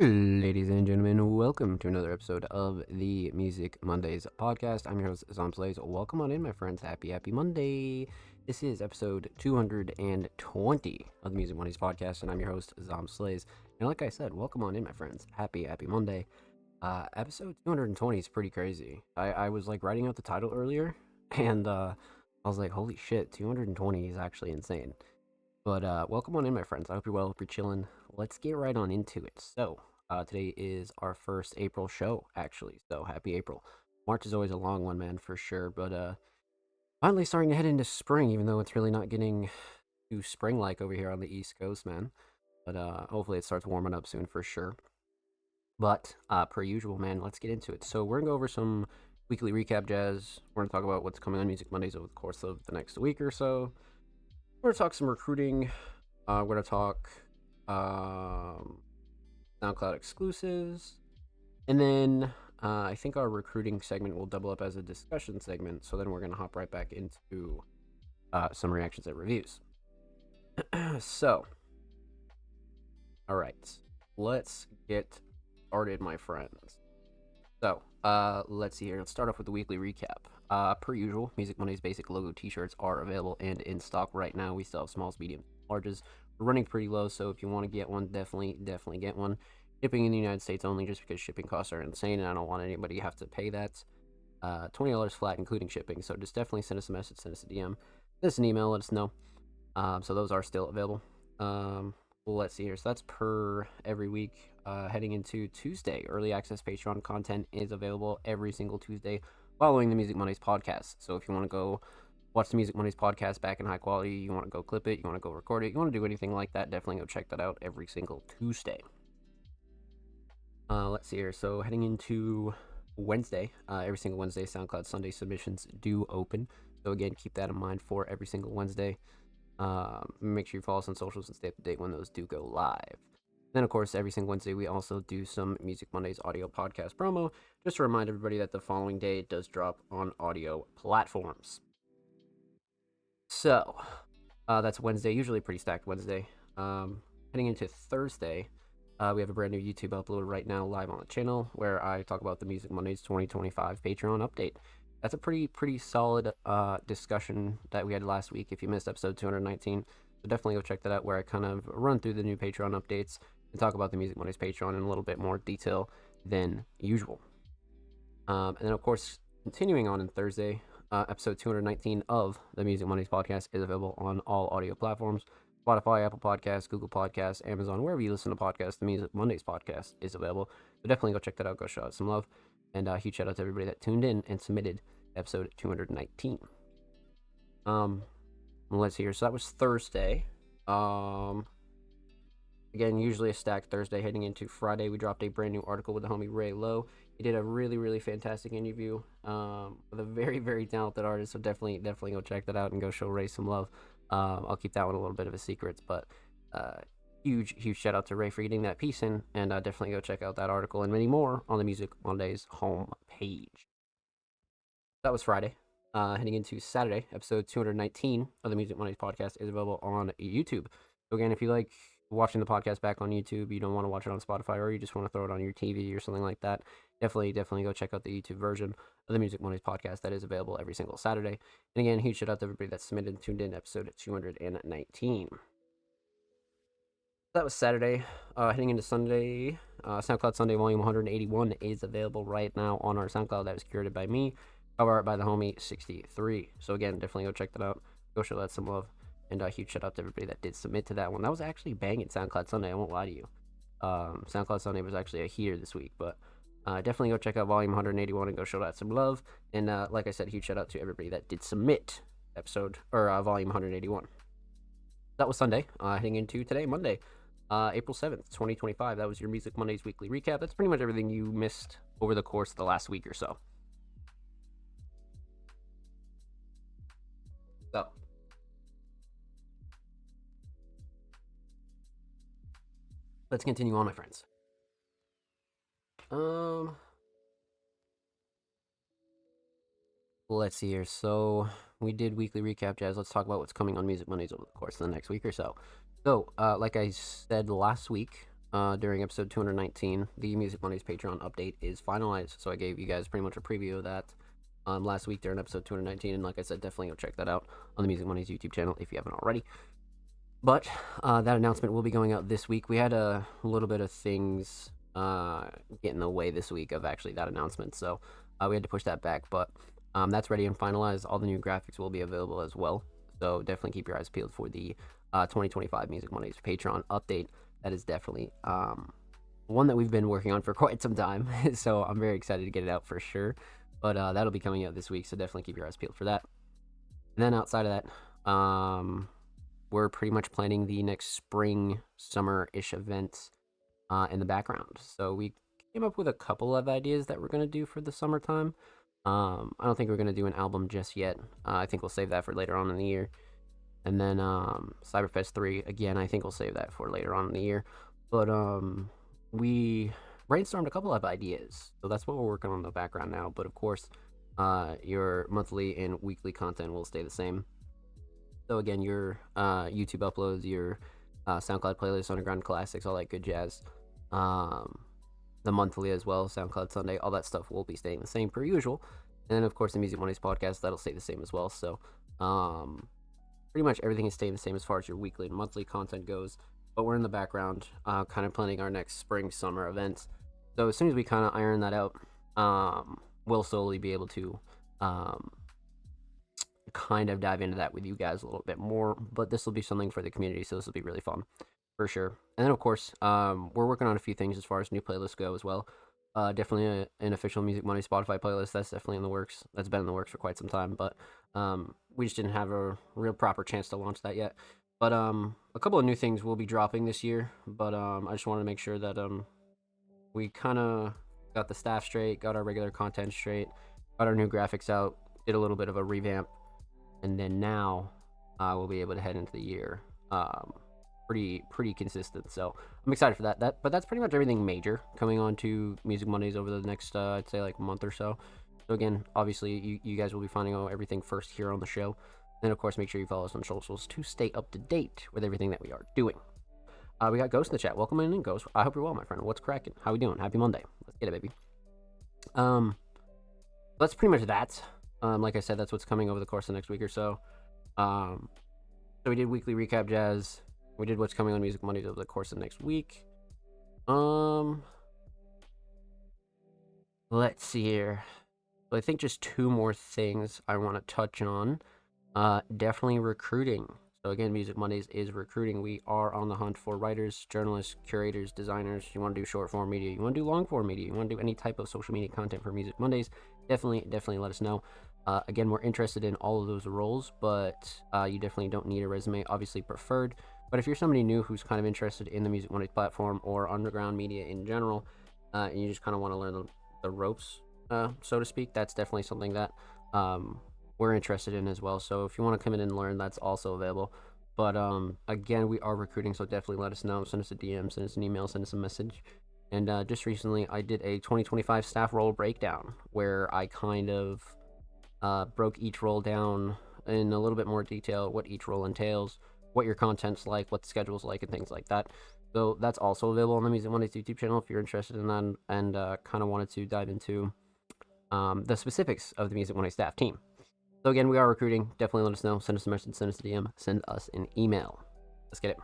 Ladies and gentlemen, welcome to another episode of the Music Mondays podcast. I'm your host, Zom Slays. Welcome on in, my friends. Happy Monday. This is episode 220 of the Music Mondays podcast, and I'm your host, Zom Slays. And like I said, welcome on in, my friends. Happy Monday. Episode 220 is pretty crazy. I was like writing out the title earlier, and I was like, holy shit, 220 is actually insane. But welcome on in, my friends. I hope you're well, hope you're chilling. Let's get right on into it. So, today is our first April show, actually. So, happy April. March is always a long one, man, for sure. But finally starting to head into spring, even though it's really not getting too spring-like over here on the East Coast, man. But hopefully it starts warming up soon for sure. But per usual, man, let's get into it. So, we're going to go over some weekly recap jazz. We're going to talk about what's coming on Music Mondays over the course of the next week or so. We're gonna talk some recruiting. We're gonna talk SoundCloud exclusives, and then I think our recruiting segment will double up as a discussion segment. So then we're gonna hop right back into some reactions and reviews. So, all right, let's get started, my friends. So let's see here. Let's start off with the weekly recap. Per usual, Music Mondays basic logo t-shirts are available and in stock right now. We still have smalls, medium, larges. We're running pretty low, so if you want to get one, definitely get one. Shipping in the United States only, just because shipping costs are insane, and I don't want anybody to have to pay that. $20 flat, including shipping. So just definitely send us a message, send us a DM, send us an email, let us know. So those are still available. Well, let's see here. So that's per every week. Heading into Tuesday, early access Patreon content is available every single Tuesday following the Music Mondays podcast. So if you want to go watch the Music Mondays podcast back in high quality, you want to go clip it, you want to go record it, you want to do anything like that, definitely go check that out every single Tuesday. Let's see here. So heading into Wednesday, every single Wednesday, SoundCloud Sunday submissions do open. So again, keep that in mind for every single Wednesday. Make sure you follow us on socials and stay up to date when those do go live. Then, of course, every single Wednesday, we also do some Music Mondays audio podcast promo, just to remind everybody that the following day it does drop on audio platforms. So, that's Wednesday, usually pretty stacked Wednesday. Heading into Thursday, we have a brand new YouTube upload right now live on the channel where I talk about the Music Mondays 2025 Patreon update. That's a pretty solid discussion that we had last week. If you missed episode 219, so definitely go check that out, where I kind of run through the new Patreon updates and talk about the Music Mondays Patreon in a little bit more detail than usual. And then, of course, continuing on in Thursday, episode 219 of the Music Mondays podcast is available on all audio platforms. Spotify, Apple Podcasts, Google Podcasts, Amazon, wherever you listen to podcasts, the Music Mondays podcast is available. So definitely go check that out. Go show out some love. And huge shout out to everybody that tuned in and submitted episode 219. Let's see here. So that was Thursday. Again, usually a stacked Thursday. Heading into Friday, we dropped a brand new article with the homie Ray Lowe. He did a really fantastic interview with a very talented artist. So definitely go check that out and go show Ray some love. I'll keep that one a little bit of a secret, but huge shout out to Ray for getting that piece in, and definitely go check out that article and many more on the Music Mondays home page. That was Friday. Heading into Saturday, episode 219 of the Music Mondays podcast is available on YouTube. So again, if you like watching the podcast back on YouTube, you don't want to watch it on Spotify, or you just want to throw it on your TV or something like that, definitely go check out the YouTube version of the Music Mondays podcast that is available every single Saturday. And again, huge shout out to everybody that submitted and tuned in episode 219. That was Saturday. Heading into Sunday, SoundCloud Sunday Volume 181 is available right now on our SoundCloud. That was curated by me, cover art by the homie 63. So again, definitely go check that out. Go show that some love. And a huge shout out to everybody that did submit to that one. That was actually banging SoundCloud Sunday, I won't lie to you. SoundCloud Sunday was actually a heater this week, but definitely go check out Volume 181 and go show that some love. And like I said, huge shout out to everybody that did submit Volume 181. That was Sunday. Heading into today, Monday, April 7th, 2025. That was your Music Mondays weekly recap. That's pretty much everything you missed over the course of the last week or so. So, let's continue on, my friends. Let's see here. So we did weekly recap, Jazz. Let's talk about what's coming on Music Mondays over the course of the next week or so. So, like I said last week, during episode 219, the Music Mondays Patreon update is finalized. So I gave you guys pretty much a preview of that last week during episode 219. And like I said, definitely go check that out on the Music Mondays YouTube channel if you haven't already. But that announcement will be going out this week. We had a little bit of things get in the way this week of actually that announcement. So we had to push that back. But that's ready and finalized. All the new graphics will be available as well. So definitely keep your eyes peeled for the 2025 Music Mondays Patreon update. That is definitely one that we've been working on for quite some time. So I'm very excited to get it out for sure. But that'll be coming out this week. So definitely keep your eyes peeled for that. And then outside of that, we're pretty much planning the next spring, summer-ish events in the background. So we came up with a couple of ideas that we're going to do for the summertime. I don't think we're going to do an album just yet. I think we'll save that for later on in the year. And then Cyberfest 3, again, I think we'll save that for later on in the year. But we brainstormed a couple of ideas. So that's what we're working on in the background now. But of course, your monthly and weekly content will stay the same. So again, your YouTube uploads, your SoundCloud playlists, Underground Classics, all that good jazz. The monthly as well, SoundCloud Sunday, all that stuff will be staying the same per usual. And then, of course, the Music Mondays podcast, that'll stay the same as well. So, pretty much everything is staying the same as far as your weekly and monthly content goes. But we're in the background, kind of planning our next spring, summer events. So, as soon as we kind of iron that out, we'll slowly be able to kind of dive into that with you guys a little bit more. But this will be something for the community, so this will be really fun for sure. And then, of course, we're working on a few things as far as new playlists go as well. Definitely an official Music Money Spotify playlist. That's definitely in the works. That's been in the works for quite some time, but we just didn't have a real proper chance to launch that yet. But a couple of new things will be dropping this year. But I just wanted to make sure that we kind of got the staff straight, got our regular content straight, got our new graphics out, did a little bit of a revamp, and then now we'll be able to head into the year pretty consistent. So I'm excited for that. But that's pretty much everything major coming on to Music Mondays over the next I'd say like month or so. So again, obviously you guys will be finding out everything first here on the show. And of course, make sure you follow us on socials to stay up to date with everything that we are doing. We got Ghost in the chat. Welcome in, Ghost. I hope you're well, my friend. What's cracking? How we doing? Happy Monday. Let's get it, baby. That's pretty much that. Like I said, that's what's coming over the course of the next week or so. So we did weekly recap jazz. We did what's coming on Music Mondays over the course of next week. Let's see here. So I think just two more things I want to touch on. Definitely recruiting. So again, Music Mondays is recruiting. We are on the hunt for writers, journalists, curators, designers. You want to do short form media, you want to do long form media, you want to do any type of social media content for Music Mondays, definitely let us know. Again, we're interested in all of those roles, but you definitely don't need a resume, obviously preferred. But if you're somebody new who's kind of interested in the Music Mondays platform or underground media in general, and you just kind of want to learn the ropes, so to speak, that's definitely something that we're interested in as well. So if you want to come in and learn, that's also available. But again, we are recruiting, so definitely let us know. Send us a DM, send us an email, send us a message. And just recently, I did a 2025 staff role breakdown where I kind of broke each role down in a little bit more detail, what each role entails, what your content's like, what the schedule's like, and things like that. So that's also available on the Music Mondays YouTube channel if you're interested in that and kind of wanted to dive into the specifics of the Music Monday staff team. So again, we are recruiting. Definitely let us know. Send us a message, send us a DM, send us an email. Let's get it.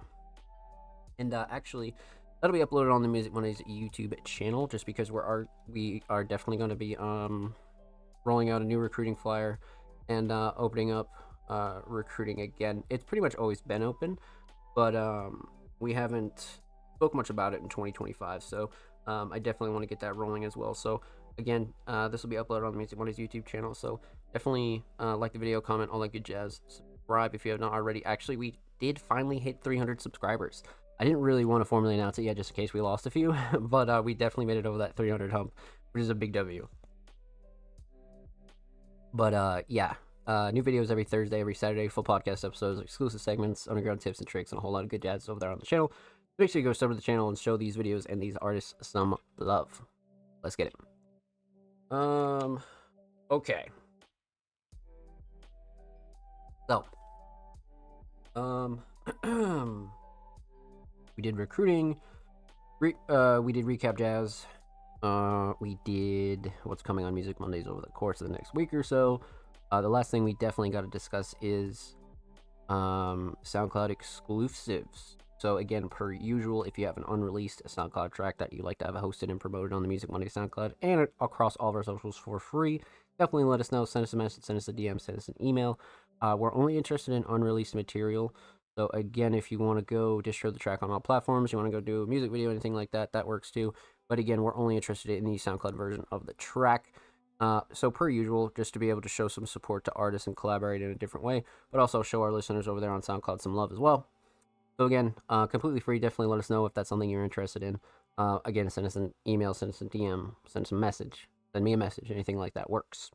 And actually, that'll be uploaded on the Music Mondays YouTube channel, just because we are definitely going to be rolling out a new recruiting flyer and opening up recruiting again. It's pretty much always been open, but we haven't spoke much about it in 2025. So I definitely want to get that rolling as well. So again, this will be uploaded on the Music Mondays YouTube channel. So definitely like the video, comment, all that good jazz. Subscribe if you have not already. Actually, we did finally hit 300 subscribers. I didn't really want to formally announce it yet, just in case we lost a few, but we definitely made it over that 300 hump, which is a big W. But yeah, new videos every Thursday, every Saturday, full podcast episodes, exclusive segments, underground tips and tricks, and a whole lot of good jazz over there on the channel. Make sure you go sub to the channel and show these videos and these artists some love. Let's get it. Okay. So, we did recruiting. We did recap jazz. We did what's coming on Music Mondays over the course of the next week or so. The last thing we definitely got to discuss is SoundCloud exclusives. So again, per usual, if you have an unreleased SoundCloud track that you'd like to have hosted and promoted on the Music Monday SoundCloud and across all of our socials for free, definitely let us know. Send us a message, send us a DM, send us an email. We're only interested in unreleased material. So again, if you want to go distro the track on all platforms, you want to go do a music video, anything like that, that works too. But again, we're only interested in the SoundCloud version of the track. So per usual, just to be able to show some support to artists and collaborate in a different way, but also show our listeners over there on SoundCloud some love as well. So again, completely free. Definitely let us know if that's something you're interested in. Again, send us an email, send us a DM, send us a message, send me a message. Anything like that works.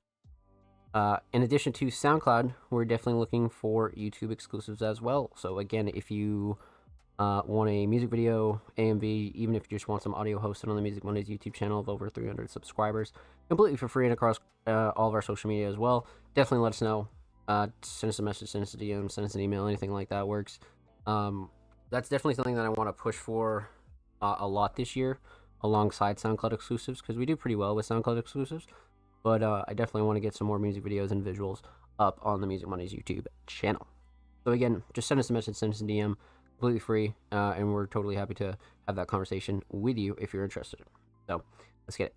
In addition to SoundCloud, we're definitely looking for YouTube exclusives as well. So again, if you want a music video, AMV, even if you just want some audio hosted on the Music Mondays YouTube channel of over 300 subscribers, completely for free and across all of our social media as well, definitely let us know. Send us a message, send us a DM, send us an email, anything like that works. That's definitely something that I want to push for a lot this year alongside SoundCloud exclusives, because we do pretty well with SoundCloud exclusives. but I definitely want to get some more music videos and visuals up on the Music Mondays YouTube channel. So again, just send us a message, send us a DM, completely free, and we're totally happy to have that conversation with you if you're interested. So let's get it.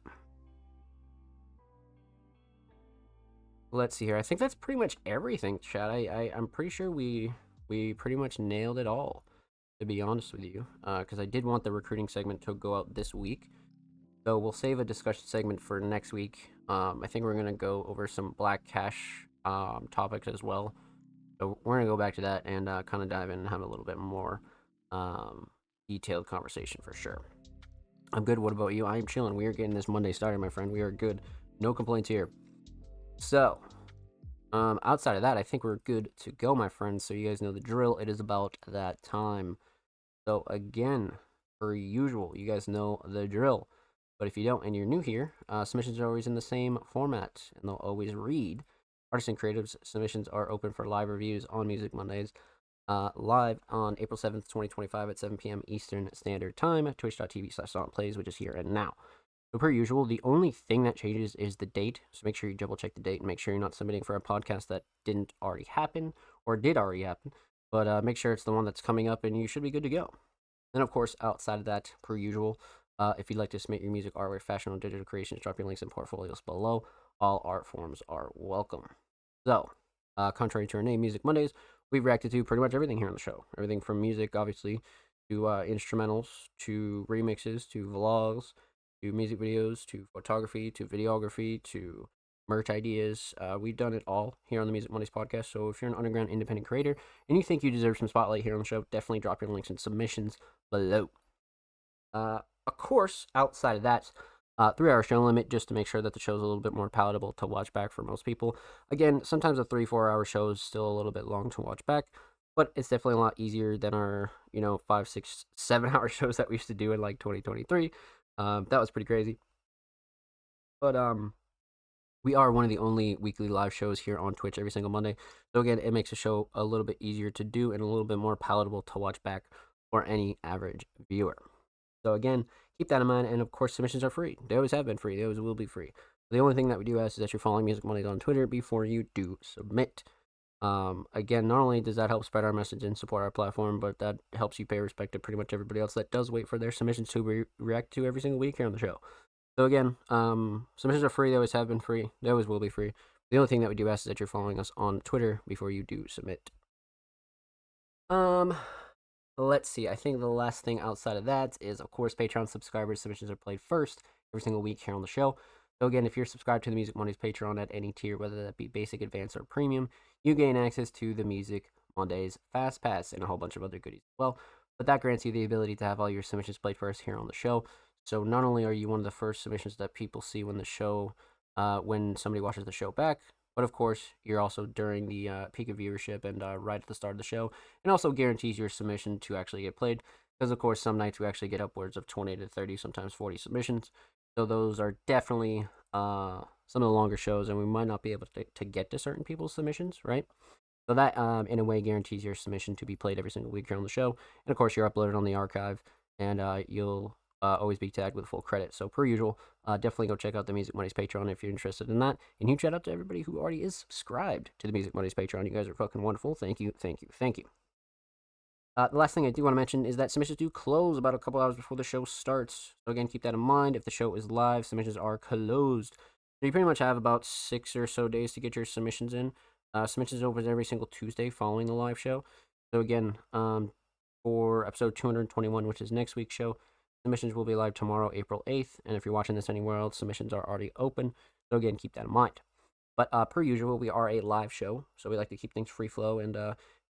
Let's see here. I think that's pretty much everything, chat. I'm pretty sure we pretty much nailed it all, to be honest with you, because I did want the recruiting segment to go out this week. So we'll save a discussion segment for next week. I think we're gonna go over some Black Cash topics as well. So we're gonna go back to that and kind of dive in and have a little bit more detailed conversation for sure. I'm good. What about you? I am chilling. We are getting this Monday started, my friend. We are good. No complaints here. So, outside of that, I think we're good to go, my friends. So you guys know the drill. It is about that time. So again, per usual, you guys know the drill. But if you don't and you're new here, submissions are always in the same format and they'll always read. Artists and creatives submissions are open for live reviews on Music Mondays, live on April 7th, 2025 at 7 p.m. Eastern Standard Time at twitch.tv/SonPlays, which is here and now. So per usual, the only thing that changes is the date. So make sure you double check the date and make sure you're not submitting for a podcast that didn't already happen or did already happen. But make sure it's the one that's coming up and you should be good to go. Then, of course, outside of that, per usual, if you'd like to submit your music, artwork, fashion, or digital creations, drop your links and portfolios below. All art forms are welcome. So, contrary to our name, Music Mondays, we've reacted to pretty much everything here on the show. Everything from music, obviously, to instrumentals, to remixes, to vlogs, to music videos, to photography, to videography, to merch ideas. We've done it all here on the Music Mondays podcast. So if you're an underground independent creator and you think you deserve some spotlight here on the show, definitely drop your links and submissions below. Of course, outside of that, 3 hour show limit just to make sure that the show's a little bit more palatable to watch back for most people. Again, sometimes a 3-4 hour show is still a little bit long to watch back, but it's definitely a lot easier than our 5, 6, 7 hour shows that we used to do in like 2023. That was pretty crazy. But we are one of the only weekly live shows here on Twitch every single Monday. So again, it makes the show a little bit easier to do and a little bit more palatable to watch back for any average viewer. So again, keep that in mind. And of course, submissions are free. They always have been free. They always will be free. The only thing that we do ask is that you're following Music Mondays on Twitter before you do submit. Again, not only does that help spread our message and support our platform, but that helps you pay respect to pretty much everybody else that does wait for their submissions to react to every single week here on the show. So again, submissions are free. They always have been free. They always will be free. The only thing that we do ask is that you're following us on Twitter before you do submit. Let's see. I think the last thing outside of that is, of course, Patreon subscribers submissions are played first every single week here on the show. So again, if you're subscribed to the Music Mondays Patreon at any tier, whether that be basic, advanced, or premium, you gain access to the Music Mondays Fast Pass and a whole bunch of other goodies as well. But that grants you the ability to have all your submissions played first here on the show. So not only are you one of the first submissions that people see when when somebody watches the show back, but of course you're also during the peak of viewership and right at the start of the show, and also guarantees your submission to actually get played. Because of course some nights we actually get upwards of 20 to 30, sometimes 40 submissions. So those are definitely some of the longer shows, and we might not be able to get to certain people's submissions, right? So that, in a way, guarantees your submission to be played every single week here on the show. And of course, you're uploaded on the archive, and you'll always be tagged with full credit. So per usual, definitely go check out the Music Mondays Patreon if you're interested in that. And huge shout out to everybody who already is subscribed to the Music Mondays Patreon. You guys are fucking wonderful. Thank you, thank you, thank you. The last thing I do want to mention is that submissions do close about a couple hours before the show starts. So again, keep that in mind. If the show is live, submissions are closed. So you pretty much have about 6 or so days to get your submissions in. Submissions open every single Tuesday following the live show. So again, for episode 221, which is next week's show, submissions will be live tomorrow, April 8th. And if you're watching this anywhere else, submissions are already open. So again, keep that in mind. But per usual, we are a live show, so we like to keep things free flow and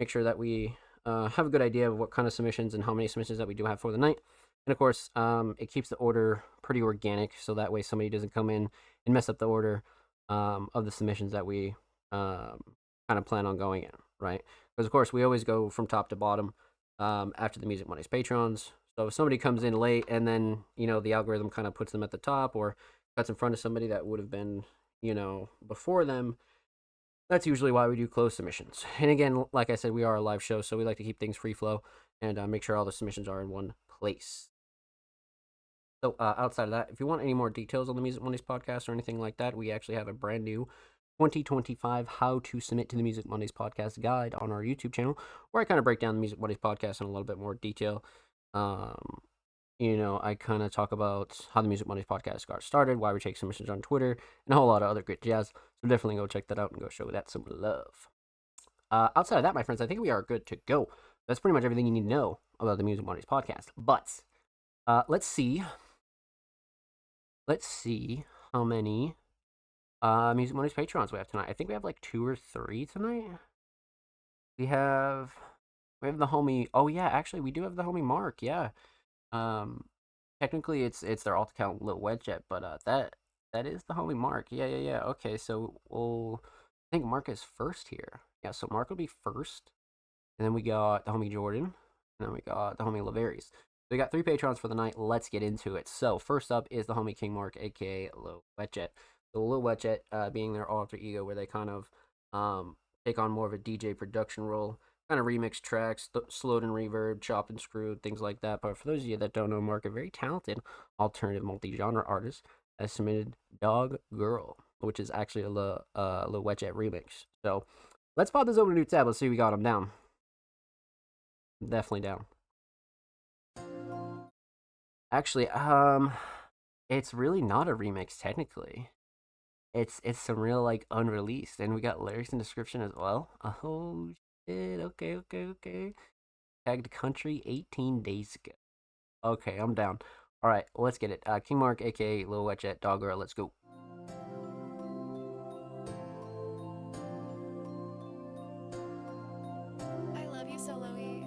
make sure that we have a good idea of what kind of submissions and how many submissions that we do have for the night. And of course, it keeps the order pretty organic, so that way somebody doesn't come in and mess up the order of the submissions that we kind of plan on going in, right? Because of course, we always go from top to bottom after the Music Mondays patrons. So if somebody comes in late and then, the algorithm kind of puts them at the top or cuts in front of somebody that would have been, before them, that's usually why we do closed submissions. And again, like I said, we are a live show, so we like to keep things free flow and make sure all the submissions are in one place. So outside of that, if you want any more details on the Music Mondays podcast or anything like that, we actually have a brand new 2025 How to Submit to the Music Mondays podcast guide on our YouTube channel, where I kind of break down the Music Mondays podcast in a little bit more detail. Um, I kind of talk about how the Music Mondays podcast got started, why we take submissions on Twitter, and a whole lot of other great jazz. So definitely go check that out and go show that some love. Outside of that, my friends, I think we are good to go. That's pretty much everything you need to know about the Music Mondays podcast. But let's see. Let's see how many Music Mondays patrons we have tonight. I think we have like 2 or 3 tonight. We have the homie. Oh yeah, actually we do have the homie Mark. Yeah. Um, technically it's their alt account Lil Wedget, but that is the homie Mark. Yeah. Okay, so I think Mark is first here. Yeah, so Mark will be first, and then we got the homie Jordan, and then we got the homie Laveries. So we got 3 patrons for the night. Let's get into it. So first up is the homie King Mark, aka Lil Wedget. So Lil Wedget being their alter ego, where they kind of take on more of a DJ production role, kind of remix tracks, slowed and reverb, chopped and screwed, things like that. But for those of you that don't know, Mark, a very talented alternative multi-genre artist, has submitted Dog Girl, which is actually a Lil Wedget remix. So let's pop this over to a new tab. Let's see if we got him down. Definitely down. Actually, it's really not a remix technically. It's some real like unreleased, and we got lyrics and description as well. Oh shit! Okay. Tagged country 18 days ago. Okay, I'm down. All right, let's get it. King Mark, aka Lil Wedget, Dog Girl. Let's go. I love you, Soloe.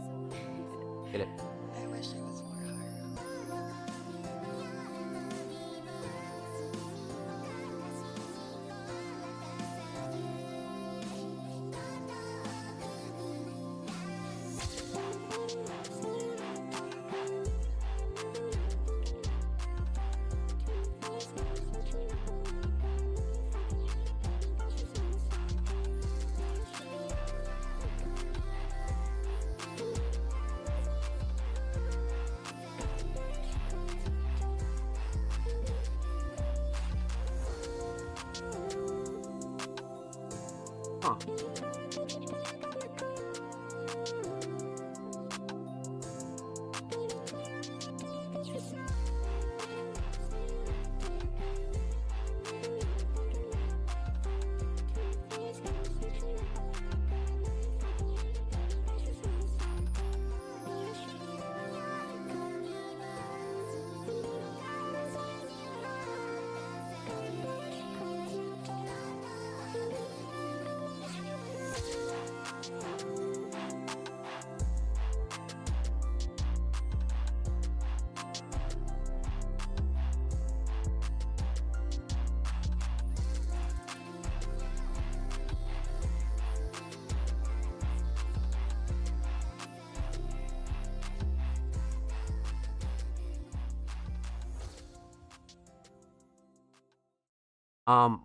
Get it. I wish it was more hard. Huh.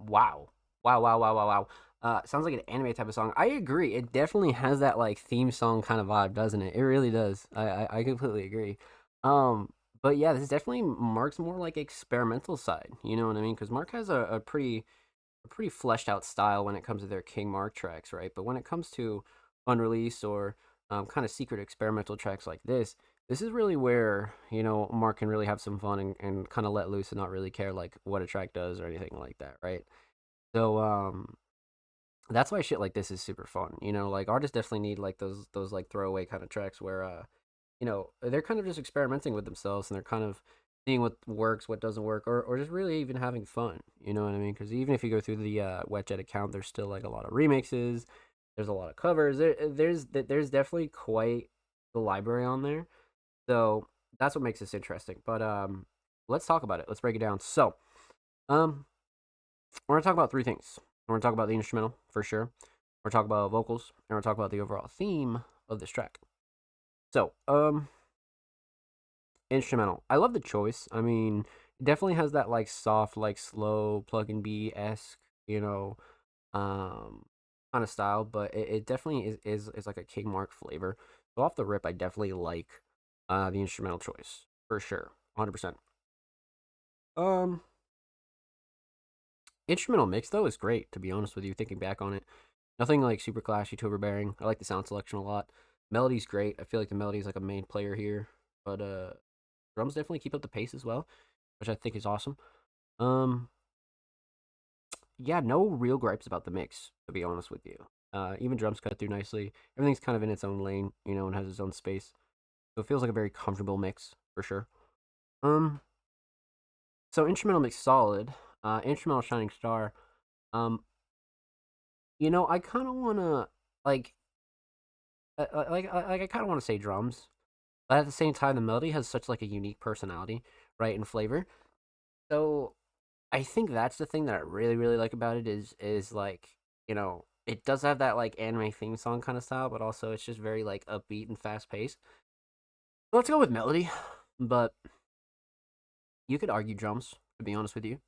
Wow. Wow. Sounds like an anime type of song. I agree. It definitely has that like theme song kind of vibe, doesn't it? It really does. I completely agree. Um, but yeah, this definitely Mark's more like experimental side. You know what I mean? Because Mark has a pretty fleshed out style when it comes to their King Mark tracks, right? But when it comes to unreleased or kind of secret experimental tracks like this is really where Mark can really have some fun and kind of let loose and not really care like what a track does or anything like that, right? So that's why shit like this is super fun. Like artists definitely need like those like throwaway kind of tracks where they're kind of just experimenting with themselves and they're kind of seeing what works, what doesn't work, or just really even having fun. You know what I mean? Because even if you go through the Wetjet account, there's still like a lot of remixes. There's a lot of covers. There's definitely quite the library on there. So that's what makes this interesting. But let's talk about it. Let's break it down. So um, we're gonna talk about 3 things. We're gonna talk about the instrumental for sure. We're gonna talk about vocals, and we're gonna talk about the overall theme of this track. So instrumental. I love the choice. I mean, it definitely has that like soft, like slow plug and B esque, you know, um, kind of style. But it definitely is like a King Mark flavor. So off the rip, I definitely like the instrumental choice for sure, 100%. Um, Instrumental mix though is great. To be honest with you, thinking back on it, nothing like super clashy to overbearing. I like the sound selection a lot. Melody's great. I feel like the melody's like a main player here, but drums definitely keep up the pace as well, which I think is awesome. Um, yeah, no real gripes about the mix, to be honest with you. Even drums cut through nicely. Everything's kind of in its own lane, and has its own space. So it feels like a very comfortable mix for sure. Um, so instrumental mix solid. Instrumental shining star. Um, I kind of wanna like, I kind of want to say drums, but at the same time, the melody has such like a unique personality, right, and flavor. So I think that's the thing that I really really like about it is like it does have that like anime theme song kind of style, but also it's just very like upbeat and fast paced. Let's go with melody, but you could argue drums to be honest with you.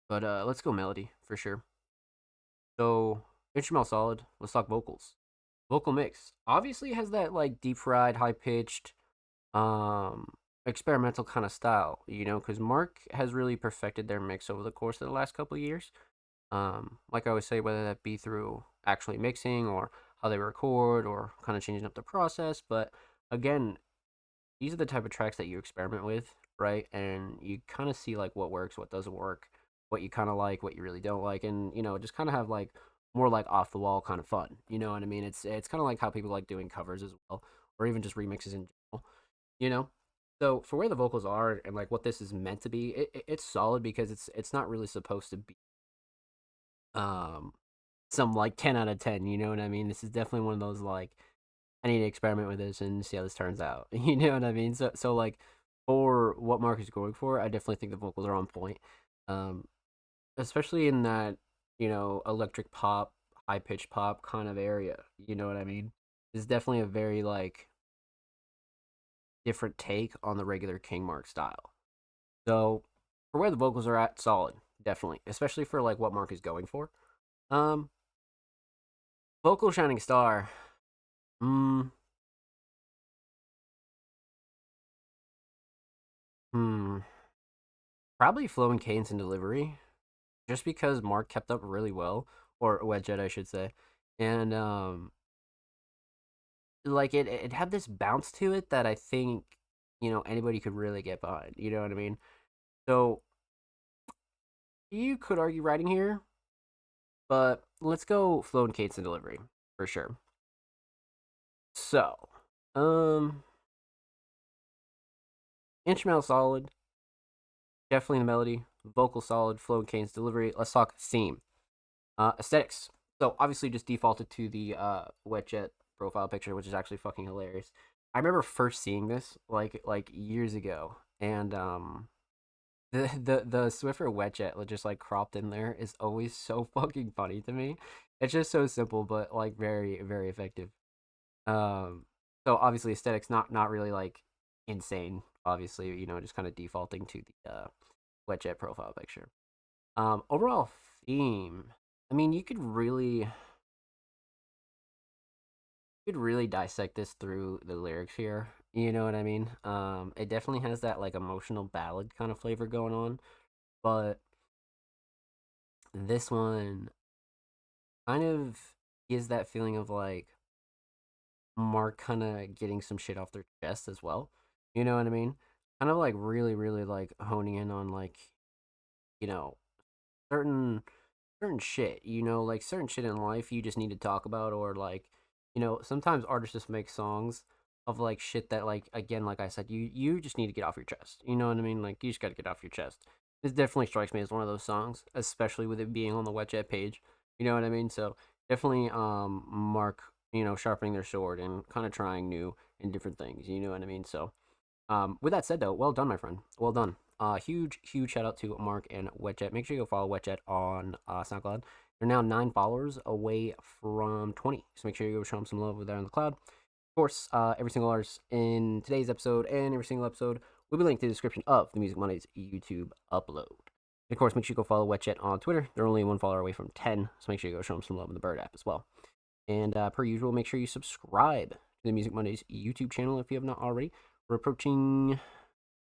But let's go melody for sure. So instrumental solid. Let's talk vocals. Vocal mix obviously has that like deep fried, high pitched, um, experimental kind of style. Because Mark has really perfected their mix over the course of the last couple of years. Like I always say, whether that be through actually mixing or how they record or kind of changing up the process. But again, these are the type of tracks that you experiment with, right? And you kind of see like what works, what doesn't work, what you kind of like, what you really don't like, and just kind of have like more like off the wall kind of fun. You know what I mean? It's kind of like how people like doing covers as well, or even just remixes in general. You know. So for where the vocals are and like what this is meant to be, it's solid because it's not really supposed to be um some like 10 out of 10. You know what I mean? This is definitely one of those like I need to experiment with this and see how this turns out. You know what I mean? So like for what Mark is going for, I definitely think the vocals are on point. Um, Especially in that, electric pop, high pitched pop kind of area. You know what I mean? It's definitely a very like different take on the regular King Mark style. So for where the vocals are at, solid, definitely. Especially for like what Mark is going for. Um, Vocal shining star. Mm, hmm. Probably flowing cadence and delivery. Just because Mark kept up really well, or Wedget, I should say, and like it had this bounce to it that I think anybody could really get behind. You know what I mean? So you could argue writing here, but let's go flow and cadence and delivery for sure. So, um, instrumental solid, definitely the melody, vocal solid, flow and cadence delivery. Let's talk theme. Aesthetics. So obviously just defaulted to the Wetjet profile picture, which is actually fucking hilarious. I remember first seeing this like years ago, and the Swiffer Wetjet just like cropped in there is always so fucking funny to me. It's just so simple, but like very very effective. Um, so obviously aesthetics not really like insane. Obviously, just kind of defaulting to the Wetjet profile picture. Overall theme. I mean, you could really dissect this through the lyrics here. You know what I mean? It definitely has that like emotional ballad kind of flavor going on, but this one kind of gives that feeling of like Mark kind of getting some shit off their chest as well. You know what I mean? Kind of like really, really like honing in on like you know certain shit, like certain shit in life you just need to talk about, or like, sometimes artists just make songs of like shit that like again, like I said, you just need to get off your chest. You know what I mean? Like you just gotta get off your chest. This definitely strikes me as one of those songs, especially with it being on the Wetjet page. You know what I mean? So definitely Mark, sharpening their sword and kind of trying new and different things, you know what I mean? So with that said, though, well done, my friend. Well done. Huge, huge shout out to Mark and Wetjet. Make sure you go follow Wetjet on SoundCloud. They're now 9 followers away from 20. So make sure you go show them some love over there on the cloud. Of course, every single artist in today's episode and every single episode will be linked in the description of the Music Mondays YouTube upload. And of course, make sure you go follow Wetjet on Twitter. They're only 1 follower away from 10. So make sure you go show them some love in the Bird app as well. And per usual, make sure you subscribe to the Music Mondays YouTube channel if you have not already. We're approaching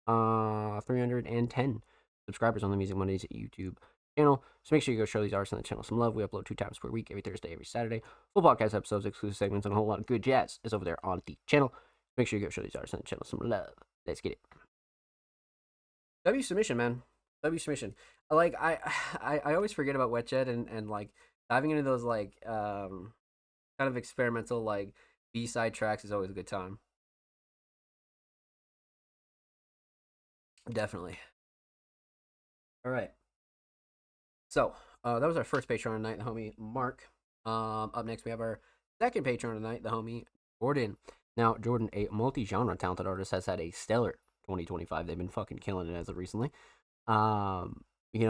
310 subscribers on the Music Mondays YouTube channel. So make sure you go show these artists on the channel some love. We upload 2 times per week, every Thursday, every Saturday. Full podcast episodes, exclusive segments, and a whole lot of good jazz is over there on the channel. Make sure you go show these artists on the channel some love. Let's get it. W submission, man. W submission. Like I always forget about Wet Jet and like diving into those like kind of experimental like B-side tracks is always a good time. Definitely. All right. So that was our first Patreon tonight, the homie Mark. Up next we have our second Patreon tonight, the homie Jordan. Now Jordan, a multi-genre talented artist, has had a stellar 2025. They've been fucking killing it as of recently.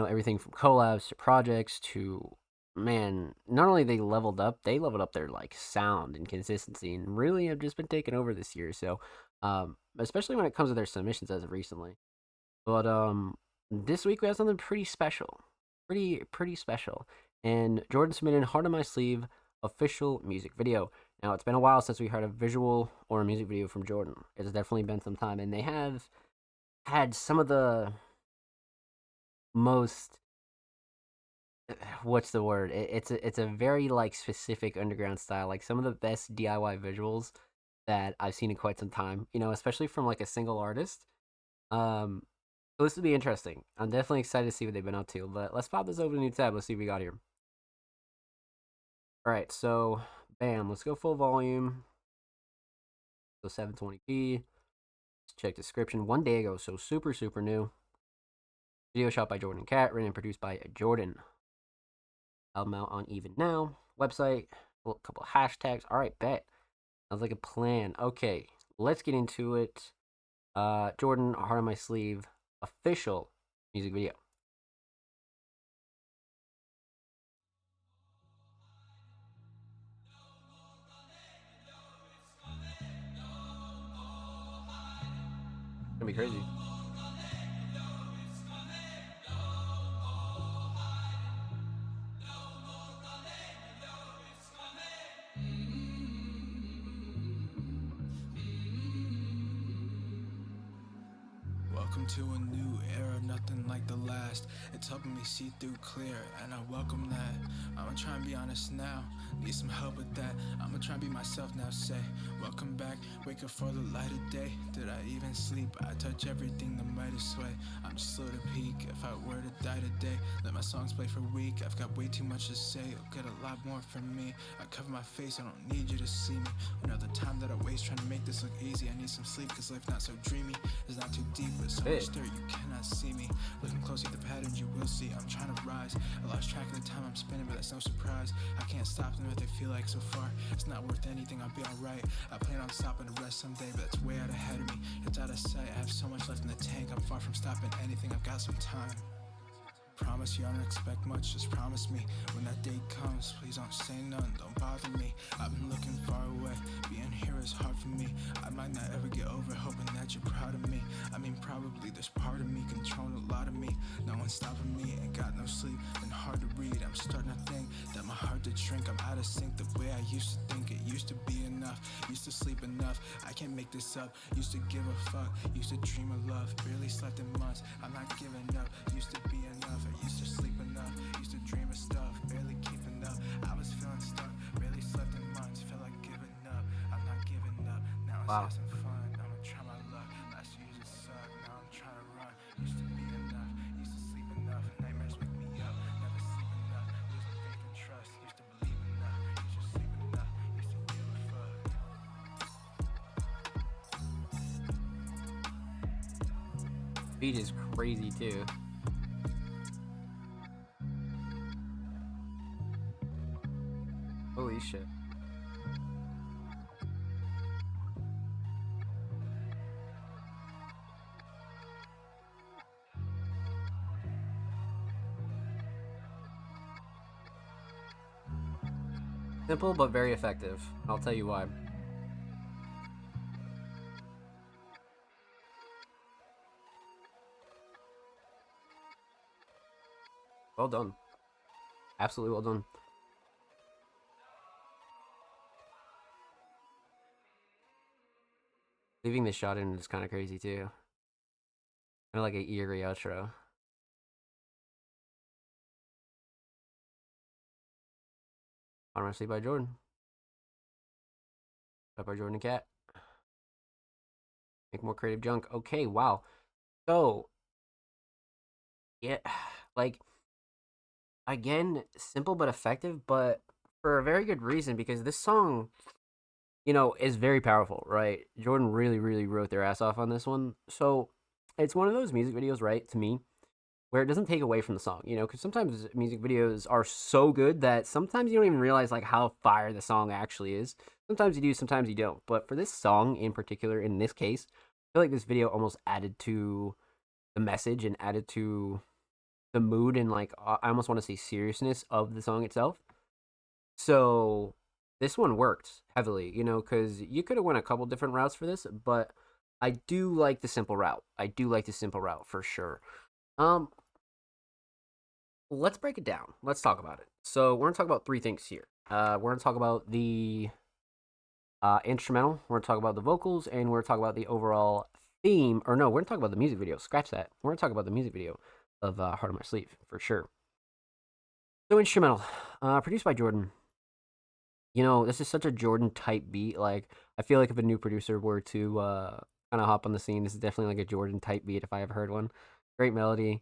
Everything from collabs to projects to, man, not only they leveled up their like sound and consistency and really have just been taken over this year. So especially when it comes to their submissions as of recently. But this week we have something pretty special. Pretty special. And Jordan submitted Heart on My Sleeve official music video. Now it's been a while since we heard a visual or a music video from Jordan. It's definitely been some time, and they have had some of the most, what's the word? It's a very like specific underground style. Like some of the best DIY visuals that I've seen in quite some time. Especially from like a single artist. Um, so this will be interesting. I'm definitely excited to see what they've been up to. But let's pop this over to a new tab. Let's see what we got here. All right, so bam, let's go full volume. So 720p. Let's check description. 1 day ago, so super new. Video shot by Jordan Cat, written and produced by Jordan. Album out on Even Now. Website, a couple of hashtags. All right, bet. Sounds like a plan. Okay, let's get into it. Jordan, Heart on My Sleeve, official music video. It's gonna be crazy. Welcome to a new era, nothing like the last. It's helping me see through clear, and I welcome that. I'ma try and be honest now, need some help with that. I'ma try and be myself now, say welcome back, wake up for the light of day. Did I even sleep? I touch everything, the mighty sway. I'm just slow to peak, if I were to die today. Let my songs play for a week, I've got way too much to say. You'll get a lot more from me. I cover my face, I don't need you to see me. Another time that I waste trying to make this look easy. I need some sleep, cause life not so dreamy. It's not too deep, but so much dirt you cannot see me. Looking closely at the patterns you will see. I'm trying to rise, I lost track of the time I'm spending, but that's no surprise. I can't stop them if they feel like so far. It's not worth anything, I'll be alright. I plan on stopping to rest someday, but that's way out ahead of me. It's out of sight, I have so much left in the tank. I'm far from stopping anything, I've got some time. Promise you I don't expect much, just promise me. When that day comes, please don't say none, don't bother me. I've been looking far away, being here is hard for me. I might not ever get over hoping that you're proud of me. I mean probably there's part of me controlling a lot of me. No one's stopping me, ain't got no sleep, been hard to read. I'm starting to think that my heart to shrink. I'm out of sync the way I used to think. It used to be enough, used to sleep enough. I can't make this up, used to give a fuck, used to dream of love. Barely slept in months, I'm not giving up, used to be enough. I used to sleep enough, used to dream of stuff, barely keeping up. I was feeling stuck, barely slept in months, felt like giving up. I'm not giving up, now it's Wow. having fun. I'ma try my luck, last year used to suck, now I'm trying to run. Used to be enough, used to sleep enough, nightmares wake me up, never sleep enough, losing faith and trust, used to believe enough, used to sleep enough, used to give a fuck. Beat is crazy too. Holy shit. Simple but very effective. I'll tell you why. Well done. Absolutely well done. Leaving the shot in is kind of crazy too. Kind of like an eerie outro. I Want to Sleep by Jordan. By Jordan and Cat. Make more creative junk. Okay, wow. So, yeah, like, again, simple but effective, but for a very good reason because this song, is very powerful, right? Jordan really, really wrote their ass off on this one. So, it's one of those music videos, right, to me, where it doesn't take away from the song, because sometimes music videos are so good that sometimes you don't even realize like how fire the song actually is. Sometimes you do, sometimes you don't. But for this song in particular, in this case, I feel like this video almost added to the message and added to the mood and like I almost want to say seriousness of the song itself. So this one worked heavily, because you could have went a couple different routes for this, but I do like the simple route. I do like the simple route for sure. Um, let's break it down. Let's talk about it. So we're gonna talk about three things here. We're gonna talk about the instrumental. We're gonna talk about the vocals, and we're gonna talk about the overall theme. Or no, we're gonna talk about the music video. Scratch that. We're gonna talk about the music video of Heart on My Sleeve for sure. So instrumental, produced by Jordan. This is such a Jordan type beat. Like I feel like if a new producer were to kind of hop on the scene, this is definitely like a Jordan type beat if I ever heard one. Great melody.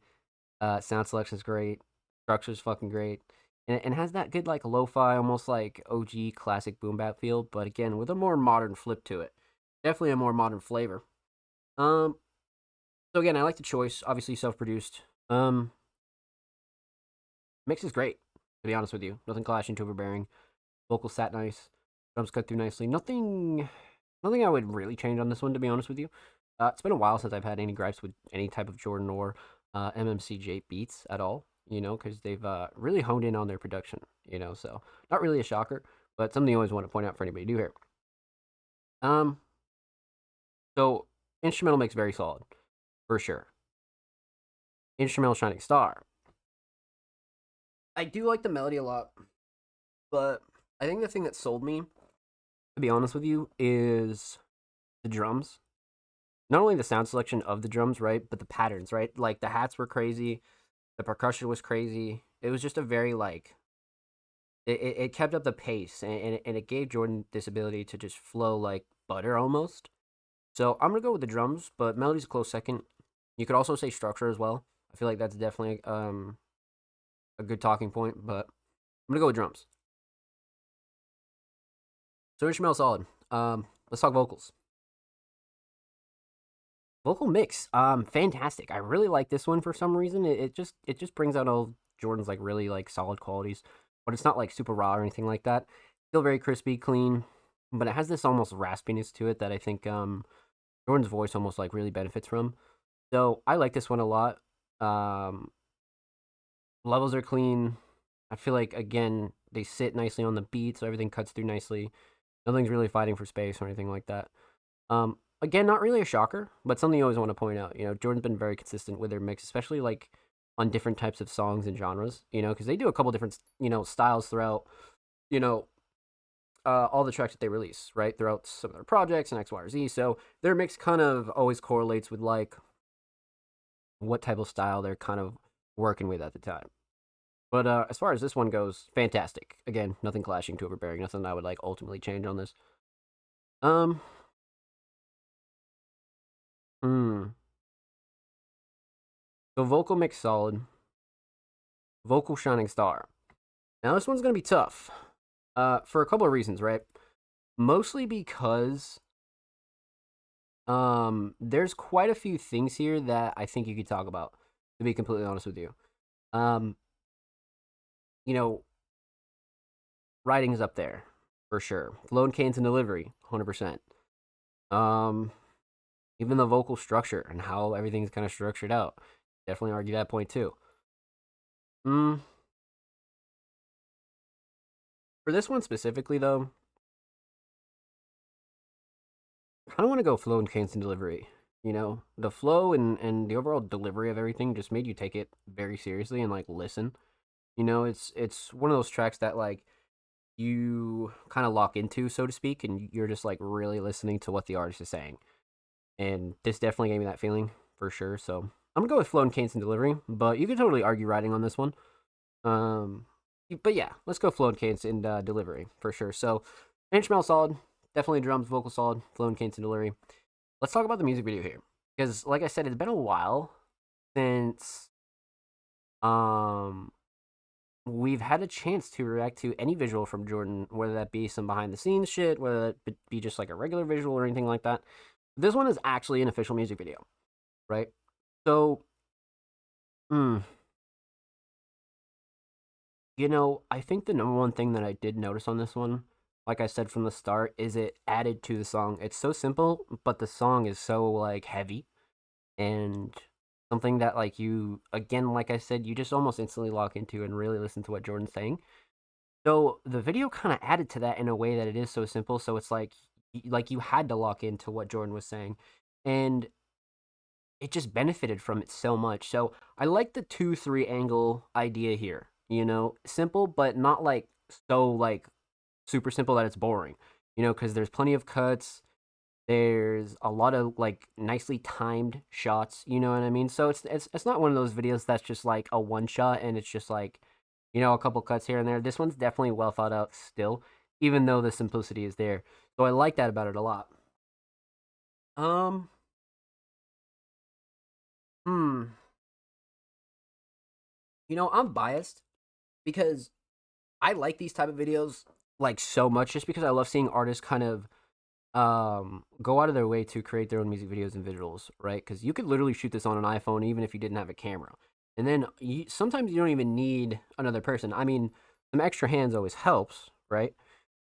Sound selection's great. Structure's fucking great. And has that good like lo-fi, almost like OG classic boom bap feel, but again with a more modern flip to it. Definitely a more modern flavor. Um, so again, I like the choice. Obviously self-produced. Mix is great. To be honest with you, nothing clashing, too overbearing. Vocals sat nice. Drums cut through nicely. Nothing I would really change on this one. To be honest with you, it's been a while since I've had any gripes with any type of Jordan or MMCJ beats at all. Because they've really honed in on their production. So not really a shocker, but something you always want to point out for anybody to do here. Um, so instrumental makes very solid, for sure. Instrumental Shining Star. I do like the melody a lot, but I think the thing that sold me, to be honest with you, is the drums. Not only the sound selection of the drums, right, but the patterns, right? Like the hats were crazy, the percussion was crazy. It was just a very like it kept up the pace and it gave Jordan this ability to just flow like butter almost. So I'm gonna go with the drums, but melody's a close second. You could also say structure as well. I feel like that's definitely a good talking point, but I'm gonna go with drums. So instrumental solid. Let's talk vocals. Vocal mix, fantastic. I really like this one for some reason. It just brings out all Jordan's like really like solid qualities, but it's not like super raw or anything like that. Still very crispy, clean, but it has this almost raspiness to it that I think Jordan's voice almost like really benefits from. So I like this one a lot. Um, Levels are clean. I feel like again they sit nicely on the beat, so everything cuts through nicely. Nothing's really fighting for space or anything like that. Again, not really a shocker, but something you always want to point out. Jordan's been very consistent with their mix, especially like on different types of songs and genres. Because they do a couple different styles throughout. You know, all the tracks that they release, right, throughout some of their projects and X, Y, or Z. So their mix kind of always correlates with like what type of style they're kind of working with at the time. But as far as this one goes, fantastic. Again, nothing clashing, too overbearing. Nothing I would like ultimately change on this. Um, hmm. So vocal mix solid. Vocal shining star. Now this one's gonna be tough. For a couple of reasons, right? Mostly because there's quite a few things here that I think you could talk about, to be completely honest with you. Um, you know, writing's up there for sure. Flow and cadence and delivery, 100%. Um, Even the vocal structure and how everything's kind of structured out, definitely argue that point too. Mm, for this one specifically, though, I kind of want to go flow and cadence and delivery. The flow and the overall delivery of everything just made you take it very seriously and like listen. It's one of those tracks that like you kind of lock into, so to speak, and you're just like really listening to what the artist is saying. And this definitely gave me that feeling for sure. So I'm gonna go with flow and cadence and delivery, but you could totally argue writing on this one. Um, but yeah, let's go flow and cadence and delivery for sure. So instrumental solid, definitely drums, vocal solid, flow and cadence and delivery. Let's talk about the music video here because, like I said, it's been a while since um we've had a chance to react to any visual from Jordan, whether that be some behind the scenes shit, whether that be just like a regular visual or anything like that. This one is actually an official music video, right? So, mm, I think the number one thing that I did notice on this one, like I said from the start, is it added to the song. It's so simple, but the song is so like heavy and something that like you again, like I said, you just almost instantly lock into and really listen to what Jordan's saying. So the video kind of added to that in a way that it is so simple. So it's like you had to lock into what Jordan was saying, and it just benefited from it so much. So I like the 2-3 angle idea here. Simple, but not like so like super simple that it's boring. Because there's plenty of cuts. There's a lot of like nicely timed shots. You know what I mean? So it's not one of those videos that's just like a one shot and it's just like a couple cuts here and there. This one's definitely well thought out still, even though the simplicity is there. So I like that about it a lot. Um, hmm. I'm biased because I like these type of videos like so much just because I love seeing artists kind of go out of their way to create their own music videos and visuals, right? Because you could literally shoot this on an iPhone even if you didn't have a camera. And then sometimes you don't even need another person. I mean, some extra hands always helps, right?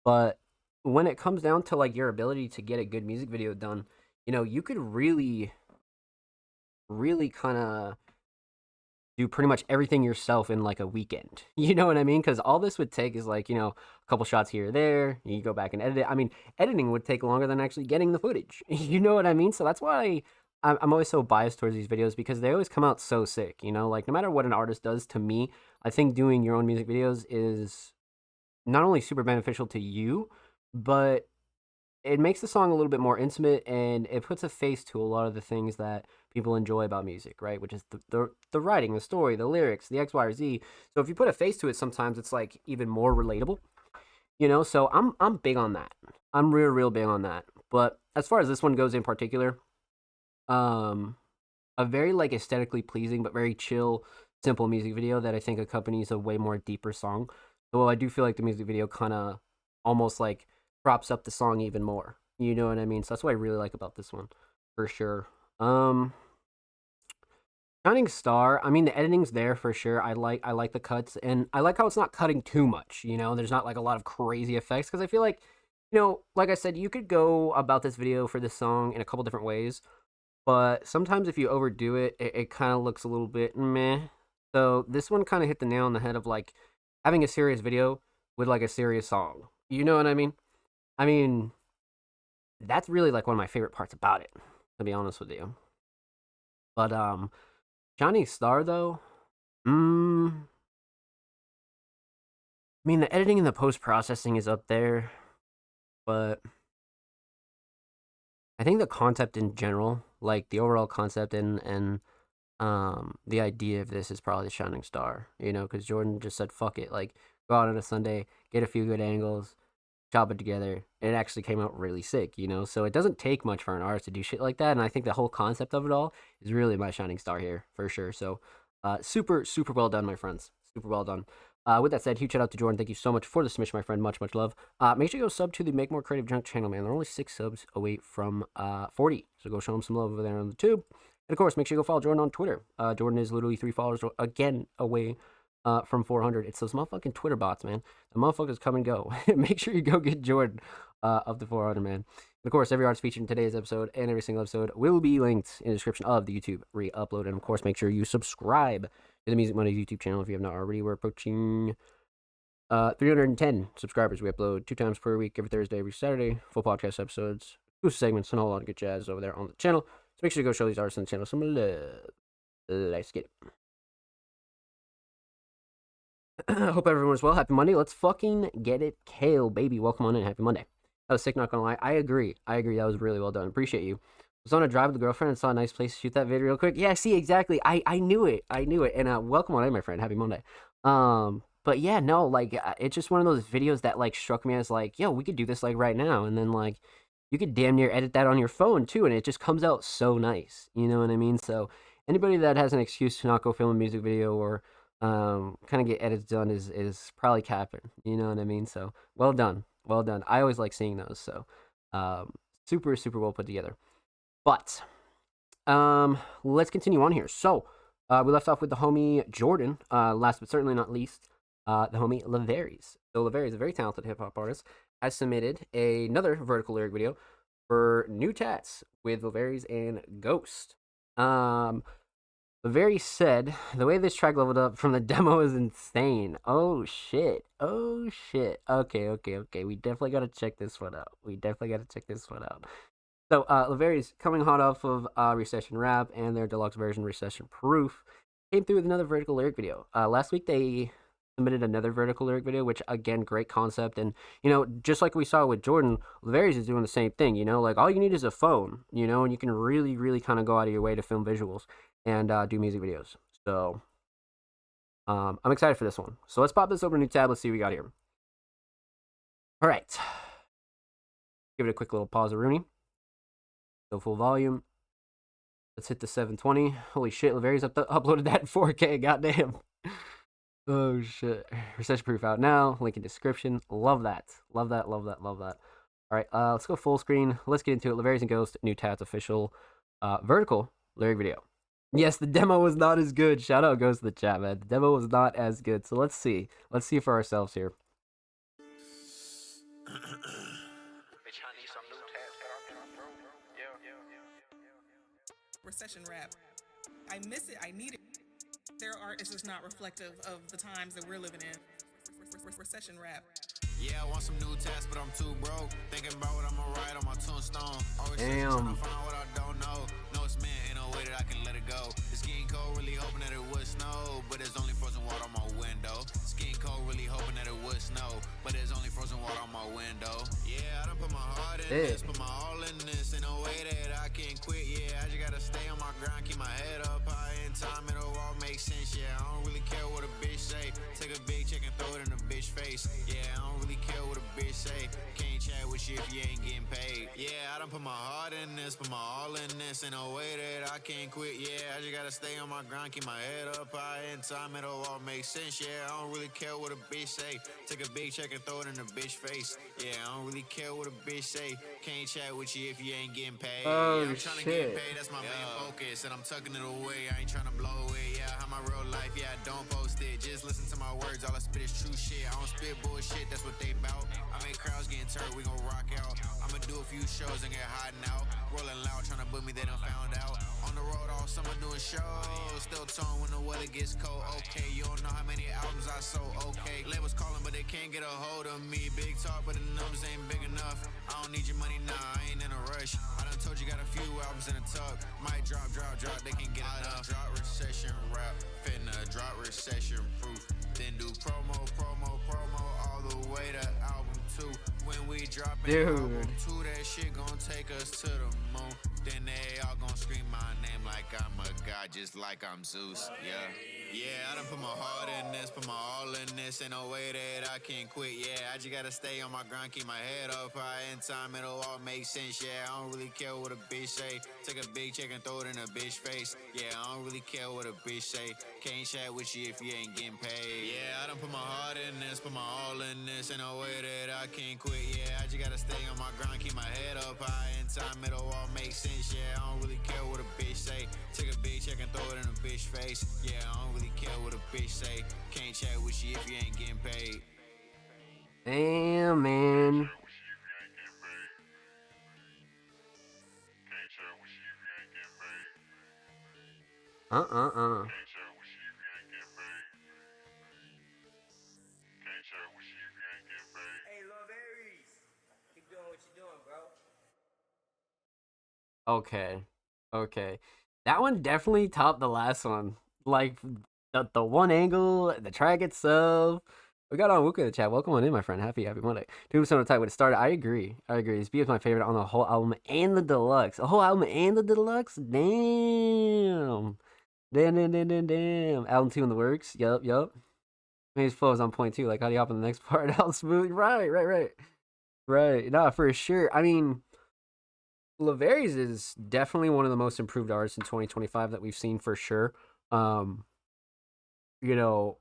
But when it comes down to like your ability to get a good music video done, you could really, really kind of do pretty much everything yourself in like a weekend. You know what I mean? Because all this would take is like, a couple shots here or there. You go back and edit it. I mean, editing would take longer than actually getting the footage. You know what I mean? So that's why I'm always so biased towards these videos because they always come out so sick. Like no matter what an artist does to me, I think doing your own music videos is not only super beneficial to you, but it makes the song a little bit more intimate and it puts a face to a lot of the things that people enjoy about music, right? Which is the writing, the story, the lyrics, the X, Y, or Z. So if you put a face to it, sometimes it's like even more relatable, So I'm big on that. I'm real big on that. But as far as this one goes in particular, um, a very like aesthetically pleasing but very chill, simple music video that I think accompanies a way more deeper song. So I do feel like the music video kind of almost like props up the song even more. You know what I mean? So that's what I really like about this one, for sure. Um, Shining Star. I mean, the editing's there for sure. I like the cuts, and I like how it's not cutting too much. There's not like a lot of crazy effects because I feel like, like I said, you could go about this video for this song in a couple different ways, but sometimes if you overdo it, it kind of looks a little bit meh. So this one kind of hit the nail on the head of like having a serious video with like a serious song. You know what I mean? I mean, that's really like one of my favorite parts about it, to be honest with you. But Shining Star though, I mean the editing and the post processing is up there, but I think the concept in general, like the overall concept and the idea of this is probably the Shining Star, because Jordan just said fuck it, like go out on a Sunday, get a few good angles, chop it together, and it actually came out really sick. So it doesn't take much for an artist to do shit like that, and I think the whole concept of it all is really my Shining Star here for sure. So super well done, my friends, super well done. With that said, huge shout out to Jordan. Thank you so much for the submission, my friend. Much love. Make sure you go sub to the Make More Creative Junk channel, man. They're only 6 subs away from 40, so go show them some love over there on the tube. And of course, make sure you go follow Jordan on Twitter. Jordan is literally 3 followers again away from 400. It's those motherfucking Twitter bots, man. The motherfuckers come and go. Make sure you go get Jordan up to 400, man. And of course, every artist featured in today's episode and every single episode will be linked in the description of the YouTube re-upload. And of course, make sure you subscribe to the Music Mondays YouTube channel if you have not already. We're approaching 310 subscribers. We upload 2 times per week, every Thursday, every Saturday. Full podcast episodes, exclusive segments, and a whole lot of good jazz over there on the channel. So make sure you go show these artists on the channel some love. Let's get it. Hope everyone's well. Happy Monday. Let's fucking get it. Kale, baby. Welcome on in. Happy Monday. That was sick, not gonna lie. I agree. That was really well done. Appreciate you. Was on a drive with a girlfriend and saw a nice place to shoot that video real quick. Yeah, see, exactly. I knew it. And welcome on in, my friend. Happy Monday. But But yeah, no, like it's just one of those videos that like struck me as like, yo, we could do this like right now, and then like you could damn near edit that on your phone too, and it just comes out so nice. You know what I mean? So anybody that has an excuse to not go film a music video or kind of get edits done is probably capping. You know what I mean? So well done, well done. I always like seeing those. So um, super well put together. But let's continue on here. So we left off with the homie Jordan. Last but certainly not least, the homie Laveries. So Laveries, a very talented hip hop artist, has submitted another vertical lyric video for New Tats with Laveries and Ghost. Laveries said the way this track leveled up from the demo is insane. Oh shit. Oh shit. Okay. We definitely gotta check this one out. So, Laveries, coming hot off of Recession Rap and their deluxe version, Recession Proof, came through with another vertical lyric video. Last week, they submitted another vertical lyric video, which, again, great concept. And, you know, just like we saw with Jordan, Laveries is doing the same thing, you know? Like, all you need is a phone, you know? And you can really kind of go out of your way to film visuals and do music videos. So, I'm excited for this one. So, let's pop this over to New Tab. Let's see what we got here. All right. Give it a quick little pause, Rooney. Go full volume. Let's hit the 720. Holy shit, Laveries uploaded that in 4K. Goddamn. Oh shit. Recession Proof out now. Link in description. Love that. Love that. All right, let's go full screen. Let's get into it. Laveries and Ghost, New Tats official vertical lyric video. Yes, the demo was not as good. Shout out Ghost to the chat, man. The demo was not as good. So let's see. Let's see for ourselves here. Recession rap. I miss it. I need it. Their art is just not reflective of the times that we're living in. Recession rap. Yeah, I want some new tats, but I'm too broke. Thinking about what I'ma write on my tombstone. Always Damn. trying to find what I don't know. No, it's meant in a way that I can let it go. It's getting cold, really hoping that it would snow, but there's only frozen water on my window. It's getting cold, really hoping that it would snow, but there's only frozen water on my window. Yeah, I done put my heart in this, put my all in this, in a way that I can't quit. Yeah, I just gotta stay on my grind, keep my head up high. In time, it'll all make sense. Yeah, I don't really care what a bitch say. Take a big check and throw it in a bitch face. Yeah, I don't really care what a bitch say. Can't chat with you if you ain't getting paid. Yeah, I done put my heart in this, put my all in this, in a way that I can't quit. Yeah, I just gotta stay on my grind, keep my head up high. In time, it'll all make sense. Yeah, I don't really care what a bitch say. Take a big check and throw it in a bitch face. Yeah, I don't really care what a bitch say. Can't chat with you if you ain't getting paid. Oh, yeah, I'm trying to get paid, that's my main focus, and I'm tucking it away. I ain't trying to blow it. Yeah, I have my real life. Yeah, I don't post it. Just listen to my words. All I spit is true shit. I don't spit bullshit. That's what they bout. I make crowds getting turned. We gon' rock out. I'ma do a few shows and get hiding out. Rolling loud, trying to book me. They done found out. On the road all summer doing shows. Still tone when the weather gets cold. Okay, you don't know how many albums I sold. Okay, labels calling, but they can't get a hold of me. Big talk, but the numbers ain't big enough. I don't need your money, nah. I ain't in a rush. I done told you got a few albums in a tuck. Might drop. They can get enough. Drop recession rap. Finna drop recession proof. Then do promo all the way to album 2. When we drop album 2, that shit gon' take us to the moon. Then they all gon' scream my name like I'm a god, just like I'm Zeus. Yeah, I done put my heart in this, put my all in this, in a way that I can't quit. Yeah, I just gotta stay on my grind, keep my head up high. In time, it'll all make sense. Yeah, I don't really care what a bitch say. Take a big check and throw it in a bitch face. Yeah, I don't really care what a bitch say. Can't chat with you if you ain't getting paid. Yeah, I done put my heart in this, put my all in this, in a way that I can't quit. Yeah, I just gotta stay on my grind, keep my head up high. In time, it'll all make sense. Yeah, I don't really care what a bitch say. Take a big check and throw it in a bitch face. Yeah, I don't really care what a bitch say. Can't chat with you if you ain't getting paid. Damn, man. Hey, Laveries, keep doing what you're doing, bro. Okay. That one definitely topped the last one. Like the one angle, the track itself. We got on Wuka in the chat. Welcome on in, my friend. Happy Monday. 2% of the time when it started. I agree. This beat is my favorite on the whole album and the deluxe. A whole album and the deluxe? Damn. Album 2 in the works. Yup. His flow is on point too. Like how do you hop in the next part out smoothly? Right. Nah, for sure. I mean, Laverius is definitely one of the most improved artists in 2025 that we've seen for sure. Um, you know,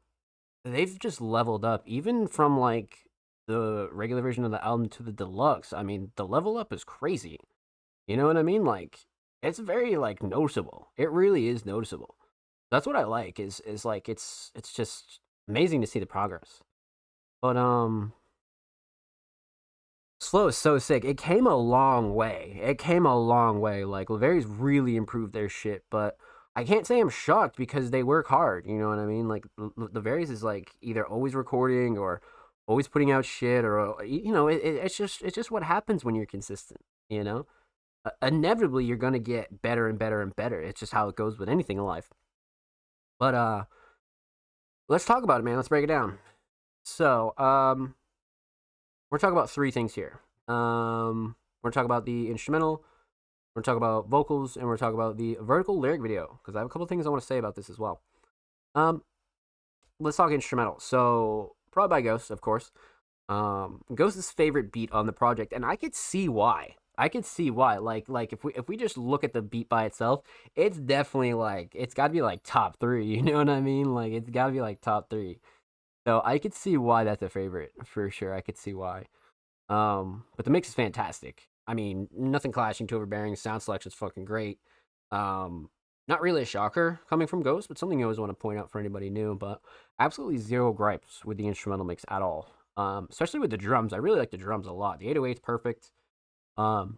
they've just leveled up even from like the regular version of the album to the deluxe. I mean, the level up is crazy. You know what I mean? Like it's very like noticeable. It really is noticeable. That's what I like is like it's just amazing to see the progress. But Slow is so sick. It came a long way. It came a long way. Like Laverius really improved their shit, but I can't say I'm shocked because they work hard. You know what I mean? Like Laverius is like either always recording or always putting out shit, or it's just what happens when you're consistent. You know, inevitably you're gonna get better and better and better. It's just how it goes with anything in life. But let's talk about it, man. Let's break it down. So we're talking about three things here. We're talking about the instrumental, we're talking about vocals, and we're talking about the vertical lyric video because I have a couple things I want to say about this as well. Let's talk instrumental. So, Prod by Ghost, of course. Ghost's favorite beat on the project, and I could see why. Like if we just look at the beat by itself, it's definitely like it's got to be like top 3. You know what I mean? Like it's got to be like top 3. So I could see why that's a favorite for sure. I could see why. But the mix is fantastic. I mean, nothing clashing, too overbearing. Sound selection's fucking great. Not really a shocker coming from Ghost, but something you always want to point out for anybody new. But absolutely zero gripes with the instrumental mix at all. Especially with the drums. I really like the drums a lot. The 808's perfect.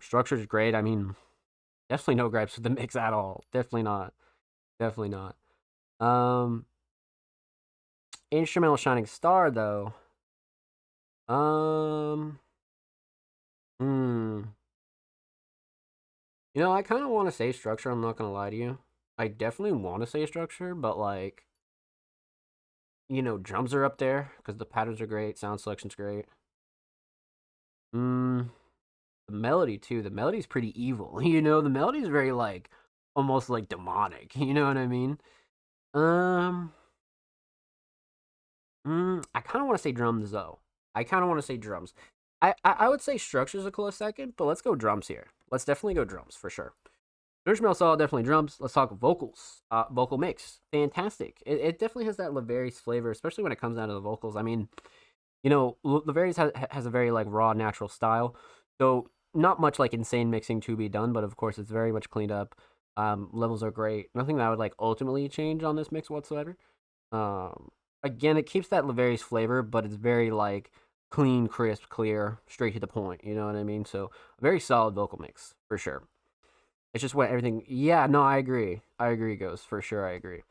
Structure's great. I mean, definitely no gripes with the mix at all. Definitely not. Instrumental Shining Star though. You know, I kind of want to say structure. I'm not gonna lie to you. I definitely want to say structure, but like, drums are up there because the patterns are great. Sound selection's great. The melody too. The melody's pretty evil. The melody's very like almost like demonic. You know what I mean? I kind of want to say drums though. I would say structure's a close second, but let's go drums here. Let's definitely go drums for sure. Instrumental solid, definitely drums. Let's talk vocals. Vocal mix, fantastic. It definitely has that Laverius flavor, especially when it comes down to the vocals. I mean, Laverius has a very like raw, natural style, so not much like insane mixing to be done. But of course, it's very much cleaned up. Levels are great. Nothing that I would like ultimately change on this mix whatsoever. Again, it keeps that Laverius flavor, but it's very like clean, crisp, clear, straight to the point. You know what I mean? So a very solid vocal mix for sure. It's just what everything. Yeah, no, I agree. Ghost, for sure. I agree.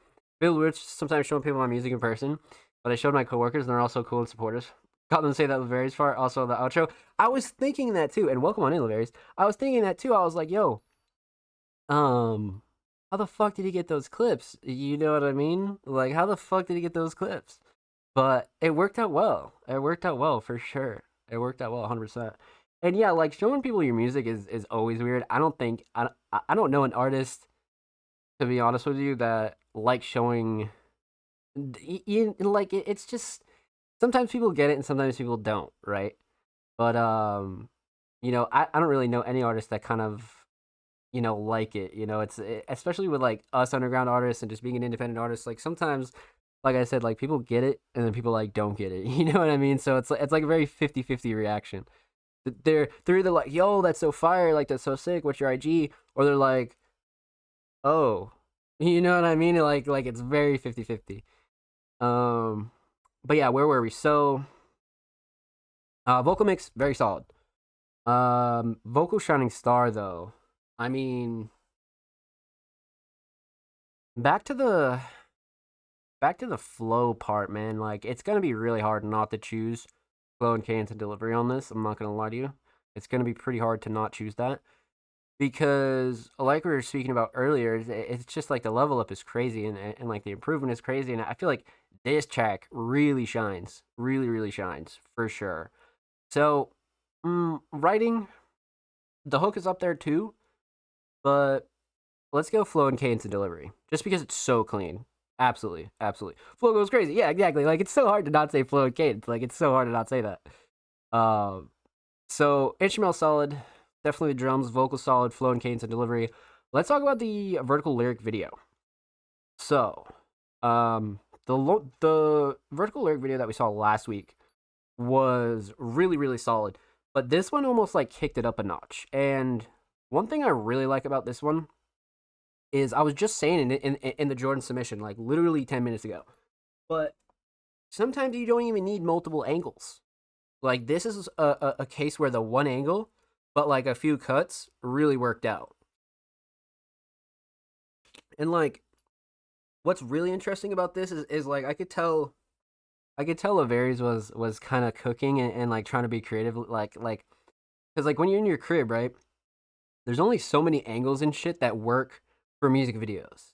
Feel weird sometimes showing people my music in person, but I showed my coworkers and they're also cool and supportive. Got them to say that Laverius part, also the outro. I was thinking that too, and welcome on in, Laverius. I was thinking that too. I was like, yo, how the fuck did he get those clips? You know what I mean? Like, how the fuck did he get those clips? But it worked out well. For sure. It worked out well, 100%. And yeah, like showing people your music is always weird. I don't know an artist, to be honest with you, that like showing. It's just sometimes people get it and sometimes people don't, right? But I don't really know any artist that kind of like it. Especially with like us underground artists and just being an independent artist. Like sometimes, like I said, like people get it and then people like don't get it. You know what I mean? So it's like a very 50-50 reaction. They're either like, yo, that's so fire, like that's so sick, what's your IG? Or they're like, oh, you know what I mean? Like it's very 50-50. But yeah, where were we? So vocal mix, very solid. Vocal Shining Star though. I mean, back to the flow part, man. Like it's gonna be really hard not to choose flow and cadence and delivery on this. I'm not gonna lie to you. It's gonna be pretty hard to not choose that because, like we were speaking about earlier, it's just like the level up is crazy and like the improvement is crazy, and I feel like this track really shines, really shines for sure. So, writing, the hook is up there too, but let's go flow and cadence and delivery just because it's so clean. Absolutely, absolutely. Flow goes crazy. Yeah, exactly. Like it's so hard to not say flow and cadence. Like it's so hard to not say that. Um, so instrumental solid, definitely the drums, vocal solid, flow and cadence and delivery. Let's talk about the vertical lyric video. So, the vertical lyric video that we saw last week was really really solid, but this one almost like kicked it up a notch. And one thing I really like about this one is I was just saying in the Jordan submission like literally 10 minutes ago, but sometimes you don't even need multiple angles. Like this is a case where the one angle, but like a few cuts really worked out. And like what's really interesting about this is like I could tell Laveries was kind of cooking and like trying to be creative like because like when you're in your crib, right? There's only so many angles and shit that work for music videos.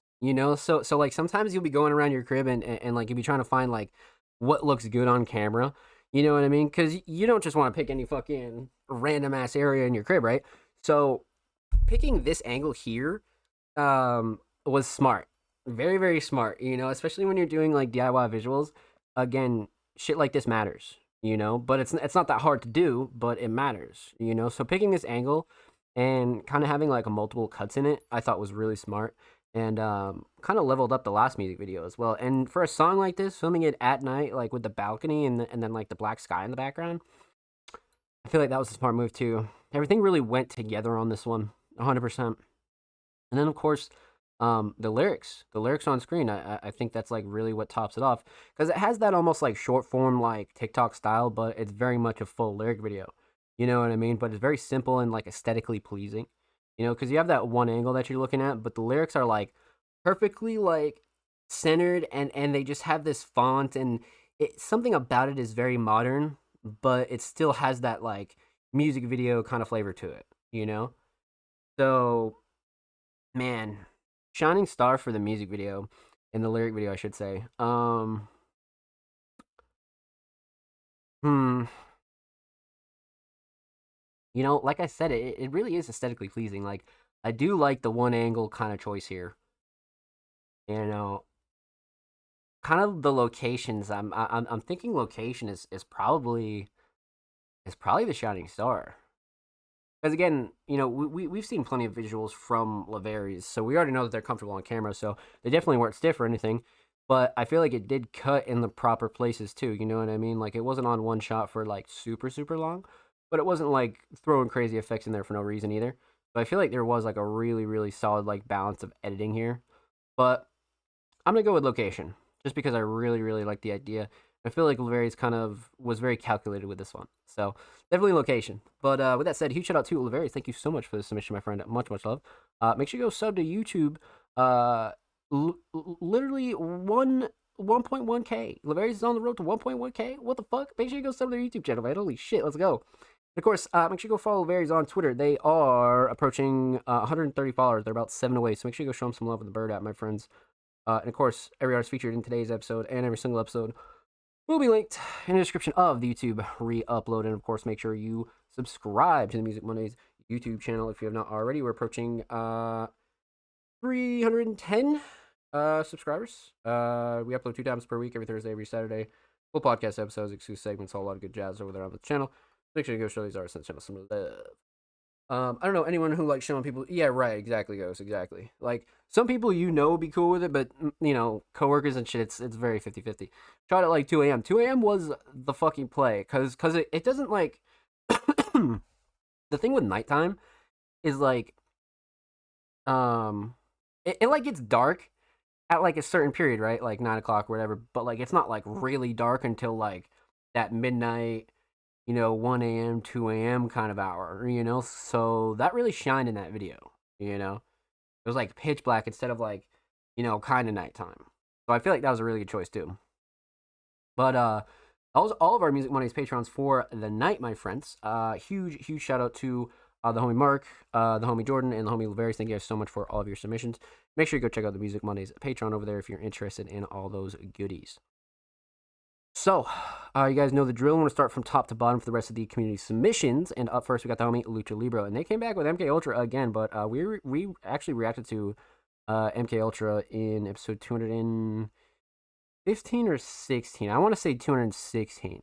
So like sometimes you'll be going around your crib and like you'll be trying to find like what looks good on camera. You know what I mean? Because you don't just want to pick any fucking random ass area in your crib, right? So picking this angle here was smart, very very smart. Especially when you're doing like DIY visuals. Again, shit like this matters. But it's not that hard to do, but it matters. So picking this angle and kind of having like a multiple cuts in it, I thought was really smart and kind of leveled up the last music video as well. And for a song like this, filming it at night, like with the balcony and then like the black sky in the background, I feel like that was a smart move too. Everything really went together on this one, 100%. And then of course, the lyrics on screen, I think that's like really what tops it off because it has that almost like short form like TikTok style, but it's very much a full lyric video. You know what I mean? But it's very simple and like aesthetically pleasing. Because you have that one angle that you're looking at, but the lyrics are like perfectly like centered and they just have this font and something about it is very modern, but it still has that like music video kind of flavor to it. So man, shining star for the music video and the lyric video, I should say. Hmm. Like I said, it really is aesthetically pleasing. Like, I do like the one angle kind of choice here. You know, kind of the locations. I'm thinking location is probably the shining star. Because again, we've seen plenty of visuals from Laveries, so we already know that they're comfortable on camera. So they definitely weren't stiff or anything. But I feel like it did cut in the proper places too. You know what I mean? Like it wasn't on one shot for like super super long, but it wasn't like throwing crazy effects in there for no reason either. But I feel like there was like a really really solid like balance of editing here. But I'm gonna go with location just because I really really like the idea. I feel like Laveries kind of was very calculated with this one. So definitely location. But with that said, huge shout out to Laveries. Thank you so much for the submission, my friend. Much much love. Make sure you go sub to YouTube. Literally 1.1k. Laveries is on the road to 1.1k. What the fuck? Make sure you go sub to their YouTube channel, man. Holy shit, let's go. And of course, make sure you go follow Laveries on Twitter. They are approaching 130 followers. They're about 7 away. So make sure you go show them some love with the bird app, my friends. And of course, every artist featured in today's episode and every single episode will be linked in the description of the YouTube re-upload. And of course, make sure you subscribe to the Music Mondays YouTube channel if you have not already. We're approaching 310 subscribers. We upload 2 times per week, every Thursday, every Saturday. Full podcast episodes, exclusive segments, a whole lot of good jazz over there on the channel. Make sure you go show these artists on the channel some love. I don't know anyone who likes showing people. Yeah, right. Exactly, Ghost. Exactly. Like some people would be cool with it, but coworkers and shit. It's very 50-50. Shot at like 2 a.m. 2 a.m. was the fucking play because it doesn't like the thing with nighttime is like it like gets dark at like a certain period, right? Like 9 o'clock or whatever. But like it's not like really dark until like that midnight. 1 a.m., 2 a.m. kind of hour, So that really shined in that video, It was like pitch black instead of like, kind of nighttime. So I feel like that was a really good choice too. But all of our Music Mondays patrons for the night, my friends. Huge shout out to the homie Mark, the homie Jordan, and the homie Laveries. Thank you guys so much for all of your submissions. Make sure you go check out the Music Mondays Patreon over there if you're interested in all those goodies. So, you guys know the drill. I'm going to start from top to bottom for the rest of the community submissions. And up first, we got the homie Lucha Libro. And they came back with MK Ultra again, but we actually reacted to MK Ultra in episode 215 or 16. I want to say 216.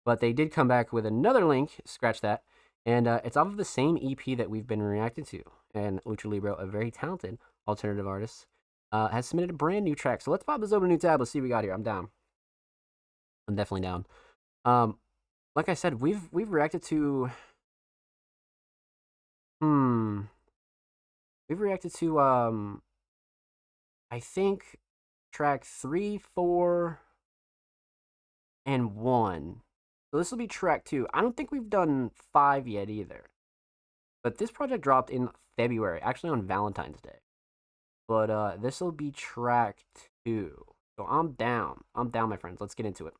But they did come back with another link, scratch that, and it's off of the same EP that we've been reacting to. And Lucha Libre, a very talented alternative artist, has submitted a brand new track. So let's pop this open a new tab. Let's see what we got here. I'm down. I'm definitely down. Like I said, we've reacted to. We've reacted to I think track 3, 4, and 1. So this will be track 2. I don't think we've done 5 yet either. But this project dropped in February, actually on Valentine's Day. But this will be track 2. So I'm down. I'm down, my friends. Let's get into it.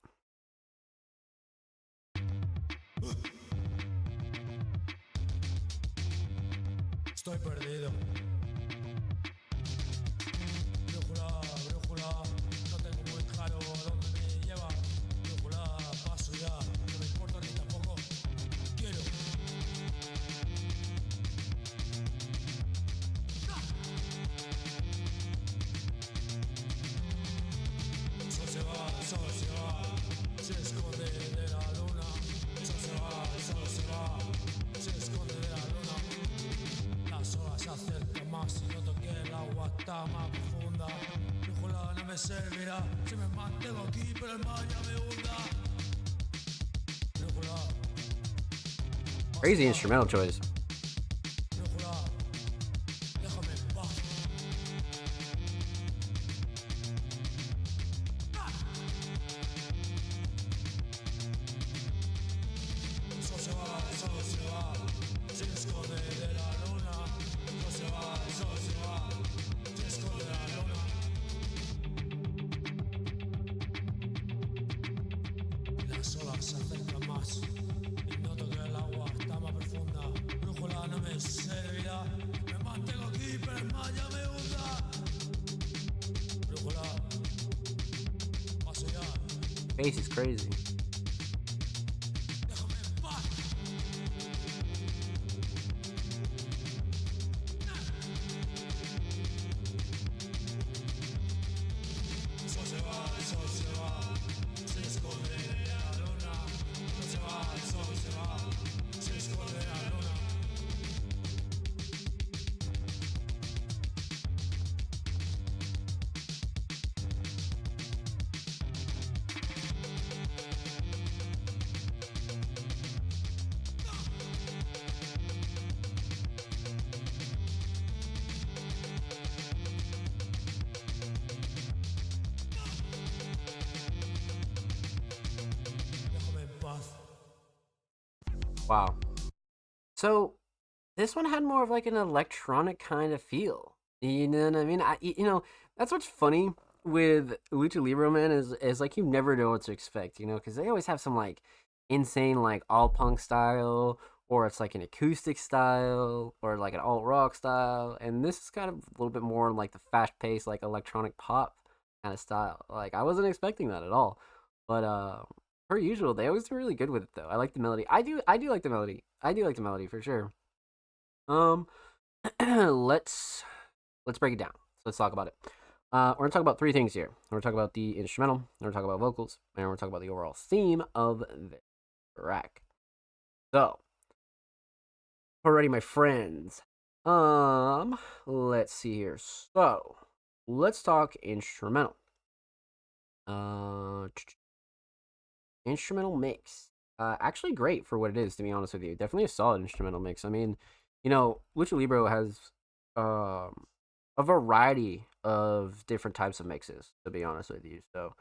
Estoy perdido. Brújula, brújula, no tengo muy claro dónde me lleva. Brújula, paso ya, no me importa ni tampoco quiero. El sol se va, el sol se va, se esconde de la luna. El sol se va, el sol se va, se esconde de la luna. Las olas se acercan más y noto que el agua está más profunda. Brújula no me servirá si me mantengo aquí, pero el mar ya me hunda. Brújula. Crazy instrumental choice. Brújula, déjame en paz. El sol se va, el sol se va, se esconde de la luna. El sol se va, el sol se va, se esconde de la luna. Las olas se acercan más y noto que el agua está más profunda. Brújula no me servirá, me mantengo aquí, pero el mar ya me hunda. Brújula, paso ya, Bass is crazy. déjame en paz. El sol se va, el sol se va, se esconde de la luna. El sol se va, el sol se va, se esconde de la luna. Déjame en paz. Wow. So this one had more of like an electronic kind of feel. You know what I mean? That's what's funny with Lucha Libre, man, is like you never know what to expect, because they always have some like insane like all punk style, or it's like an acoustic style, or like an alt rock style, and this is kind of a little bit more like the fast paced like electronic pop kind of style. Like I wasn't expecting that at all, but per usual, they always do really good with it though. I like the melody. I do like the melody. I do like the melody for sure. Um, let's break it down. Let's talk about it. We're gonna talk about 3 things here. We're gonna talk about the instrumental. We're gonna talk about vocals, and we're gonna talk about the overall theme of the track. So, alrighty, my friends. Let's see here. So, let's talk instrumental. Instrumental mix. Actually great for what it is, to be honest with you. Definitely a solid instrumental mix. I mean, Lucha Libre has a variety of different types of mixes, to be honest with you. So,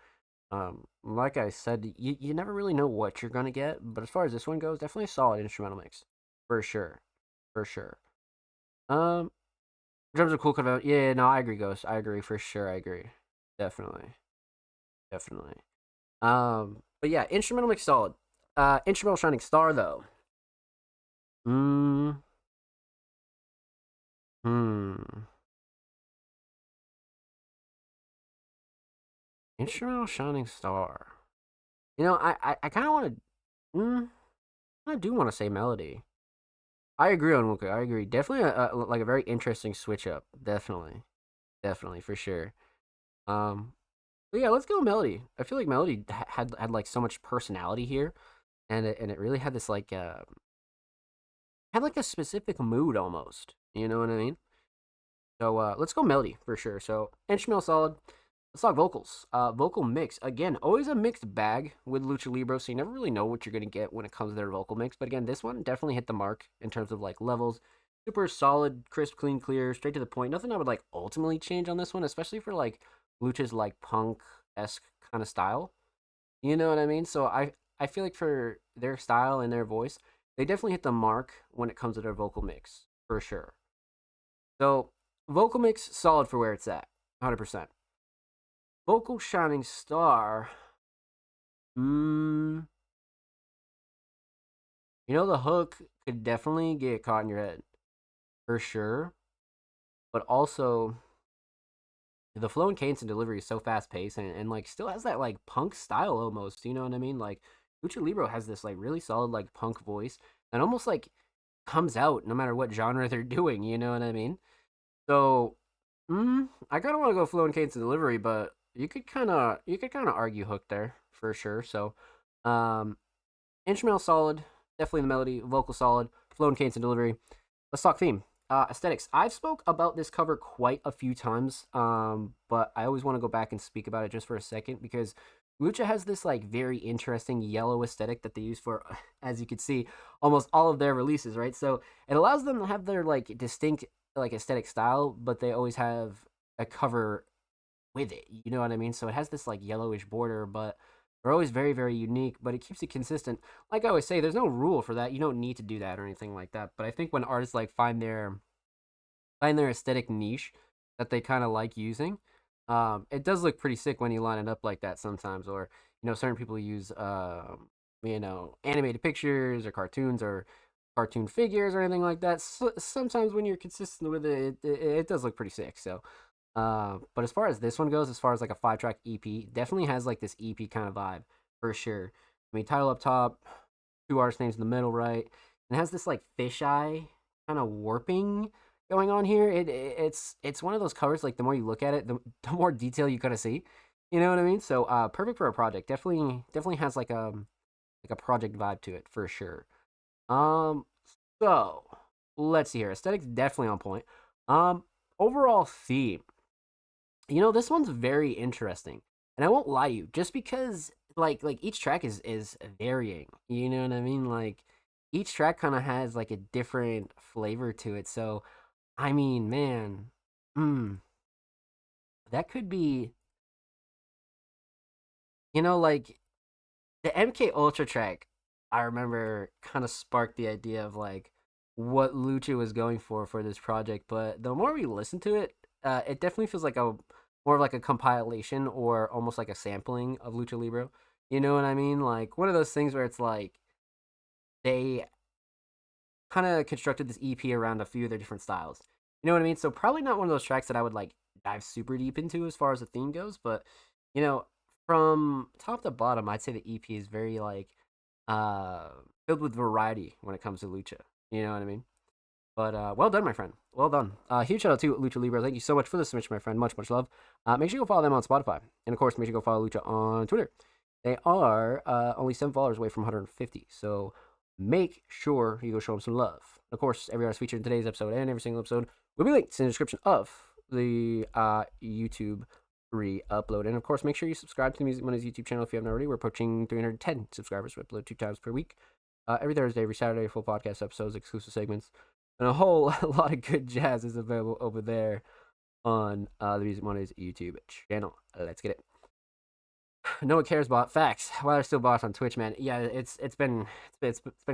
like I said, you never really know what you're gonna get, but as far as this one goes, definitely a solid instrumental mix. For sure. For sure. In terms of cool cut out, yeah, no, I agree, Ghost. I agree, for sure, I agree. Definitely. Definitely. But yeah, instrumental mix solid. Instrumental Shining Star though. Hmm. Instrumental Shining Star. I kind of want to. I do want to say melody. I agree on Luca. I agree. Definitely like a very interesting switch up. Definitely. definitely for sure. But yeah, let's go Melody. I feel like Melody had like so much personality here, and it really had this like had like a specific mood almost. You know what I mean? So let's go Melody for sure. So instrumental solid. Let's talk vocals. Vocal mix. Again, always a mixed bag with Lucha Libre, so you never really know what you're gonna get when it comes to their vocal mix. But again, this one definitely hit the mark in terms of like levels. Super solid, crisp, clean, clear, straight to the point. Nothing I would like ultimately change on this one, especially for like Lucha's like punk esque kind of style. You know what I mean? So I feel like for their style and their voice, they definitely hit the mark when it comes to their vocal mix for sure. So vocal mix solid for where it's at, 100%. Vocal shining star. You know the hook could definitely get caught in your head for sure, but also the flow and cadence and delivery is so fast paced and like still has that like punk style almost. You know what I mean? Like Lucha Libre has this like really solid like punk voice and almost like comes out no matter what genre they're doing. You know what I mean? So, I kind of want to go flow and cadence and delivery, but you could kind of argue hook there for sure. So, um, instrumental solid, definitely the melody, vocal solid, flow and cadence and delivery. Let's talk theme. Aesthetics. I've spoke about this cover quite a few times, but I always want to go back and speak about it just for a second because Lucha has this like very interesting yellow aesthetic that they use for, as you can see, almost all of their releases, right? So it allows them to have their like distinct like aesthetic style, but they always have a cover with it. You know what I mean? So it has this like yellowish border, but they're always very, very unique, but it keeps it consistent. Like I always say, there's no rule for that. You don't need to do that or anything like that. But I think when artists like find their aesthetic niche that they kind of like using, it does look pretty sick when you line it up like that sometimes. Or certain people use animated pictures or cartoons or cartoon figures or anything like that. So, sometimes when you're consistent with it does look pretty sick. So but as far as this one goes, as far as like a 5-track EP, definitely has like this EP kind of vibe for sure. I mean, title up top, two artist names in the middle, right? And it has this like fisheye kind of warping going on here. It's one of those covers like the more you look at it, the more detail you kind of see. You know what I mean? So perfect for a project. Definitely has like a project vibe to it for sure. Um, so let's see here. Aesthetics definitely on point. Um, Overall theme. This one's very interesting. And I won't lie to you, just because like each track is varying. You know what I mean? Like each track kind of has like a different flavor to it. So, I mean, man, mm, that could be, like the MK Ultra track. I remember kind of sparked the idea of like what Lucha was going for this project, but the more we listen to it, it definitely feels like a more of like a compilation or almost like a sampling of Lucha Libre. You know what I mean? Like one of those things where it's like they kind of constructed this EP around a few of their different styles. You know what I mean? So probably not one of those tracks that I would like dive super deep into as far as the theme goes, but you know, from top to bottom, I'd say the EP is very like uh filled with variety when it comes to lucha. You know what I mean? But well done, my friend. Well done. Huge shout out to Lucha Libre. Thank you so much for the submission, my friend. Much, much love. Make sure you go follow them on Spotify. And of course, make sure you go follow Lucha on Twitter. They are only 7 followers away from 150. So make sure you go show them some love. Of course, every artist featured in today's episode and every single episode will be linked in the description of the YouTube re-upload. And of course, make sure you subscribe to the Music Mondays YouTube channel if you haven't already. We're approaching 310 subscribers. We upload 2 times per week. Every Thursday, every Saturday, full podcast episodes, exclusive segments, and a whole lot of good jazz is available over there on the Music Mondays YouTube channel. Let's get it. No one cares about facts. While they're still bots on Twitch, man. Yeah, it's been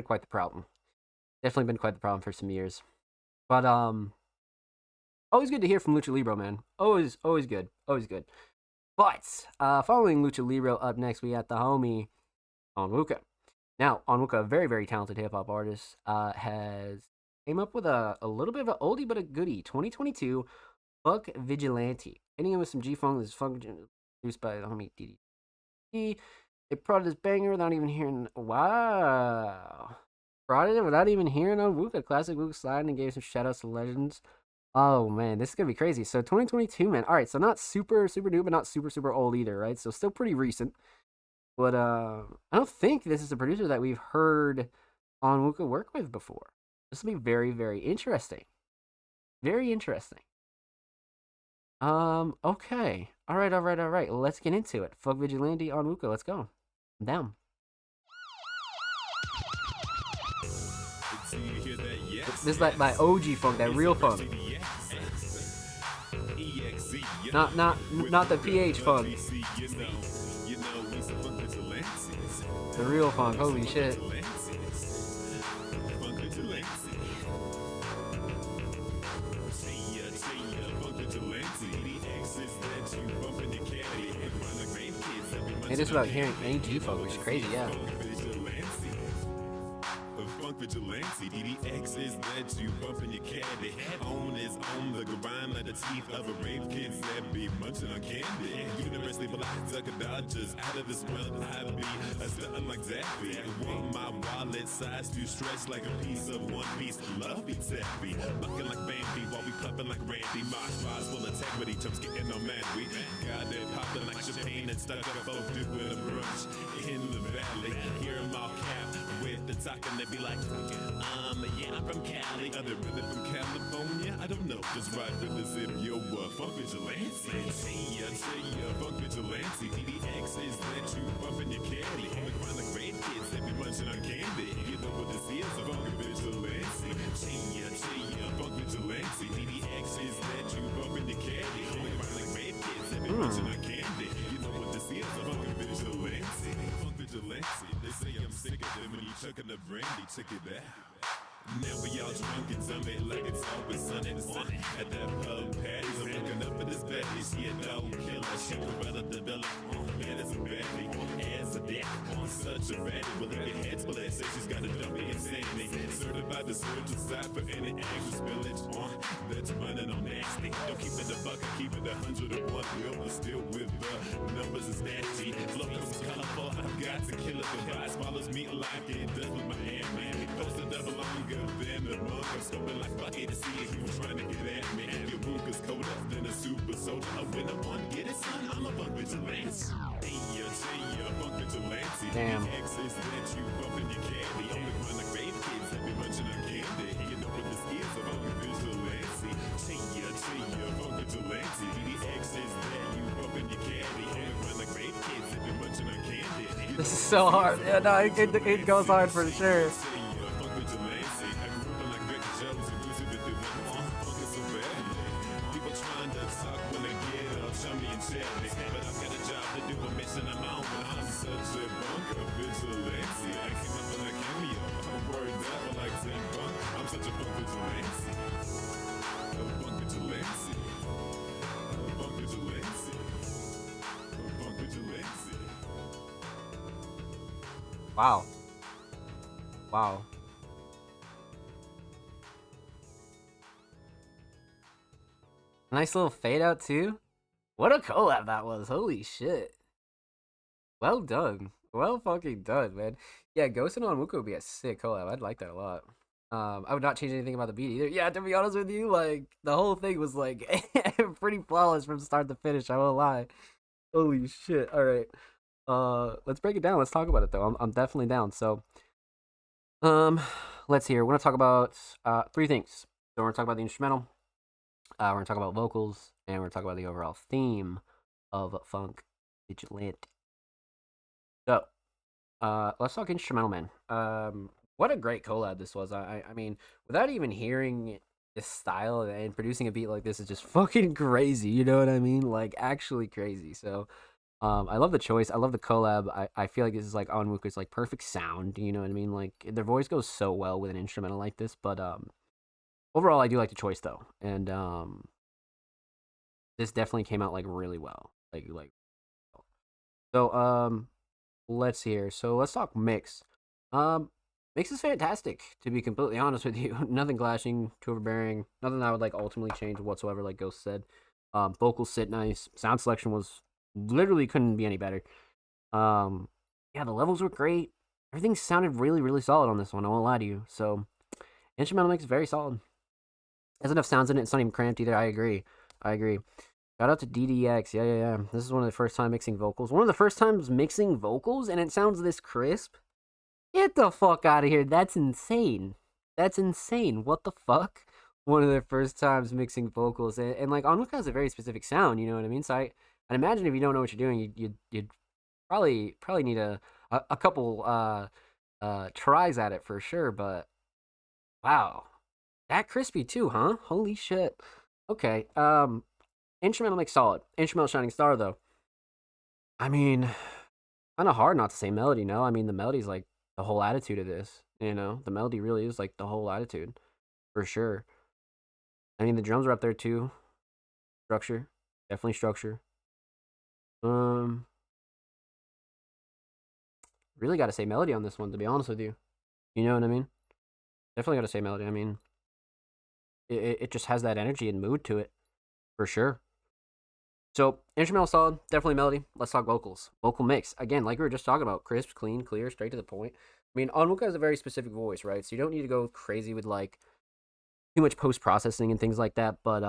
quite the problem. Definitely been quite the problem for some years. But always good to hear from Lucha Libre, man. Always good. Always good. But following Lucha Libre, up next we got the homie Onwuka. Now, Onwuka, a very, very talented hip-hop artist, has came up with a little bit of an oldie but a goodie. 2022, Fuck Vigilante. Hitting him with some G-Funk. This is funk produced by the homie DDT. They brought this banger without even hearing... Wow. Brought it in without even hearing Onwuka. Classic Luke slide and gave some shout-outs to legends Oh man, this is gonna be crazy. So 2022, man. All right, so not super super new, but not super super old either, right? So still pretty recent. But I don't think this is a producer that we've heard Onwuka work with before. This will be very very interesting. Very interesting. Okay. All right, all right, all right. Let's get into it. Fuck Vigilante Onwuka. Let's go. I'm down. This is like my OG funk, that real funk. Not the PH funk. The real funk. Holy shit. It is about hearing AG funk, which is crazy, yeah. Vigilante, DDX is that you bumping your caddy. On is on the grind like the teeth of a brave kid that be munching on candy. Universally blind, duck dodgers out of this world. I be a stunting like Zappy. I want my wallet size to stretch like a piece of one piece. Love be tappy, bucking like Bambi while we pumping like Randy. Marsh bars full of integrity, chumps getting on mad. We got it popping like champagne and stuck up both doing a brunch in the valley. Hear 'em all cap with the talking, they be like, yeah, I'm from Cali. Are they really from California? I don't know. Just ride with the zip, yo, funk vigilante. See ya, funk vigilante. DDX is that you bumping your caddy. On the grind like red kids, they be munching on candy. You know what this is, a funk vigilante. See ya, funk vigilante. DDX is that you bumping your caddy. On the grind like red kids, they be munching on candy. You know what this is, a funk vigilante. Funk vigilante. They say I'm sick of them when you chucking the brandy. Check it out. Now we all drunk and dummy like it's always sunny. At that pub patties, I'm looking up at this baddie. She a dog killer, she can run up the belly. Man, it's a baddie, as a dick. Such a baddie, will leave your head split. Say she's got a dummy insanity. Certified the spiritual side for any extra spillage. That's running on nasty. Don't keep it a bucket, keep it 101. We'll still with the numbers is nasty. Flow is colorful, I've got to kill it. The vibe swallows me alive, get it done with my hand, man. Post a double longer than a monk. I'm scoping like bucket to see if you trying to get at me. Your book is colder than a super soldier. I win a one, get it, son. I'm a funk vigilante. Funk vigilante. Damn. X is that you bumping your candy. On the grind like brave kids that be munching on candy. You know what this is, a funk vigilante. Funk vigilante. DDX is that you bumping your candy. On the grind like brave kids that be munching on candy. This is so hard. Yeah, no, it goes hard for sure. Wow. Wow. Nice little fade out too. What a collab that was. Holy shit. Well done. Well fucking done, man. Yeah, Ghost and Onwuka would be a sick collab. I'd like that a lot. I would not change anything about the beat either. Yeah, to be honest with you, like the whole thing was like pretty flawless from start to finish. I won't lie. Holy shit. All right. Let's break it down. Let's talk about it though. I'm definitely down. So, let's see here. We're gonna talk about three things. So we're gonna talk about the instrumental. We're gonna talk about vocals, and we're gonna talk about the overall theme of Funk Vigilante. So, let's talk instrumental, man. What a great collab this was. I mean, without even hearing this style and producing a beat like this is just fucking crazy. You know what I mean? Like actually crazy. So, I love the choice. I love the collab. I feel like this is like Onwuka's like perfect sound. You know what I mean? Like their voice goes so well with an instrumental like this. But overall, I do like the choice though, and this definitely came out like really well. Like so. Let's see here. So let's talk mix. Mix is fantastic. To be completely honest with you, nothing clashing, too overbearing. Nothing I would like ultimately change whatsoever. Like Ghost said, vocals sit nice. Sound selection was literally couldn't be any better. Yeah, the levels were great. Everything sounded really, really solid on this one. I won't lie to you. So, instrumental mix very solid. Has enough sounds in it. It's not even cramped either. I agree. Shout out to DDX. Yeah. This is one of the first time mixing vocals. One of the first times mixing vocals, and it sounds this crisp. Get the fuck out of here. That's insane. What the fuck? One of the first times mixing vocals, and like Onwuka has a very specific sound. You know what I mean? So I'd imagine if you don't know what you're doing, you'd probably need a couple tries at it for sure. But wow, that crispy too, huh? Holy shit. Okay. Instrumental mix solid. Instrumental Shining Star though. I mean, kind of hard not to say melody. No, I mean the melody's like the whole attitude of this. You know, the melody really is like the whole attitude, for sure. I mean the drums are up there too. Structure, definitely structure. Really got to say melody on this one, to be honest with you. You know what I mean? Definitely got to say melody. I mean, it just has that energy and mood to it, for sure. So, instrumental solid, definitely melody. Let's talk vocals. Vocal mix. Again, like we were just talking about, crisp, clean, clear, straight to the point. I mean, Onwuka has a very specific voice, right? So you don't need to go crazy with, like, too much post-processing and things like that. But,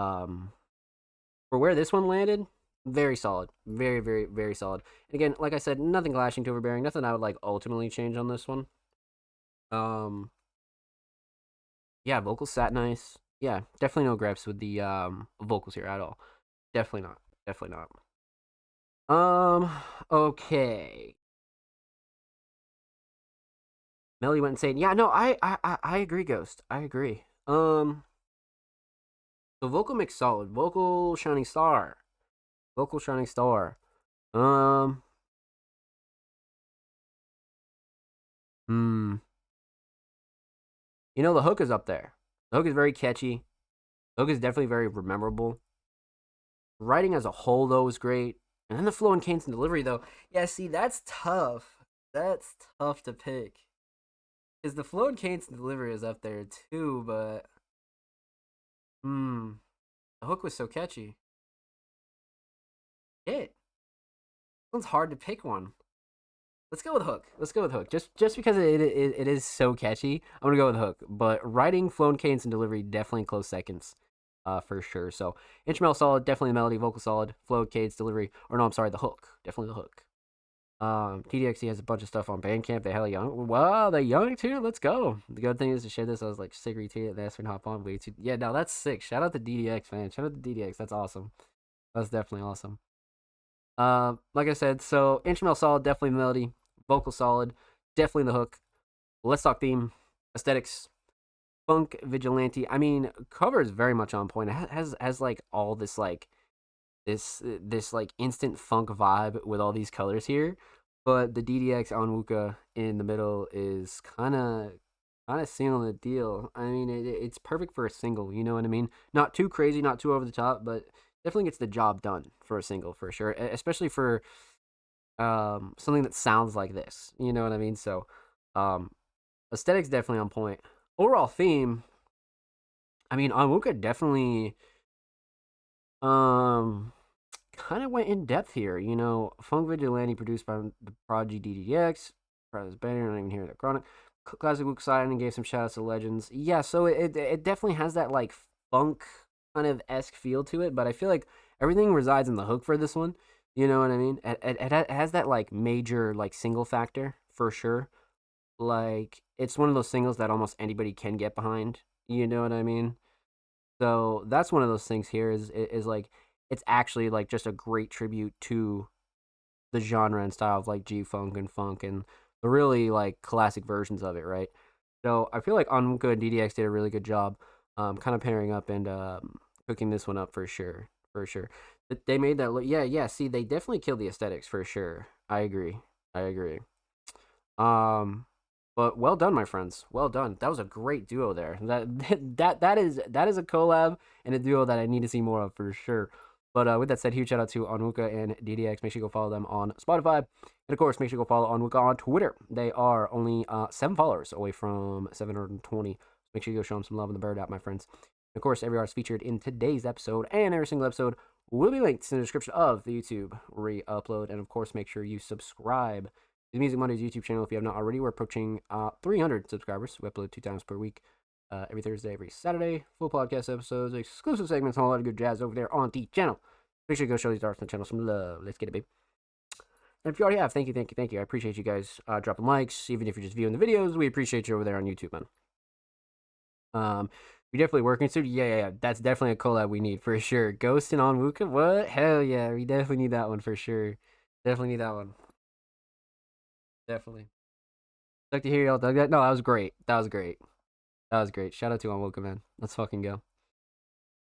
for where this one landed, very solid. Very, very, very solid. And again, like I said, nothing clashing to overbearing. Nothing I would, like, ultimately change on this one. Yeah, vocals sat nice. Yeah, definitely no gripes with the vocals here at all. Definitely not. Okay. Melly went insane. Yeah, no, I agree, Ghost. I agree. So vocal mix solid. Vocal Shining Star. You know, the hook is up there. The hook is very catchy. The hook is definitely very memorable. Writing as a whole, though, is great. And then the flow and cadence and delivery, though. Yeah, see, that's tough. That's tough to pick. Because the flow and cadence and delivery is up there, too, but... the hook was so catchy. This one's hard to pick one. Let's go with hook. Just because it is so catchy, I'm gonna go with hook. But writing, flow, and cadence and delivery definitely close seconds, for sure. So instrumental solid, definitely the melody. Vocal solid, flow, cadence, delivery. Or no, I'm sorry, the hook, definitely the hook. TDXC has a bunch of stuff on Bandcamp. They're hella young. Wow, they're young too. Let's go. The good thing is to share this. I was like sick retweet. They asked me to hop on way too. Yeah, no, that's sick. Shout out to DDX, man. Shout out to DDX. That's awesome. That's definitely awesome. Like I said, so instrumental solid, definitely the melody. Vocal solid, definitely the hook. Let's talk theme, aesthetics, funk vigilante. I mean, cover is very much on point. It has like all this like this like instant funk vibe with all these colors here. But the DDX Onwuka in the middle is kind of sealing the deal. I mean, it's perfect for a single. You know what I mean? Not too crazy, not too over the top, but definitely gets the job done for a single for sure. Especially for something that sounds like this. You know what I mean? So, aesthetics definitely on point. Overall theme, I mean, Onwuka definitely kind of went in depth here. You know, Funk Vigilante produced by the Prodigy DDX. Prodigy's banner, I don't even hear the chronic. Classic Luke Side and gave some shout outs to legends. Yeah, so it definitely has that like funk kind of esque feel to it, but I feel like everything resides in the hook for this one. You know what I mean? It has that like major like single factor for sure. Like it's one of those singles that almost anybody can get behind. You know what I mean? So that's one of those things here is like it's actually like just a great tribute to the genre and style of like G funk and the really like classic versions of it, right? So I feel like Onwuka and DDX did a really good job, kind of pairing up and cooking this one up for sure. They made that look. Yeah. See, they definitely killed the aesthetics for sure. I agree. But well done, my friends. Well done. That was a great duo there. That is a collab and a duo that I need to see more of for sure. But with that said, huge shout out to Onwuka and DDX. Make sure you go follow them on Spotify. And of course, make sure you go follow Onwuka on Twitter. They are only 7 followers away from 720. Make sure you go show them some love in the bird app, my friends. And of course, every artist featured in today's episode and every single episode will be linked in the description of the YouTube re-upload. And of course, make sure you subscribe to the Music Mondays YouTube channel if you have not already. We're approaching 300 subscribers. We upload 2 times per week. every Thursday, every Saturday. Full podcast episodes, exclusive segments, and a lot of good jazz over there on the channel. Make sure you go show these artists on the channel some love. Let's get it, babe. And if you already have, thank you. I appreciate you guys dropping likes, even if you're just viewing the videos. We appreciate you over there on YouTube, man. We definitely working soon. Yeah. That's definitely a collab we need for sure. Ghost and Onwuka, what? Hell yeah, we definitely need that one for sure. Definitely need that one. Definitely. Like to hear y'all dug that. No, that was great. Shout out to Onwuka, man. Let's fucking go.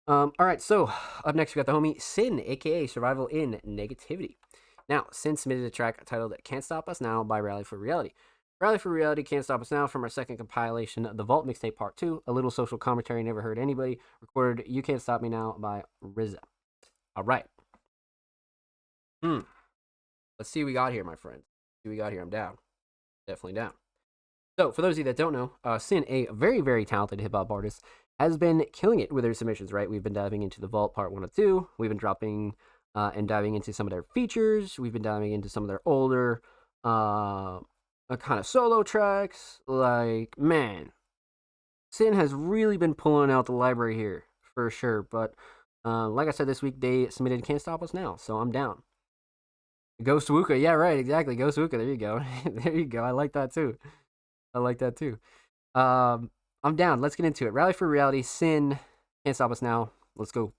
All right. So up next we got the homie Sin, aka Survival in Negativity. Now, Sin submitted a track titled "Can't Stop Us Now" by Rally for Reality. Rally for Reality, Can't Stop Us Now, from our second compilation, The Vault Mixtape Part 2, a little social commentary, never heard anybody, recorded You Can't Stop Me Now by RZA. All right. Let's see what we got here, my friends. I'm down. Definitely down. So, for those of you that don't know, Sin, a very, very talented hip-hop artist, has been killing it with her submissions, right? We've been diving into The Vault Part 1 and 2. We've been dropping and diving into some of their features. We've been diving into some of their older kind of solo tracks. Like, man, Sin has really been pulling out the library here for sure. But like I said, this week they submitted "Can't Stop Us Now," so I'm down. Ghost Wuka, yeah, right, exactly. Ghost Wuka, there you go. There you go. I like that too. I'm down. Let's get into it. Rally for Reality, Sin, Can't Stop Us Now. Let's go.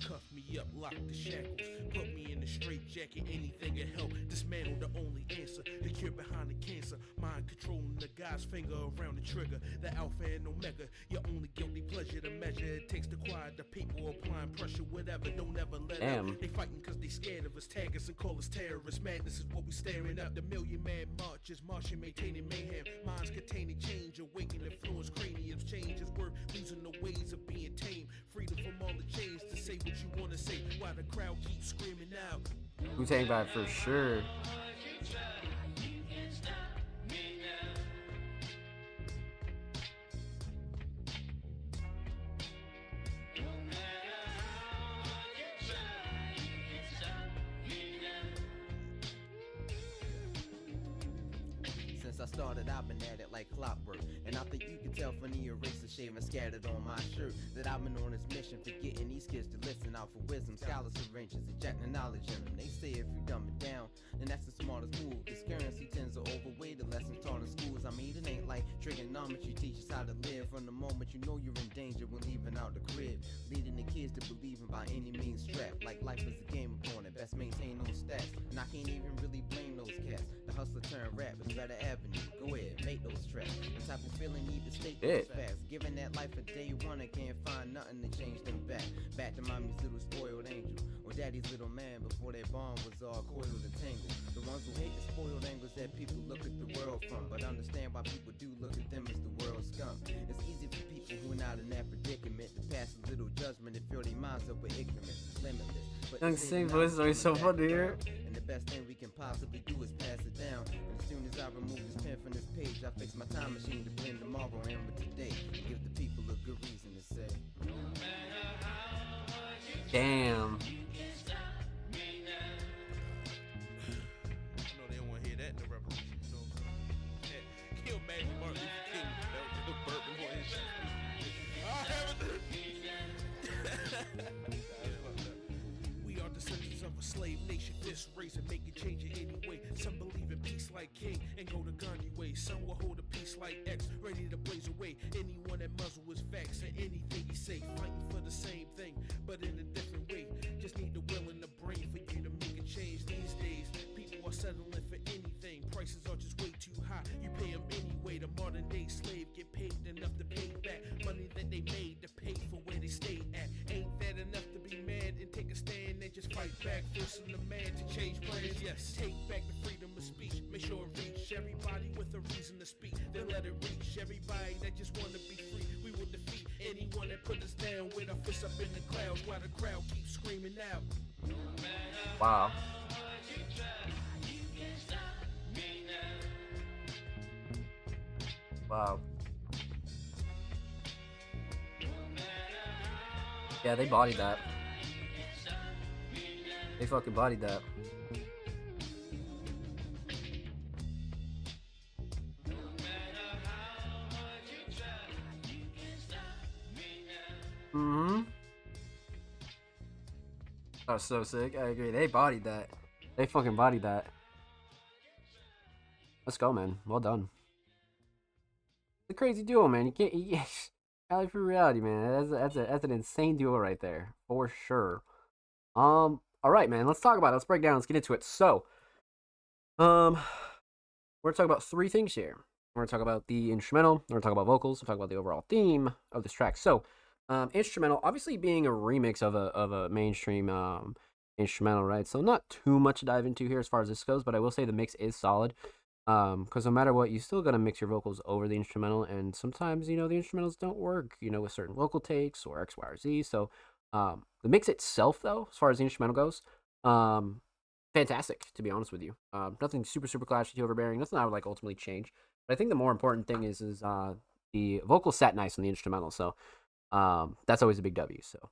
Cuff me up, lock the shackles, put me in the straight jacket, anything to help. Dismantle the only answer, the cure behind the cancer. Mind controlling the guy's finger around the trigger, the alpha and omega. Your only guilty pleasure to measure. It takes the quiet, the people applying pressure, whatever. Don't ever let up. They fighting cause they scared of us, tag us and call us terrorists. Madness is what we staring up. The million-man marches, marching, maintaining mayhem. Minds containing change, awakening, influence, craniums. Change is worth losing the ways of being tame. Freedom from all the chains to say what you wanna say while the crowd keeps screaming out. Wu-Tang vibe for sure. I started, I've been at it like clockwork. And I think you can tell from the eraser shaving scattered on my shirt that I've been on this mission for getting these kids to listen out for wisdom. Scholars syringes, injecting knowledge in them. They say if you dumb it down, then that's the smartest move. This currency tends to overweigh the lessons taught in schools. I mean, it ain't like trigonometry teaches how to live. From the moment you know you're in danger when leaving out the crib, leading the kids to believing by any means strapped. Like life is a game opponent, best maintain those stats. And I can't even really blame those cats. The hustler turned rap is better avenue. Go ahead, make those tracks. The type of feeling need to state those facts. Given that life a day one, I can't find nothing to change them back. Back to mommy's little spoiled angel, or daddy's little man before their bond was all coiled and tangled. The ones who hate the spoiled angles that people look at the world from, but understand why people do look at them as the world's scum. It's easy for people who are not in that predicament to pass a little judgment and fill their minds up with ignorance. It's limitless. Young Sing voice is always so fun to hear. And the best thing we can possibly do is pass it down. And as soon as I remove this pen from this page, I fix my time machine to blend tomorrow in with today and give the people a good reason to say. Damn. I know they don't want to hear that in the revolution. You know what I'm saying? Can you imagine Martin Luther King burping on his shit? We are descendants of a slave nation. This race and make it change it anyway. Some believe in peace like King and go to Gandhi way. Some will hold a peace like X, ready to blaze away anyone that muzzle his facts and anything he say. Fighting for the same thing, but in a different way. Just need the will and the brain for you to make a change. These days, people are settling for anything. Prices are just way too high. You pay them anyway. The modern day slave get paid enough to pay back money that they made to pay for where they stayed at. Ain't that enough to be mad and take a stand and just fight back? Forcing the man to change plans. Yes, take back the freedom of speech. Make sure it reach everybody with a reason to speak. Then let it reach everybody that just want to be free. We will defeat anyone that put us down with our fists up in the clouds while the crowd keeps screaming out. Wow. Wow. Yeah, they bodied that. They fucking bodied that. Mm-hmm. That was so sick. I agree. They bodied that. They fucking bodied that. Let's go, man. Well done. It's a crazy duo, man. You can't. Alley for reality, man. That's an insane duo right there, for sure. All right, man. Let's talk about it. Let's break down. Let's get into it. So, we're gonna talk about three things here. We're gonna talk about the instrumental. We're gonna talk about vocals. We're gonna talk about the overall theme of this track. So, instrumental, obviously being a remix of a mainstream instrumental, right? So not too much to dive into here as far as this goes, but I will say the mix is solid. Because no matter what, you still gotta mix your vocals over the instrumental, and sometimes the instrumentals don't work, with certain vocal takes or X, Y, or Z. So, the mix itself, though, as far as the instrumental goes, fantastic, to be honest with you. Nothing super clashy, too overbearing. Nothing I would like ultimately change. But I think the more important thing is the vocals sat nice on the instrumental. So, that's always a big W. So,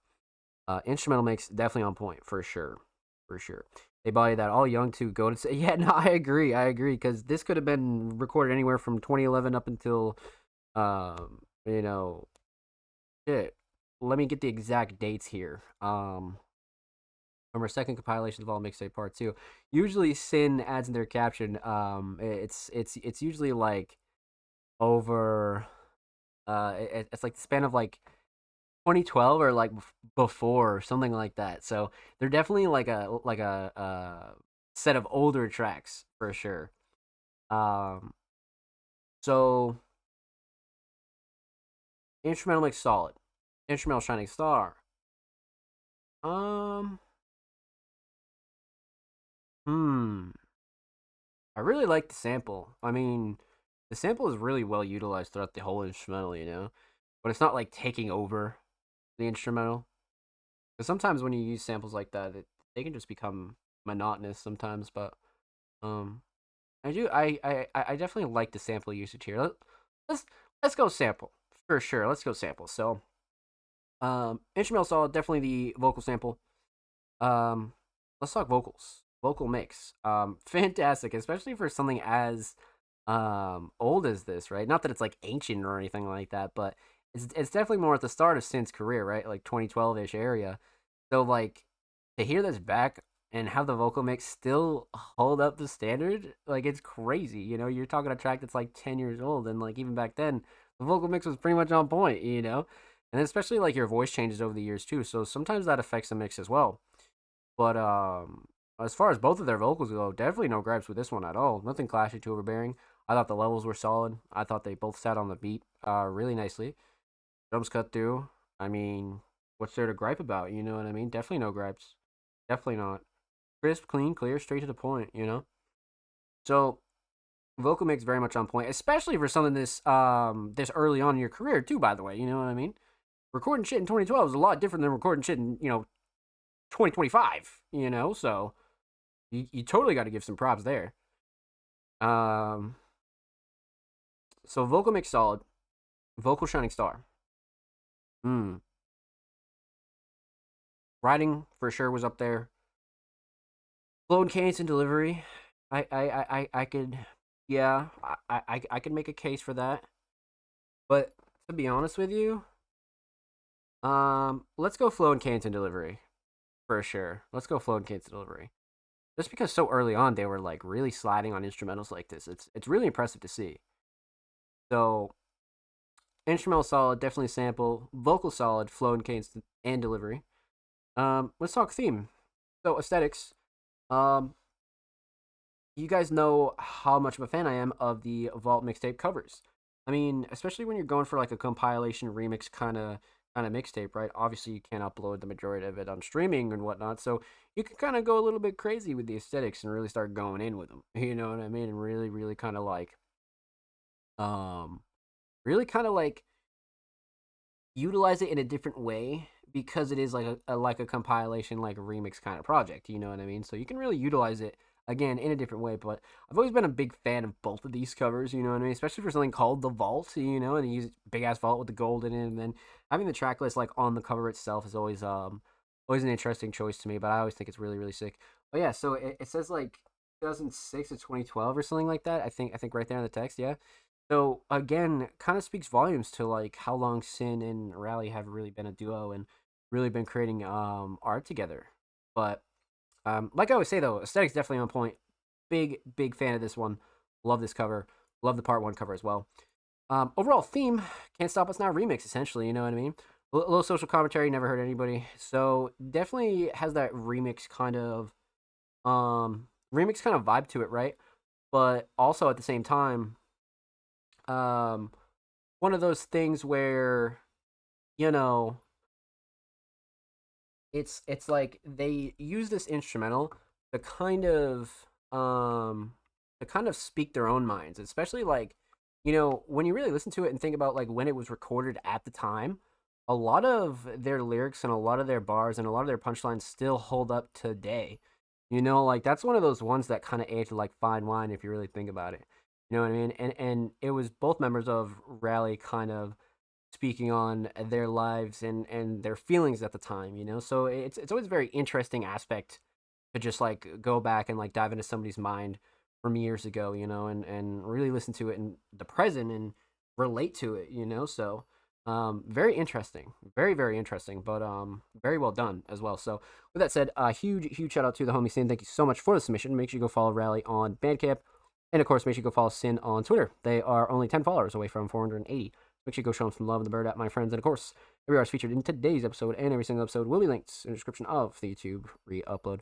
instrumental mix definitely on point for sure. They body that all young too. Go to say, yeah, no, I agree, because this could have been recorded anywhere from 2011 up until, shit. Let me get the exact dates here. From our second compilation of all mixtape part 2. Usually, Sin adds in their caption. It's usually like over. It's like the span of like 2012 or like before or something like that. So they're definitely like a set of older tracks for sure. So instrumental mix solid. Instrumental shining star. I really like the sample. I mean, the sample is really well utilized throughout the whole instrumental, but it's not like taking over the instrumental. Because sometimes when you use samples like that, they can just become monotonous sometimes. But I definitely like the sample usage here. Let's go sample for sure. Let's go sample. So, instrumental solid, definitely the vocal sample. Let's talk vocals. Vocal mix. Fantastic, especially for something as old as this, right? Not that it's like ancient or anything like that, but it's definitely more at the start of Sin's career, right? Like 2012-ish area. So like to hear this back and have the vocal mix still hold up the standard, like it's crazy. You're talking a track that's like 10 years old, and like even back then, the vocal mix was pretty much on point, and especially like your voice changes over the years too. So sometimes that affects the mix as well. But as far as both of their vocals go, definitely no gripes with this one at all. Nothing clashy, too overbearing. I thought the levels were solid. I thought they both sat on the beat really nicely. Drums cut through. I mean, what's there to gripe about? You know what I mean? Definitely no gripes. Definitely not. Crisp, clean, clear, straight to the point, So, vocal mix very much on point, especially for something this early on in your career, too, by the way. You know what I mean? Recording shit in 2012 is a lot different than recording shit in, 2025, So, you totally got to give some props there. So vocal mix solid, vocal shining star. Writing for sure was up there. Flow and cadence and delivery. I could, yeah, I could make a case for that. But to be honest with you, let's go flow and cadence and delivery. For sure. Let's go flow and cadence and delivery. Just because so early on they were like really sliding on instrumentals like this. It's really impressive to see. So instrumental solid, definitely sample. Vocal solid, flow and cadence and delivery. Let's talk theme. So aesthetics. You guys know how much of a fan I am of the Vault mixtape covers. I mean, especially when you're going for like a compilation remix kind of mixtape, right? Obviously, you can't upload the majority of it on streaming and whatnot, so you can kind of go a little bit crazy with the aesthetics and really start going in with them. You know what I mean? And really kind of like, utilize it in a different way because it is like a compilation, like a remix kind of project. You know what I mean? So you can really utilize it again in a different way. But I've always been a big fan of both of these covers. You know what I mean? Especially for something called the Vault. And you use big ass vault with the gold in it, and then having the track list like on the cover itself is always an interesting choice to me. But I always think it's really sick. But yeah, so it says like 2006 to 2012 or something like that. I think right there in the text, yeah. So again, kind of speaks volumes to like how long Sin and Rally have really been a duo and really been creating art together. But like I always say though, aesthetics definitely on point. Big fan of this one. Love this cover. Love the part one cover as well. Overall theme, Can't Stop Us Now remix, essentially, you know what I mean? A little social commentary, never hurt anybody. So definitely has that remix kind of vibe to it, right? But also at the same time, um one of those things where, you know, it's like they use this instrumental to kind of speak their own minds, especially like, you know, when you really listen to it and think about like when it was recorded at the time, a lot of their lyrics and a lot of their bars and a lot of their punchlines still hold up today. You know, like that's one of those ones that kind of aged like fine wine if you really think about it. You know what I mean? And it was both members of Rally kind of speaking on their lives and their feelings at the time, you know? So it's always a very interesting aspect to just like go back and like dive into somebody's mind from years ago, you know, and really listen to it in the present and relate to it, you know? So very interesting. Very interesting, but very well done as well. So with that said, huge shout out to the homie Sin. Thank you so much for the submission. Make sure you go follow Rally on Bandcamp. And of course, make sure you go follow Sin on Twitter. They are only 10 followers away from 480. Make sure you go show them some love in the bird at my friends. And of course, every artist featured in today's episode and every single episode will be linked in the description of the YouTube re-upload.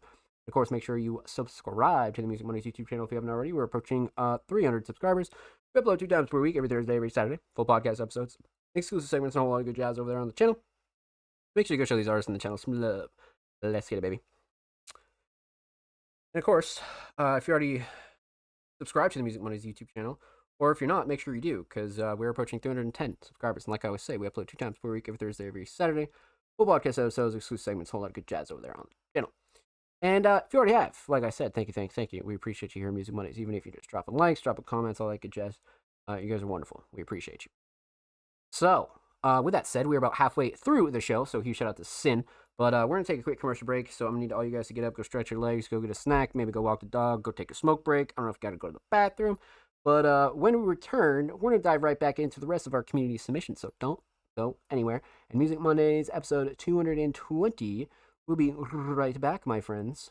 Of course, make sure you subscribe to the Music Mondays YouTube channel if you haven't already. We're approaching 300 subscribers. We upload 2 times per week, every Thursday, every Saturday. Full podcast episodes, exclusive segments, and a whole lot of good jazz over there on the channel. Make sure you go show these artists in the channel some love. Let's get it, baby. And of course, if you already subscribe to the Music Mondays YouTube channel, or if you're not, make sure you do, because we're approaching 310 subscribers. And like I always say, we upload 2 times per week, every Thursday, every Saturday. Full podcast episodes, exclusive segments, a whole lot of good jazz over there on the channel. And if you already have, like I said, thank you. We appreciate you here, Music Mondays. Even if you're just dropping likes, dropping comments, all that good jazz. You guys are wonderful. We appreciate you. So, with that said, we're about halfway through the show, so huge shout out to Sin. But we're going to take a quick commercial break, so I'm going to need all you guys to get up, go stretch your legs, go get a snack, maybe go walk the dog, go take a smoke break. I don't know if you got to go to the bathroom. But when we return, we're going to dive right back into the rest of our community submissions, so don't go anywhere. And Music Mondays, episode 220, we'll be right back, my friends.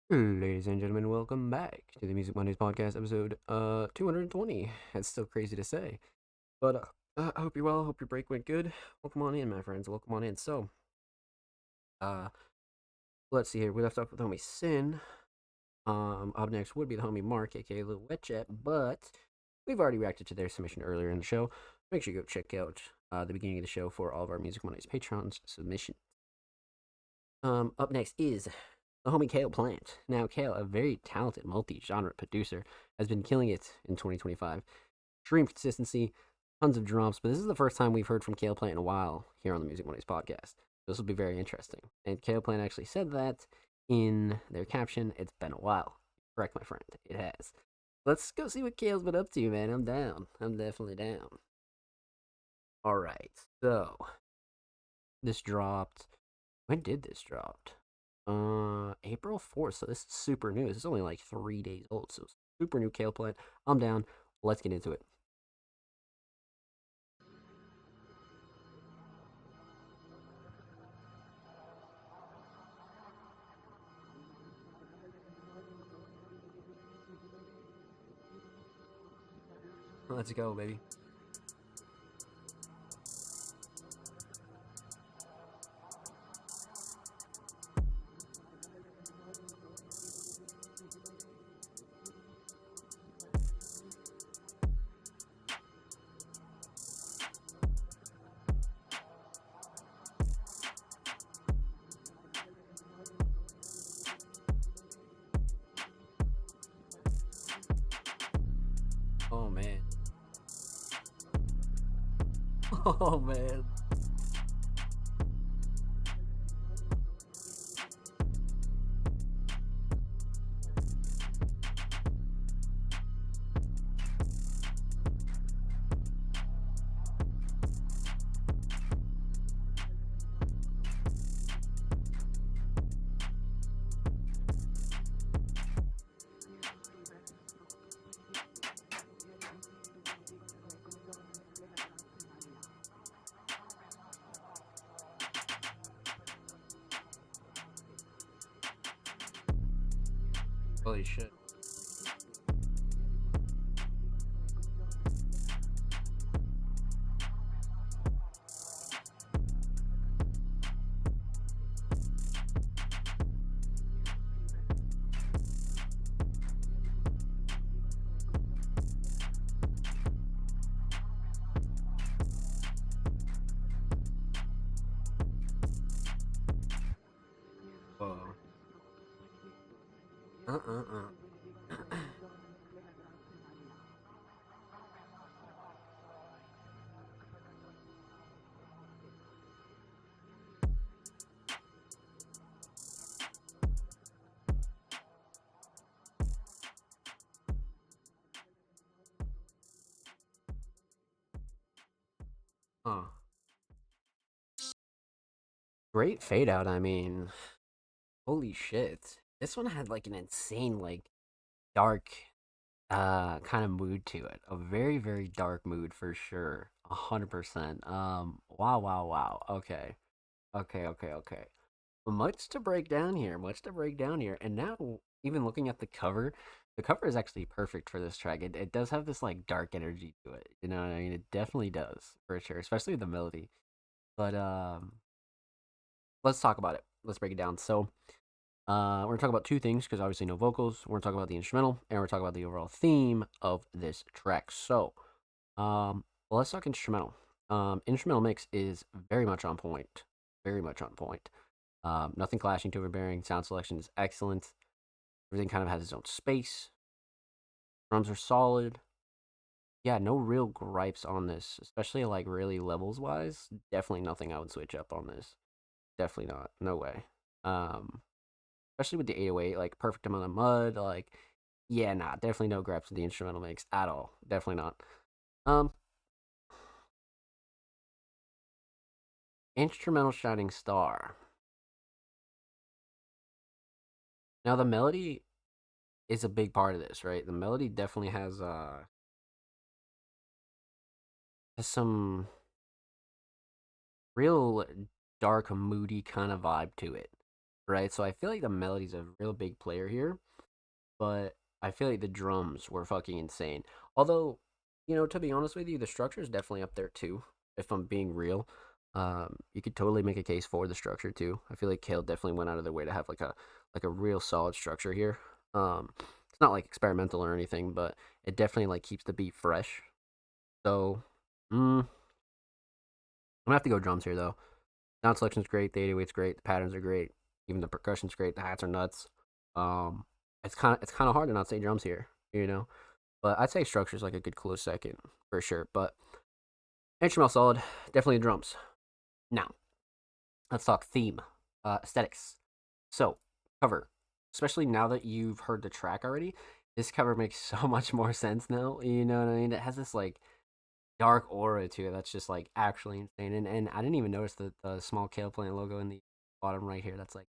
Ladies and gentlemen, welcome back to the Music Mondays podcast, episode 220. That's still crazy to say, but I hope you're well. Hope your break went good. Welcome on in, my friends. Welcome on in. So, uh, let's see here. We left off with homie Sin. Up next would be the homie Mark, aka Lil Wet Chat, but we've already reacted to their submission earlier in the show. Make sure you go check out the beginning of the show for all of our Music Mondays patrons submission. Up next is the homie Kale Plant. Now, Kale, a very talented multi-genre producer, has been killing it in 2025. Extreme consistency, tons of drops, but this is the first time we've heard from Kale Plant in a while here on the Music Mondays podcast. This will be very interesting. And Kale Plant actually said that in their caption. It's been a while. Correct, my friend. It has. Let's go see what Kale's been up to, man. I'm down. I'm definitely down. All right. So, this dropped. When did this drop? April 4th. So this is super new. This is only like 3 days old. So super new Kale Plant. I'm down. Let's get into it. Let's go, baby. Oh, man. Oh, man. Holy shit. Whoa. Huh. Great fade out, I mean. Holy shit. This one had like an insane, like, dark kind of mood to it. A very, very dark mood for sure. 100%. Wow, wow, wow. Okay. Okay. Much to break down here. Much to break down here. And now, even looking at the cover is actually perfect for this track. It does have this like dark energy to it. You know what I mean? It definitely does, for sure. Especially the melody. But let's talk about it. Let's break it down. So, we're gonna talk about two things because obviously no vocals. We're gonna talk about the instrumental, and we're talking about the overall theme of this track. So, well, let's talk instrumental. Instrumental mix is very much on point. Very much on point. Nothing clashing, too overbearing. Sound selection is excellent. Everything kind of has its own space. Drums are solid. Yeah, no real gripes on this, especially like really levels wise. Definitely nothing I would switch up on this. Definitely not. No way. Especially with the 808, like perfect amount of mud. Like, yeah, nah, definitely no gripes with the instrumental mix at all. Definitely not. Instrumental Shining Star. Now the melody is a big part of this, right? The melody definitely has some real dark, moody kind of vibe to it. right? So I feel like the melody's a real big player here, but I feel like the drums were fucking insane. Although, to be honest with you, the structure is definitely up there too. If I'm being real, you could totally make a case for the structure too. I feel like Kale definitely went out of their way to have like a real solid structure here. It's not like experimental or anything, but it definitely like keeps the beat fresh. So, I'm gonna have to go drums here though. Sound selection's great, the 808's great, the patterns are great, even the percussion's great, the hats are nuts. It's kind of hard to not say drums here, But I'd say structure's like a good close second for sure. But instrumental solid, definitely the drums. Now, let's talk theme, aesthetics. So, cover, especially now that you've heard the track already, this cover makes so much more sense now. You know what I mean? It has this like dark aura to it that's just like actually insane. And I didn't even notice the small Kale Plant logo in the bottom right here. That's like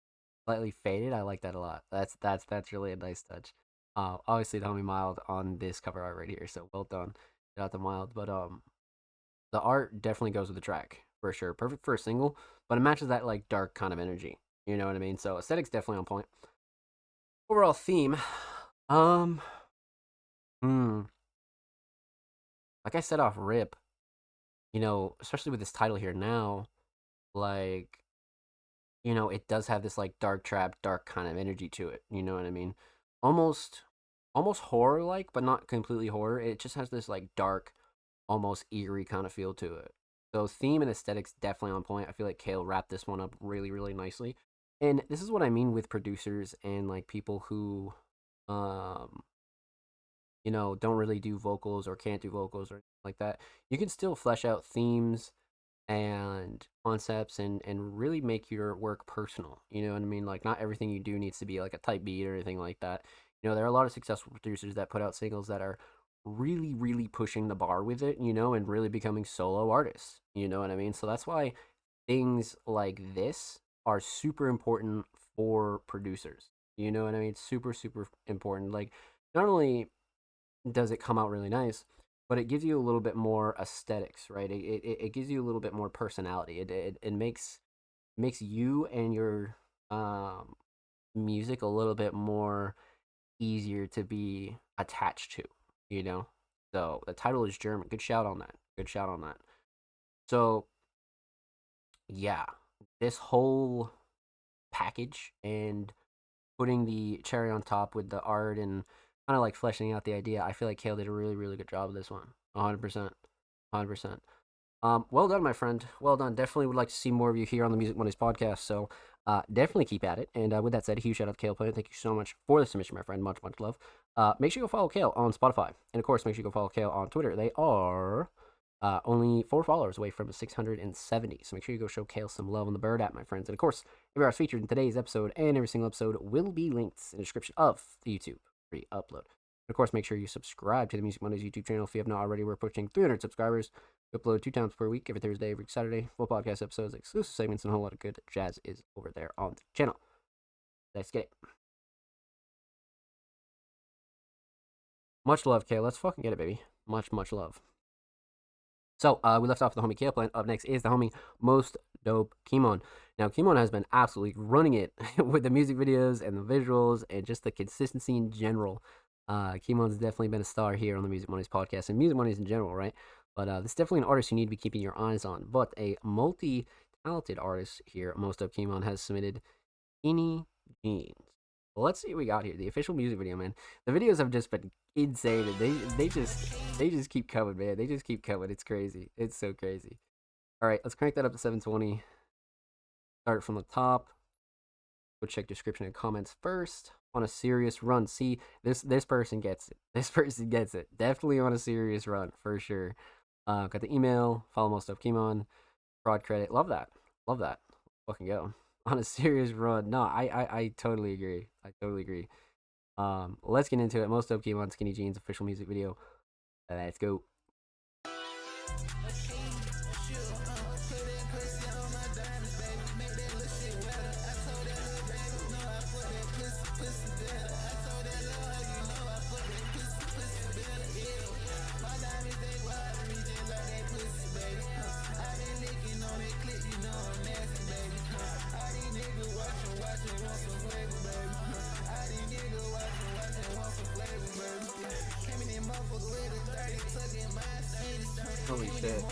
slightly faded. I like that a lot. That's really a nice touch. Obviously the homie Mild on this cover art right here. So well done. Shout out to Mild. But the art definitely goes with the track for sure. Perfect for a single, but it matches that like dark kind of energy. You know what I mean? So aesthetics definitely on point. Overall theme, like I said off rip, especially with this title here now, like, it does have this like dark trap, dark kind of energy to it. You know what I mean? Almost horror like, but not completely horror. It just has this like dark, almost eerie kind of feel to it. So theme and aesthetics definitely on point. I feel like Kale wrapped this one up really, really nicely. And this is what I mean with producers and like people who don't really do vocals or can't do vocals or like that. You can still flesh out themes and concepts and really make your work personal. You know what I mean? Like not everything you do needs to be like a type beat or anything like that. There are a lot of successful producers that put out singles that are really, really pushing the bar with it, and really becoming solo artists. You know what I mean? So that's why things like this are super important for producers. You know what I mean? Super, super important. Like, not only does it come out really nice, but it gives you a little bit more aesthetics, right? It gives you a little bit more personality. It makes you and your music a little bit more easier to be attached to, So the title is German. Good shout on that. So yeah, this whole package and putting the cherry on top with the art and kind of like fleshing out the idea, I feel like Kale did a really, really good job with this one. 100%. Well done, my friend. Well done. Definitely would like to see more of you here on the Music Mondays podcast. So definitely keep at it. And with that said, a huge shout out to Kale Plant. Thank you so much for the submission, my friend. Much, much love. Make sure you go follow Kale on Spotify. And of course, make sure you go follow Kale on Twitter. They are only 4 followers away from 670. So make sure you go show Kale some love on the Bird app, my friends. And of course, every hour featured in today's episode and every single episode will be linked in the description of the YouTube free upload. Of course, make sure you subscribe to the Music Mondays YouTube channel if you have not already. We're pushing 300 subscribers. We upload 2 times per week, every Thursday, every Saturday. Full podcast episodes, exclusive segments, and a whole lot of good jazz is over there on the channel. Let's get it. Much love, Kale. Let's fucking get it, baby. Much, much love. So, we left off with the homie Kale Plant. Up next is the homie Most Dope Kimon. Now, Kimon has been absolutely running it with the music videos and the visuals and just the consistency in general. Kimon's definitely been a star here on the Music Mondays podcast and Music Mondays in general, right? But this is definitely an artist you need to be keeping your eyes on. But a multi-talented artist here, Most Dope Kimon, has submitted Skinny Jeans. Well, let's see what we got here. The official music video, man. The videos have just been insane. They just keep coming, man. They just keep coming. It's crazy. It's so crazy. All right, let's crank that up to 720. Start from the top. Go check description and comments first. On a serious run. See, this person gets it. This person gets it. Definitely on a serious run, for sure. Got the email. Follow Most Dope Kimon. Fraud credit. Love that. Fucking go. On a serious run. No, I totally agree. Let's get into it. Most Dope Kimon, Skinny Jeans official music video. Let's go. Holy shit.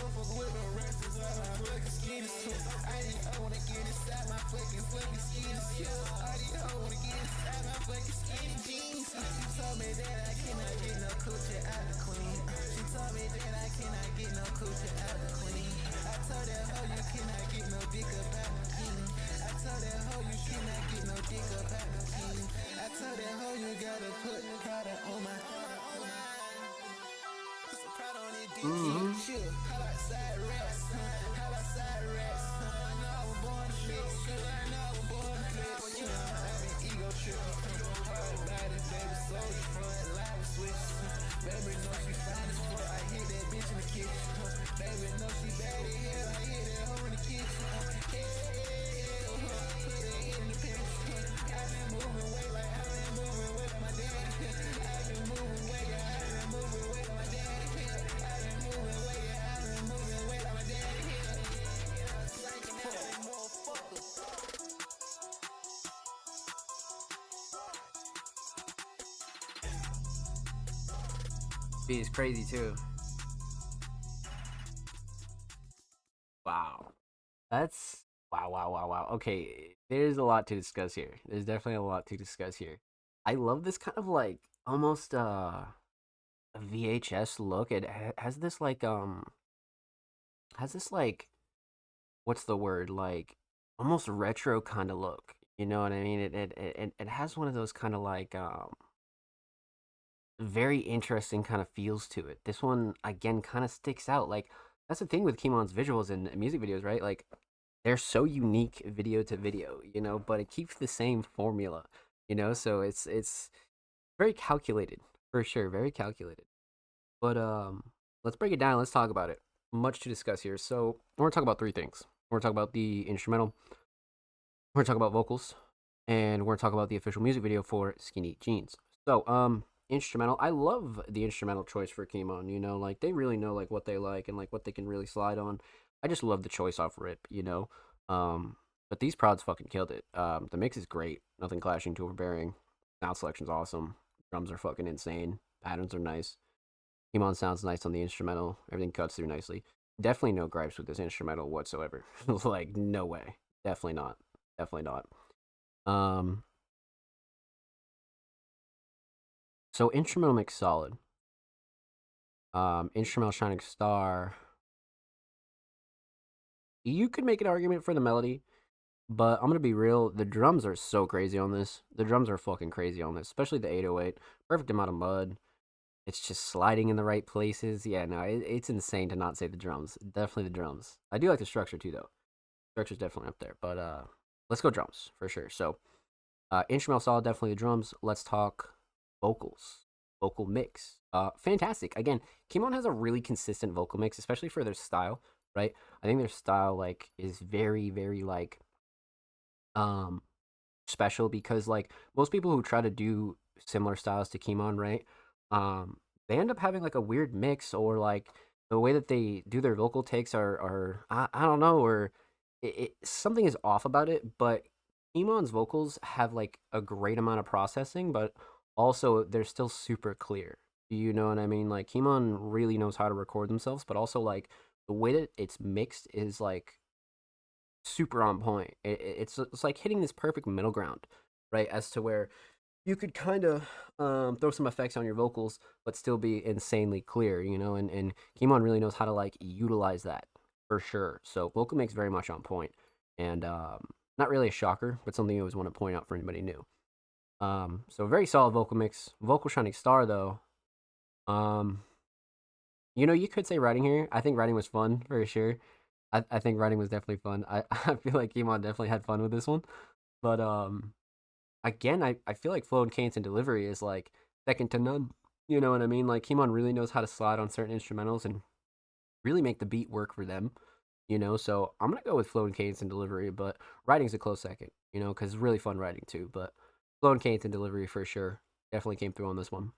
Beat is crazy too. Wow. That's wow. Okay, there's a lot to discuss here. There's definitely a lot to discuss here. I love this kind of like almost a VHS look. It has this like has this like what's the word? Like almost retro kind of look. You know what I mean? It has one of those kind of like very interesting kind of feels to it. This one again kind of sticks out. Like that's the thing with Kimon's visuals and music videos, right? Like they're so unique video to video, you know, but it keeps the same formula, you know. So it's very calculated for sure, very calculated. But let's break it down. Let's talk about it. Much to discuss here. So we're gonna talk about three things. We're gonna talk about the instrumental. We're gonna talk about vocals, and we're gonna talk about the official music video for Skinny Jeans. So instrumental. I love the instrumental choice for Kimon. You know, like they really know like what they like and like what they can really slide on. I just love the choice off rip. You know, but these prods fucking killed it. The mix is great. Nothing clashing, too overbearing. Sound selection's awesome. Drums are fucking insane. Patterns are nice. Kimon sounds nice on the instrumental. Everything cuts through nicely. Definitely no gripes with this instrumental whatsoever. Like no way. Definitely not. Definitely not. So instrumental mix solid. Instrumental Shining Star. You could make an argument for the melody, but I'm gonna be real. The drums are so crazy on this. The drums are fucking crazy on this, especially the 808. Perfect amount of mud. It's just sliding in the right places. Yeah, no, it's insane to not say the drums. Definitely the drums. I do like the structure too, though. Structure's definitely up there, but let's go drums for sure. So, instrumental solid, definitely the drums. Let's talk vocals, vocal mix. Fantastic. Again, Kimon has a really consistent vocal mix, especially for their style, right? I think their style like is very, very like um special because like most people who try to do similar styles to Kimon, right? They end up having like a weird mix or like the way that they do their vocal takes are I don't know or something is off about it. But Imon's vocals have like a great amount of processing, but also they're still super clear. You know what I mean? Like Kimon really knows how to record themselves, but also like the way that it's mixed is like super on point. It's like hitting this perfect middle ground, right? As to where you could kind of throw some effects on your vocals, but still be insanely clear, you know. And Kimon really knows how to like utilize that for sure. So vocal mix very much on point, and not really a shocker, but something I always want to point out for anybody new. So very solid vocal mix. Vocal Shining Star though. You know, you could say writing here. I think writing was fun for sure. I think writing was definitely fun. I feel like Kimon definitely had fun with this one. But again, I feel like flow and cadence and delivery is like second to none. You know what I mean? Like Kimon really knows how to slide on certain instrumentals and really make the beat work for them. You know, so I'm gonna go with flow and cadence and delivery, but writing's a close second. You know, because it's really fun writing too. But flow and cadence and delivery for sure definitely came through on this one.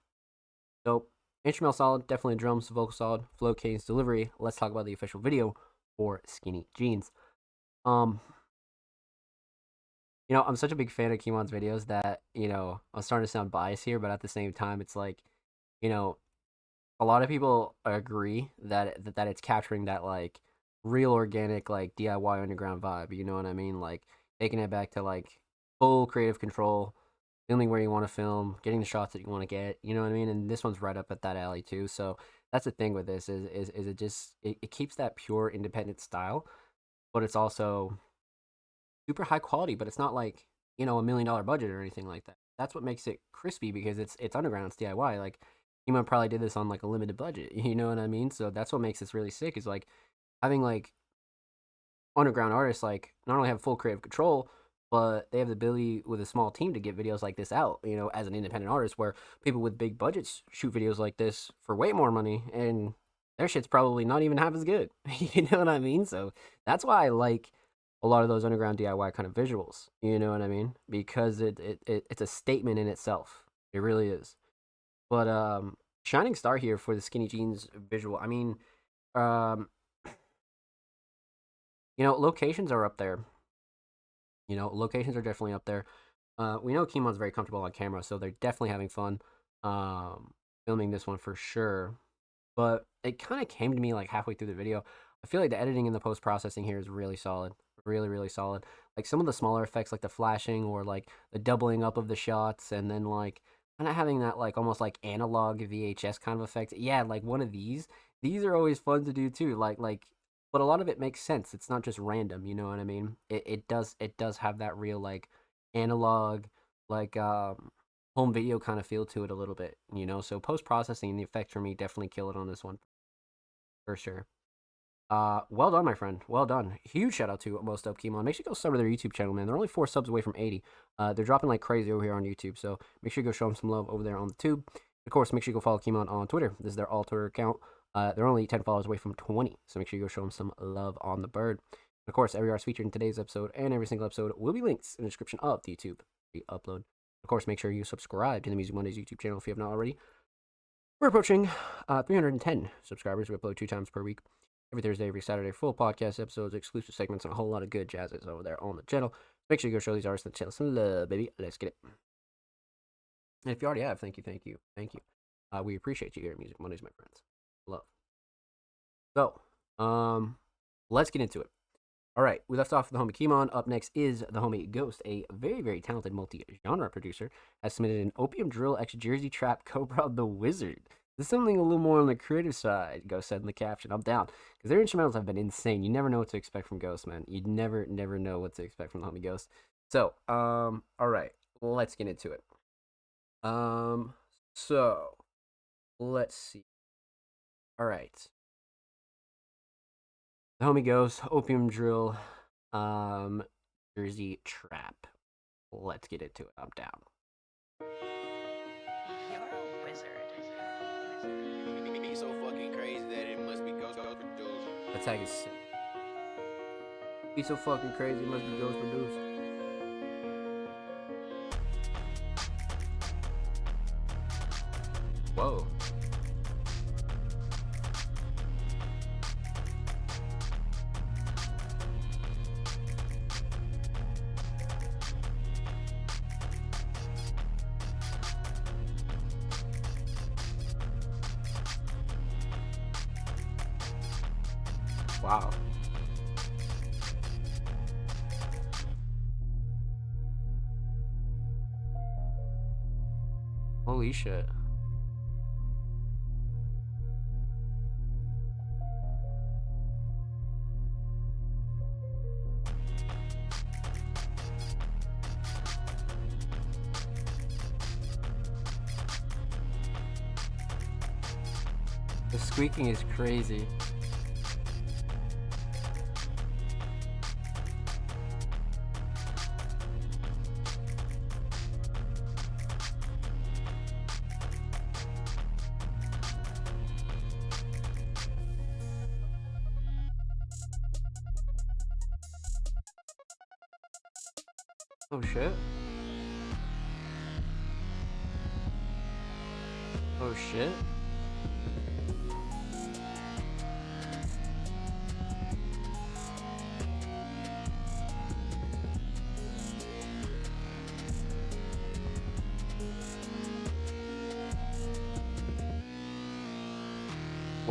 So instrumental solid, definitely drums, vocal solid, flow, cadence, delivery. Let's talk about the official video for Skinny Jeans. You know, I'm such a big fan of Kimon's videos that, you know, I'm starting to sound biased here, but at the same time, it's like, you know, a lot of people agree that it's capturing that like real organic like DIY underground vibe. You know what I mean? Like taking it back to like full creative control, filming where you want to film, getting the shots that you want to get. You know what I mean? And this one's right up at that alley too. So that's the thing with this is it just it keeps that pure independent style, but it's also super high quality. But it's not like $1 million budget or anything like that. That's what makes it crispy because it's underground, it's DIY. Like Kima probably did this on like a limited budget. You know what I mean? So that's what makes this really sick. Is like having like underground artists like not only have full creative control, but they have the ability with a small team to get videos like this out, as an independent artist, where people with big budgets shoot videos like this for way more money and their shit's probably not even half as good. You know what I mean? So that's why I like a lot of those underground DIY kind of visuals. You know what I mean? Because it's a statement in itself. It really is. But shining star here for the skinny jeans visual. I mean, locations are up there. Locations are definitely up there. We know Kimon's very comfortable on camera, so they're definitely having fun filming this one for sure. But it kind of came to me like halfway through the video. I feel like the editing and the post-processing here is really solid. Really, really solid. Like some of the smaller effects like the flashing or like the doubling up of the shots and then like kind of having that like almost like analog VHS kind of effect. Yeah, like one of these. These are always fun to do too. But a lot of it makes sense. It's not just random, you know what I mean? It does have that real like analog like home video kind of feel to it a little bit, So post-processing and the effects for me definitely kill it on this one. For sure. Well done, my friend. Well done. Huge shout out to Most Up Kimon. Make sure you go sub to their YouTube channel, man. They're only 4 subs away from 80. They're dropping like crazy over here on YouTube, so make sure you go show them some love over there on the tube. Of course, make sure you go follow Kimon on Twitter. This is their all Twitter account. They're only 10 followers away from 20, so make sure you go show them some love on the bird. Of course, every artist featured in today's episode and every single episode will be linked in the description of the YouTube upload. Of course, make sure you subscribe to the Music Mondays YouTube channel if you have not already. We're approaching 310 subscribers. We upload 2 times per week. Every Thursday, every Saturday, full podcast episodes, exclusive segments, and a whole lot of good jazzes over there on the channel. Make sure you go show these artists on the channel some love, baby. Let's get it. And if you already have, thank you. We appreciate you here at Music Mondays, my friends. Love. So, let's get into it. All right, we left off with the homie Kimon. Up next is the homie Ghost, a very, very talented multi-genre producer, has submitted an Opium Drill x Jersey Trap Cobra the Wizard. This is something a little more on the creative side, Ghost said in the caption. I'm down, because their instrumentals have been insane. You never know what to expect from Ghost, man. You never know what to expect from the homie Ghost. So, all right, let's get into it. So, let's see. All right. The homie Ghost, Opium Drill, Jersey Trap. Let's get into it. I'm down. You're a wizard. Be so fucking crazy that it must be Ghost produced. That tag is sick. Be so fucking crazy, it must be Ghost produced. Whoa. Wow. Holy shit. The squeaking is crazy. Oh shit. Oh shit.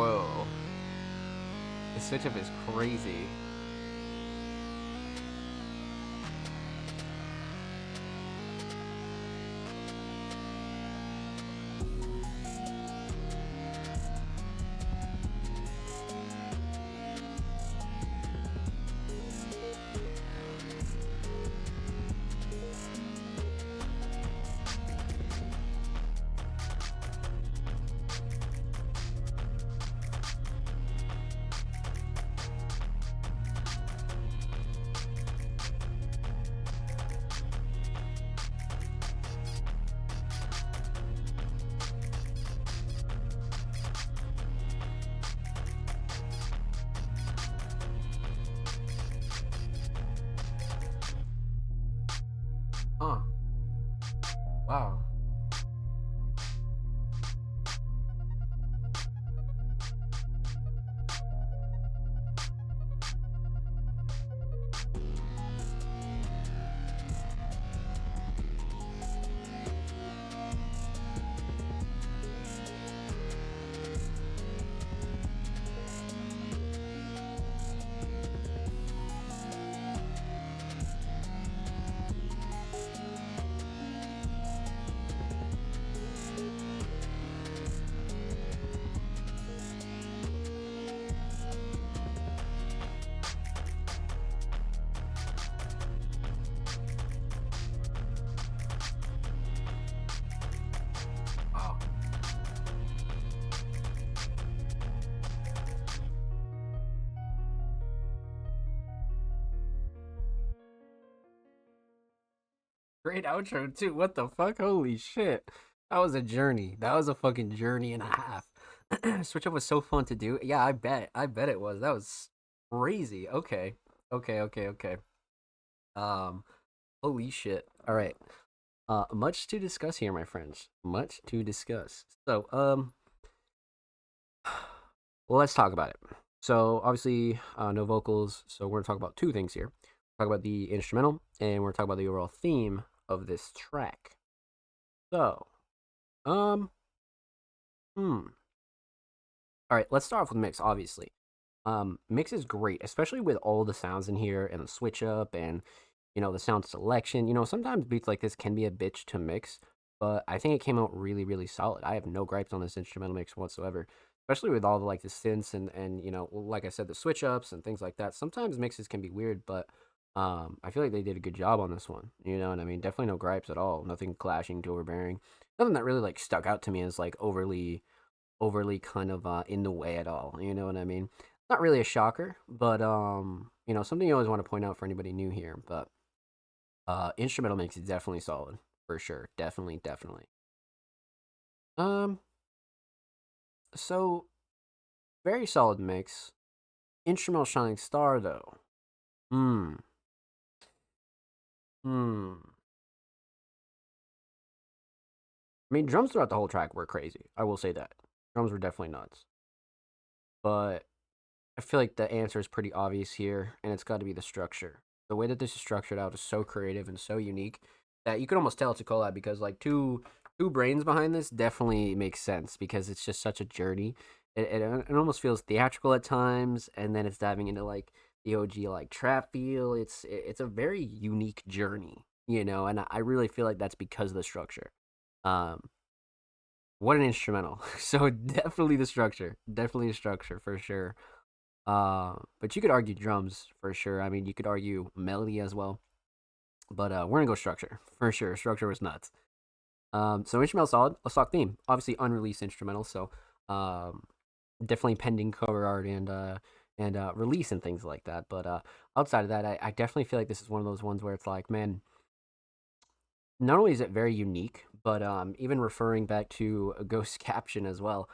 Whoa. The switch up is crazy. Huh. Wow. Oh. Great outro too. What the fuck? Holy shit. That was a journey. That was a fucking journey and a half. Switch up was so fun to do. Yeah, I bet. I bet it was. That was crazy. Okay. Okay. Um, holy shit. All right. Much to discuss here, my friends. Much to discuss. So, well, let's talk about it. So, obviously, no vocals. So, we're gonna talk about two things here. Talk about the instrumental, and we're talking about the overall theme of this track. So, all right, let's start off with mix. Obviously, mix is great, especially with all the sounds in here and the switch up and the sound selection. Sometimes beats like this can be a bitch to mix, but I think it came out really, really solid. I have no gripes on this instrumental mix whatsoever, especially with all the like the synths and like I said, the switch ups and things like that. Sometimes mixes can be weird, but I feel like they did a good job on this one. You know what I mean? Definitely no gripes at all. Nothing clashing, too overbearing. Nothing that really like stuck out to me as like overly kind of in the way at all. You know what I mean? Not really a shocker, but something you always want to point out for anybody new here. But instrumental mix is definitely solid for sure. Definitely. Um, so very solid mix. Instrumental shining star though. Hmm. I mean, drums throughout the whole track were crazy. I will say that. Drums were definitely nuts. But I feel like the answer is pretty obvious here, and it's got to be the structure. The way that this is structured out is so creative and so unique that you can almost tell it's a collab because like two brains behind this definitely makes sense because it's just such a journey. It almost feels theatrical at times, and then it's diving into like the OG like trap feel. It's a very unique journey, and I really feel like that's because of the structure. Um, what an instrumental. So definitely the structure, definitely a structure for sure. But you could argue drums for sure. I mean, you could argue melody as well. But we're gonna go structure for sure. Structure was nuts. So instrumental solid. Let's talk theme. Obviously unreleased instrumental, so definitely pending cover art and release and things like that. But outside of that, I definitely feel like this is one of those ones where it's like, man, not only is it very unique, but even referring back to a ghost caption as well.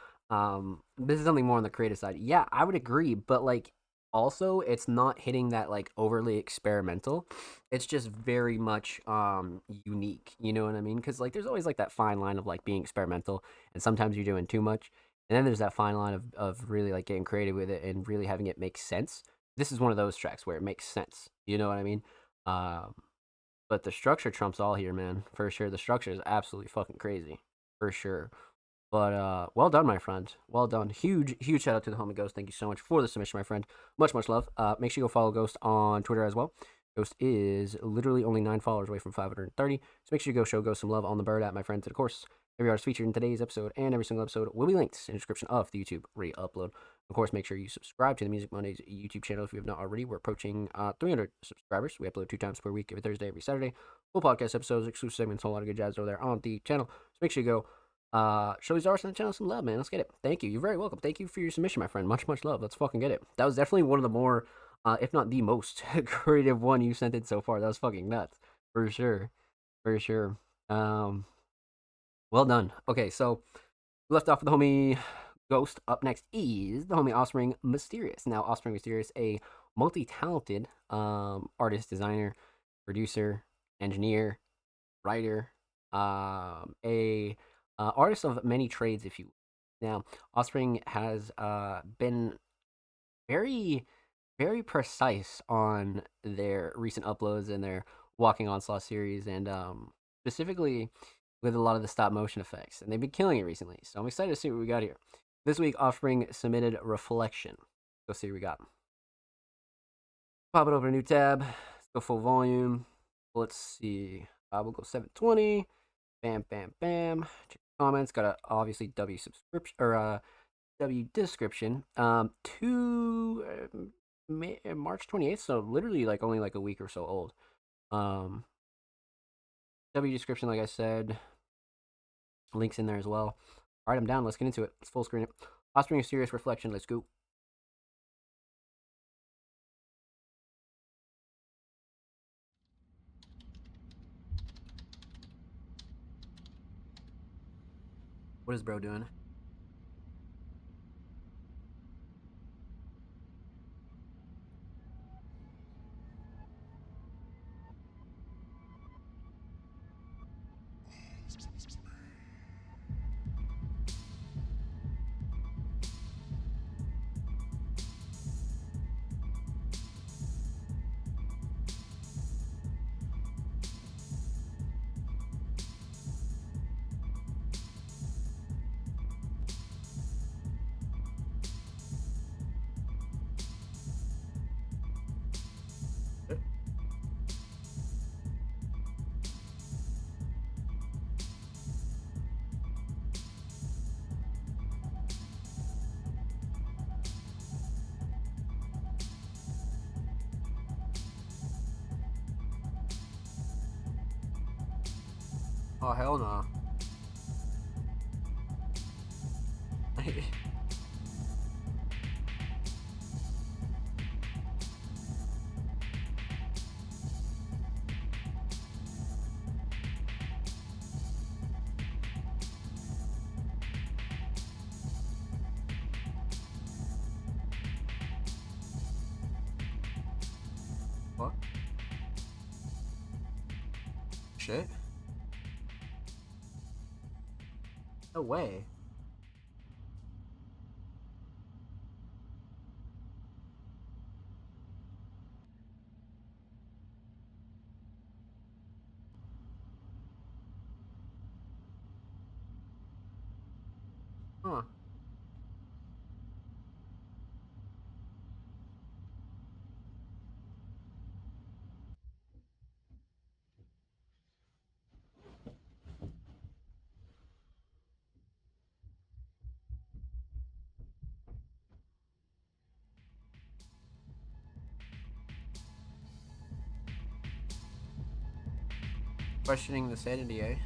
This is something more on the creative side. Yeah, I would agree, but like also it's not hitting that like overly experimental. It's just very much unique. You know what I mean? Because like there's always like that fine line of like being experimental, and sometimes you're doing too much, and then there's that fine line of really like getting creative with it and really having it make sense. This is one of those tracks where it makes sense. You know what I mean? Um, but the structure trumps all here, man. For sure, the structure is absolutely fucking crazy. For sure. But well done, my friend. Well done. Huge shout out to the homie Ghost. Thank you so much for the submission, my friend. Much love. Make sure you go follow Ghost on Twitter as well. Ghost is literally only 9 followers away from 530. So make sure you go show Ghost some love on the bird at my friends. And of course, every artist featured in today's episode and every single episode will be linked in the description of the YouTube re-upload. Of course, make sure you subscribe to the Music Mondays YouTube channel if you have not already. We're approaching 300 subscribers. We upload 2 times per week, every Thursday, every Saturday. Full podcast episodes, exclusive segments, a whole lot of good jazz over there on the channel. So make sure you go show these artists on the channel some love, man. Let's get it. Thank you. You're very welcome. Thank you for your submission, my friend. Much love. Let's fucking get it. That was definitely one of the more, if not the most creative one you sent in so far. That was fucking nuts. For sure. Well done. Okay, so we left off with the homie Ghost. Up next is the homie Offspring Mysterious. Now, Offspring Mysterious, a multi-talented artist, designer, producer, engineer, writer, a artist of many trades, if you will. Now, Offspring has been very precise on their recent uploads and their Walking Onslaught series, and specifically with a lot of the stop motion effects, and they've been killing it recently. So I'm excited to see what we got here. This week, Offspring submitted Reflection. Let's see what we got. Pop it over a new tab. Let's go full volume. Let's see. We'll go 720. Bam. Check the comments. Got a obviously W subscription or W description. To March 28th, so literally only a week or so old. W description, like I said, links in there as well. All right, I'm down. Let's get into it. Let's full screen it. Offspring Mysterious Reflection. Let's go. What is bro doing? Oh, hell no. What? Shit. No way. Huh. Questioning the sanity, eh?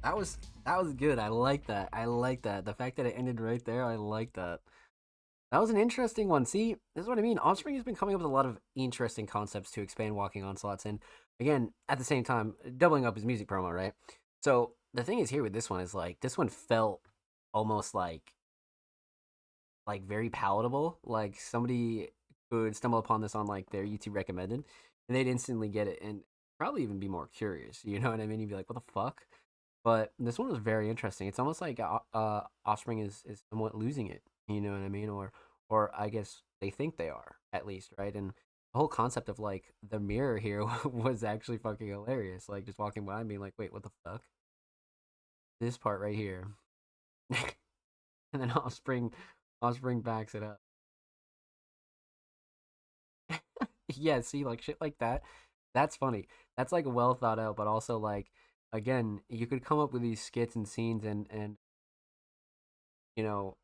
That was good. I like that. The fact that it ended right there, I like that. That was an interesting one. See, this is what I mean. Offspring has been coming up with a lot of interesting concepts to expand Walking Onslaughts, and again, at the same time, doubling up his music promo, right? So the thing is here with this one is this one felt almost very palatable. Like somebody could stumble upon this on their YouTube recommended, and they'd instantly get it and probably even be more curious. You know what I mean? You'd be like, "What the fuck?" But this one was very interesting. It's almost like Offspring is somewhat losing it. You know what I mean? Or I guess they think they are, at least, right? And the whole concept of like the mirror here was actually fucking hilarious. Like just walking by and being like, wait, what the fuck? This part right here. And then Offspring backs it up. Yeah, see, like shit like that. That's funny. That's like well thought out, but also like again, you could come up with these skits and scenes and you know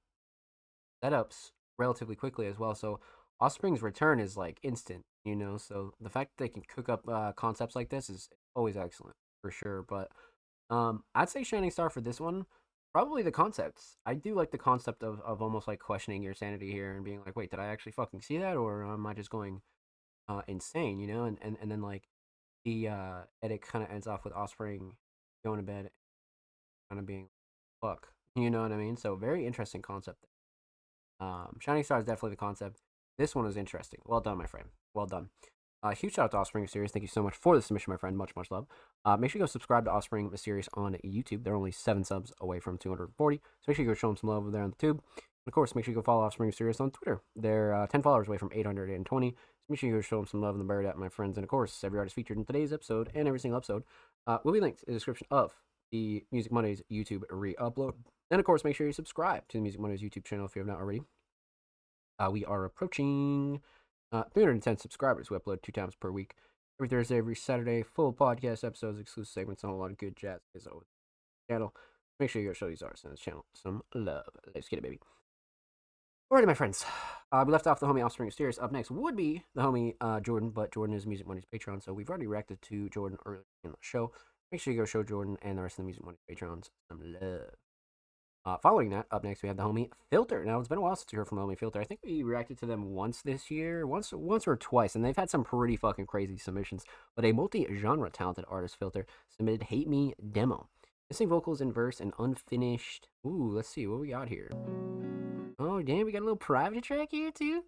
setups relatively quickly as well. So Offspring's return is like instant, you know. So the fact that they can cook up concepts like this is always excellent for sure. But I'd say Shining Star for this one. Probably the concepts. I do like the concept of almost like questioning your sanity here and being like, wait, did I actually fucking see that, or am I just going insane, you know? And then like the edit kind of ends off with Offspring going to bed, kind of being fuck, you know what I mean? So very interesting concept. Shining Star is definitely the concept. This one is interesting. Well done, my friend. Well done. Huge shout out to Offspring Mysterious. Thank you so much for the submission, my friend. Much love. Make sure you go subscribe to Offspring Mysterious on YouTube. They're only 7 subs away from 240. So make sure you go show them some love over there on the tube. And of course, make sure you go follow Offspring Mysterious on Twitter. They're 10 followers away from 820. So make sure you go show them some love in the bird at my friends. And of course, every artist featured in today's episode and every single episode will be linked in the description of the Music Mondays YouTube re-upload. And of course, make sure you subscribe to the Music Mondays YouTube channel if you have not already. We are approaching 310 subscribers. We upload 2 times per week, every Thursday, every Saturday. Full podcast episodes, exclusive segments, and a lot of good jazz is always on the channel. Make sure you go show these artists on this channel some love. Let's get it, baby. Alrighty, my friends. We left off the homie Offspring Mysterious. Up next would be the homie Jordan, but Jordan is Music Money's Patreon, so we've already reacted to Jordan earlier in the show. Make sure you go show Jordan and the rest of the Music Money Patrons some love. Following that, up next we have the homie Filter. Now it's been a while since we heard from the homie Filter. I think we reacted to them once this year, once or twice, and they've had some pretty fucking crazy submissions. But a multi-genre talented artist, Filter, submitted "Hate Me" demo, missing vocals in verse and unfinished. Ooh, let's see what we got here. Oh damn, we got a little private track here too.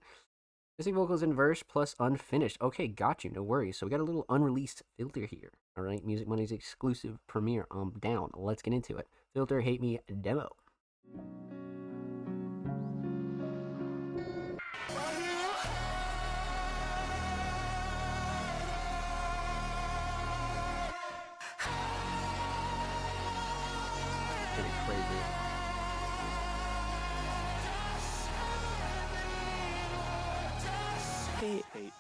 Missing vocals in verse plus unfinished. Okay, got you. No worries. So we got a little unreleased Filter here. All right, Music Money's exclusive premiere. I'm down. Let's get into it. Filter, "Hate Me" demo. Pretty crazy. Hate.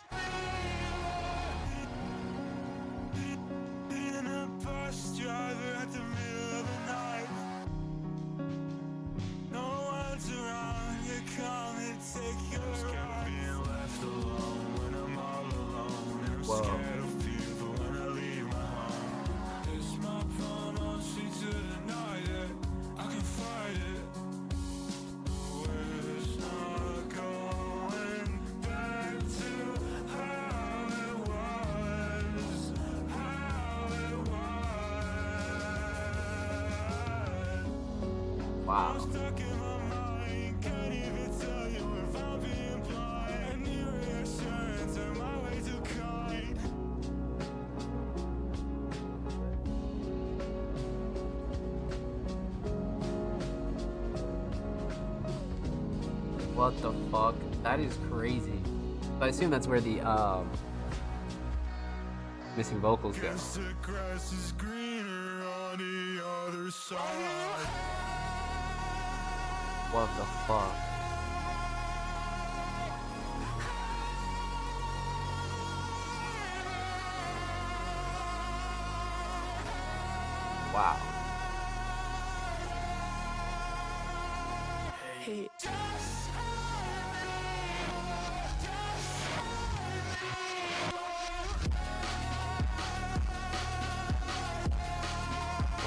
In a bus driver at the middle of the night. No one's around, you come and take your ride. Being left alone when I'm all alone. And I'm scared of people when I leave my home. It's my promotion to the night that I can fight it. There's not going back to how it was, how it was. Wow. I'm stuck in my mind, can't even tell you if I'm being blind. I need reassurance, am I way too kind? What the fuck? That is crazy. So I assume that's where the missing vocals go. Guess the grass is greener on the other side. What the fuck? Wow. Hate.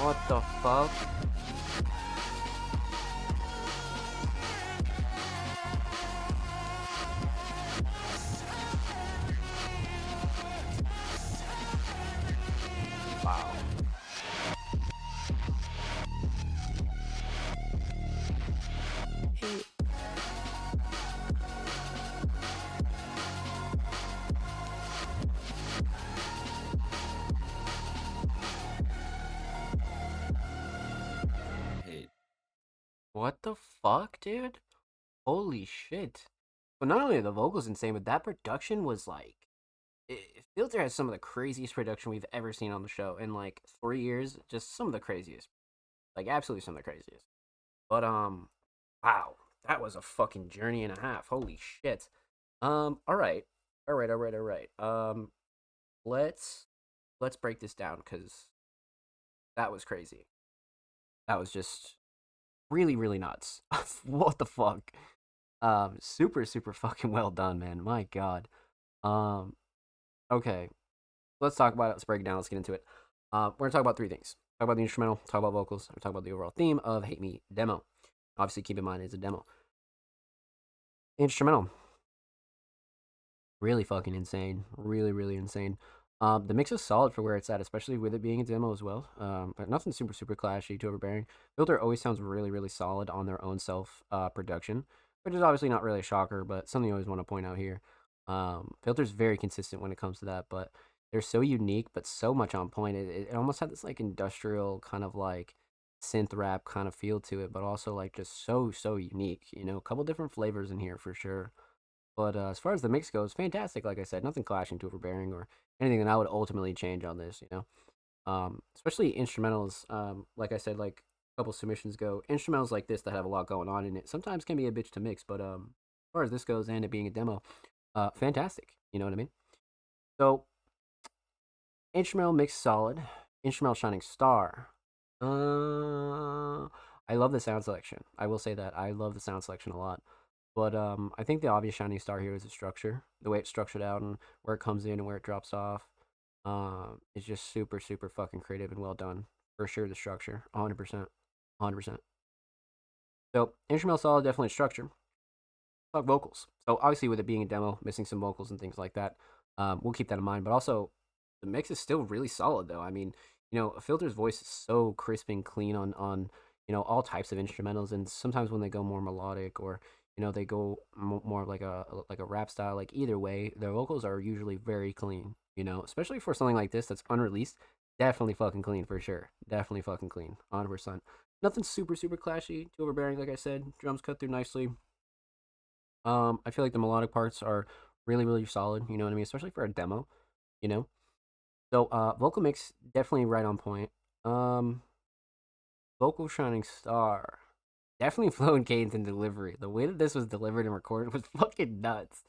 What the fuck? Wow. Hate. Hate. What the fuck, dude? Holy shit. But not only are the vocals insane, but that production was like, Filter has some of the craziest production we've ever seen on the show in like 3 years. Just some of the craziest, like absolutely some of the craziest. But wow, that was a fucking journey and a half. Holy shit. All right, all right, all right, all right. Let's break this down because that was crazy. That was just really, really nuts. What the fuck? Super, super fucking well done, man. My God. Um, okay, let's talk about it. Let's break it down. Let's get into it. We're gonna talk about three things. Talk about the instrumental. Talk about vocals. And talk about the overall theme of "Hate Me" demo. Obviously, keep in mind it's a demo. Instrumental. Really fucking insane. Really, really insane. The mix is solid for where it's at, especially with it being a demo as well. But nothing super, super clashy, too overbearing. Filter always sounds really, really solid on their own self production, which is obviously not really a shocker, but something I always want to point out here. Filter's very consistent when it comes to that, but they're so unique, but so much on point. It almost had this like industrial kind of like synth rap kind of feel to it, but also like just so unique. You know, a couple different flavors in here for sure. But as far as the mix goes, fantastic. Like I said, nothing clashing too overbearing or anything that I would ultimately change on this. You know, especially instrumentals. Like I said, like a couple submissions go, instrumentals like this that have a lot going on in it sometimes can be a bitch to mix. But as far as this goes, and it being a demo, fantastic. You know what I mean? So instrumental mix solid. Instrumental shining star. I love the sound selection. I will say that I love the sound selection a lot. But I think the obvious shining star here is the structure, the way it's structured out and where it comes in and where it drops off. It's just super, super fucking creative and well done. For sure, the structure, 100%, 100%. So instrumental solid, definitely structure. Talk vocals. So obviously, with it being a demo, missing some vocals and things like that, we'll keep that in mind. But also, the mix is still really solid, though. I mean, you know, Filter's voice is so crisp and clean on you know all types of instrumentals, and sometimes when they go more melodic or you know they go more of like a rap style, like either way, their vocals are usually very clean. You know, especially for something like this that's unreleased, definitely fucking clean for sure. Definitely fucking clean, 100%. Nothing super super clashy, too overbearing. Like I said, drums cut through nicely. I feel like the melodic parts are really, really solid, you know what I mean? Especially for a demo, you know? So, vocal mix, definitely right on point. Um, Vocal shining star. Definitely flow and cadence and delivery. The way that this was delivered and recorded was fucking nuts.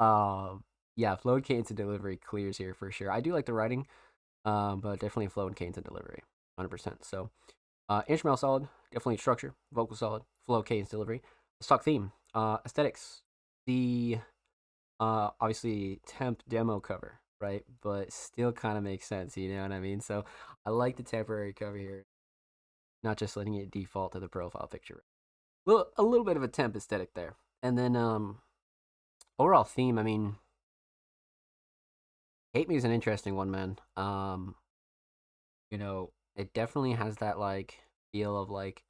Yeah, flow and cadence and delivery clears here for sure. I do like the writing, but definitely flow and cadence and delivery, 100%. So, instrumental solid, definitely structure, vocal solid, flow, cadence, delivery. Let's talk theme. Aesthetics. The obviously temp demo cover, right? But still kind of makes sense, you know what I mean? So I like the temporary cover here, not just letting it default to the profile picture. Well, a little bit of a temp aesthetic there. And then overall theme, I mean, Hate Me is an interesting one, man. You know, it definitely has that like feel of like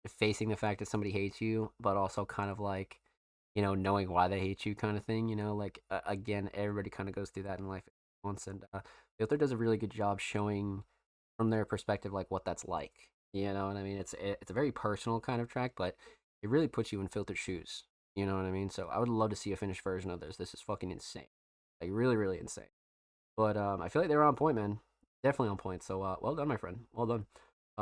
facing the fact that somebody hates you, but also kind of like, you know, knowing why they hate you kind of thing, you know, like again, everybody kind of goes through that in life once. And Filter does a really good job showing from their perspective, like what that's like, you know what I mean? It's a very personal kind of track, but it really puts you in Filter's shoes, you know what I mean? So I would love to see a finished version of this. This is fucking insane. Like really, really insane. But I feel like they were on point, man. Definitely on point. So well done, my friend. Well done.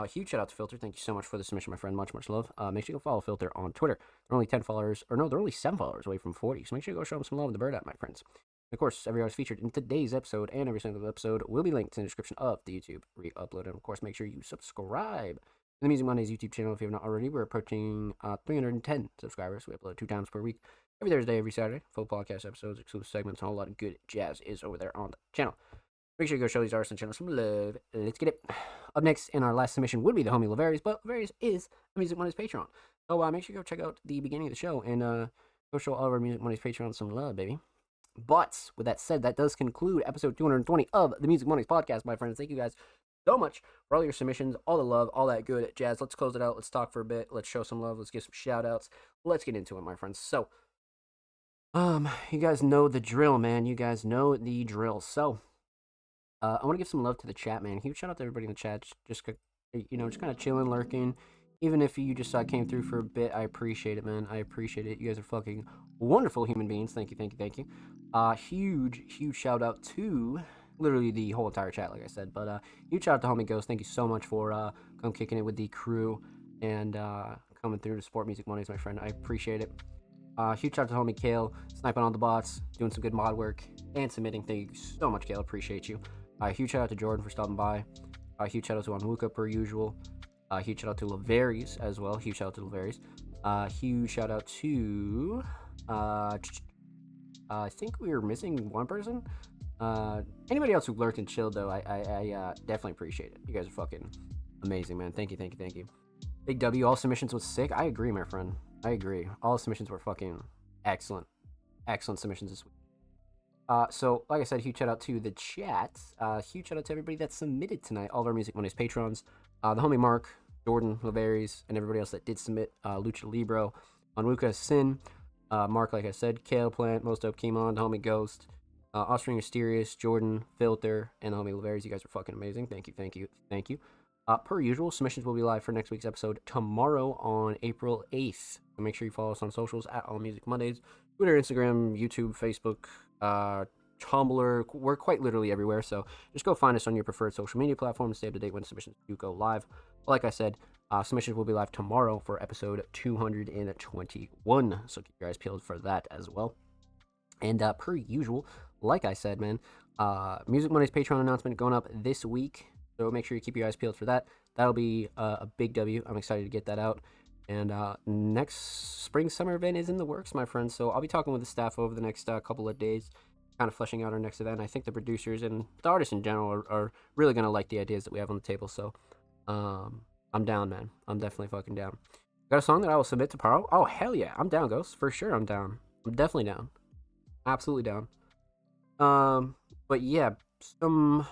Huge shout out to Filter. Thank you so much for the submission, my friend. Much, much love. Make sure you go follow Filter on Twitter. They're only 10 followers, or no, they're only 7 followers away from 40. So make sure you go show them some love in the bird app, my friends. And of course, every artist featured in today's episode and every single episode will be linked in the description of the YouTube re-upload. And of course, make sure you subscribe to the Music Mondays YouTube channel if you have not already. We're approaching 310 subscribers. We upload 2 times per week, every Thursday, every Saturday. Full podcast episodes, exclusive segments, and a whole lot of good jazz is over there on the channel. Make sure you go show these artists and channels some love. Let's get it. Up next in our last submission would be the homie Lavarius, but Lavarius is a Music Mondays Patreon. So make sure you go check out the beginning of the show and go show all of our Music Mondays Patreon some love, baby. But with that said, that does conclude episode 220 of the Music Mondays podcast, my friends. Thank you guys so much for all your submissions, all the love, all that good jazz. Let's close it out. Let's talk for a bit. Let's show some love. Let's give some shout outs. Let's get into it, my friends. So, you guys know the drill, man. You guys know the drill. So, I want to give some love to the chat, man. Huge shout out to everybody in the chat. Just you know, just kind of chilling, lurking. Even if you just came through for a bit, I appreciate it, man. I appreciate it. You guys are fucking wonderful human beings. Thank you, thank you, thank you. Huge shout out to literally the whole entire chat, like I said. But huge shout out to homie Ghost. Thank you so much for come kicking it with the crew and coming through to support Music Mondays, my friend. I appreciate it. Huge shout out to homie Kale, sniping on the bots, doing some good mod work, and submitting. Thank you so much, Kale. Appreciate you. Huge shout out to Jordan for stopping by. Huge shout out to Onwuka per usual. Huge shout out to Laveries as well. Huge shout out to Laveries. Huge shout out to I think we were missing one person. Anybody else who lurked and chilled though, I definitely appreciate it. You guys are fucking amazing, man. Thank you, thank you, thank you. Big W. All submissions was sick. I agree, my friend. I agree. All submissions were fucking excellent. Excellent submissions this week. So, like I said, huge shout out to the chat. Huge shout out to everybody that submitted tonight. All of our Music Mondays patrons. The homie Mark, Jordan, Laveries, and everybody else that did submit. Lucha Libro, Onwuka, Sin, Mark, like I said, Kale Plant, Most Dope Kimon, the homie Ghost, Austrian Mysterious, Jordan, Filter, and the homie Laveries. You guys are fucking amazing. Thank you, thank you, thank you. Per usual, submissions will be live for next week's episode tomorrow on April 8th. So make sure you follow us on socials at All Music Mondays. Twitter, Instagram, YouTube, Facebook, Tumblr. We're quite literally everywhere, so just go find us on your preferred social media platform and stay up to date when submissions do go live. Like I said, submissions will be live tomorrow for episode 221, so keep your eyes peeled for that as well. And per usual, like I said, man, Music Mondays Patreon announcement going up this week, so make sure you keep your eyes peeled for that. That'll be a big W. I'm excited to get that out. And next spring summer event is in the works, my friends. So I'll be talking with the staff over the next couple of days, kind of fleshing out our next event. I think the producers and the artists in general are really going to like the ideas that we have on the table. So I'm down, man. I'm definitely fucking down. Got a song that I will submit to Paro? Oh, hell yeah. I'm down, Ghost. For sure, I'm down. I'm definitely down. Absolutely down. But yeah, some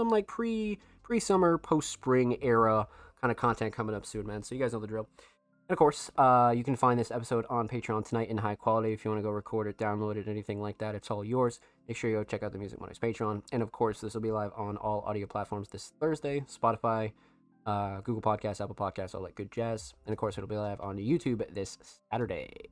like pre-summer, post-spring era kind of content coming up soon, man. So you guys know the drill. And of course, you can find this episode on Patreon tonight in high quality. If you want to go record it, download it, anything like that, it's all yours. Make sure you go check out the Music Mondays Patreon. And of course, this will be live on all audio platforms this Thursday. Spotify, Google Podcasts, Apple Podcasts, all that good jazz. And of course, it'll be live on YouTube this Saturday.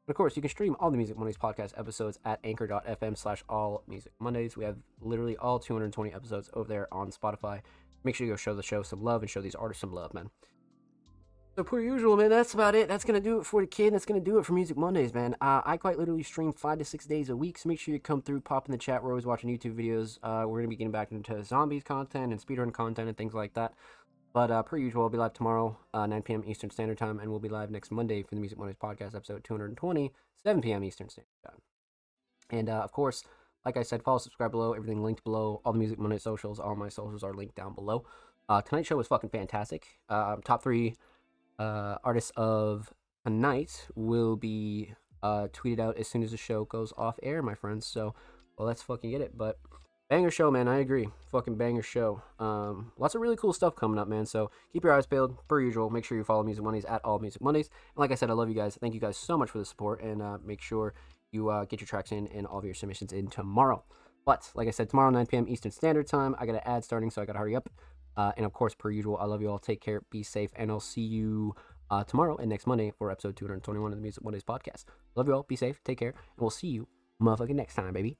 And of course, you can stream all the Music Mondays podcast episodes at anchor.fm/allmusicmondays. We have literally all 220 episodes over there on Spotify. Make sure you go show the show some love and show these artists some love, man. So per usual, man, that's about it. That's going to do it for the kid. That's going to do it for Music Mondays, man. I quite literally stream 5 to 6 days a week, so make sure you come through, pop in the chat. We're always watching YouTube videos. We're going to be getting back into zombies content and speedrun content and things like that. But per usual, I'll be live tomorrow, 9 p.m. Eastern Standard Time, and we'll be live next Monday for the Music Mondays podcast episode 220, 7 p.m. Eastern Standard Time. And of course, like I said, follow, subscribe below, everything linked below. All the Music Monday socials, all my socials are linked down below. Tonight's show was fucking fantastic. Top 3 artists of tonight will be tweeted out as soon as the show goes off air, my friends. So, well, let's fucking get it. But banger show, man. I agree. Fucking banger show. Lots of really cool stuff coming up, man. So keep your eyes peeled, per usual. Make sure you follow Music Mondays at All Music Mondays. And like I said, I love you guys. Thank you guys so much for the support. And make sure you get your tracks in and all of your submissions in tomorrow. But like I said, tomorrow 9 p.m. Eastern Standard Time. I got an ad starting, so I gotta hurry up. And of course, per usual, I love you all. Take care, be safe, and I'll see you tomorrow and next Monday for episode 221 of the Music Mondays podcast. Love you all. Be safe. Take care, and we'll see you motherfucking next time, baby.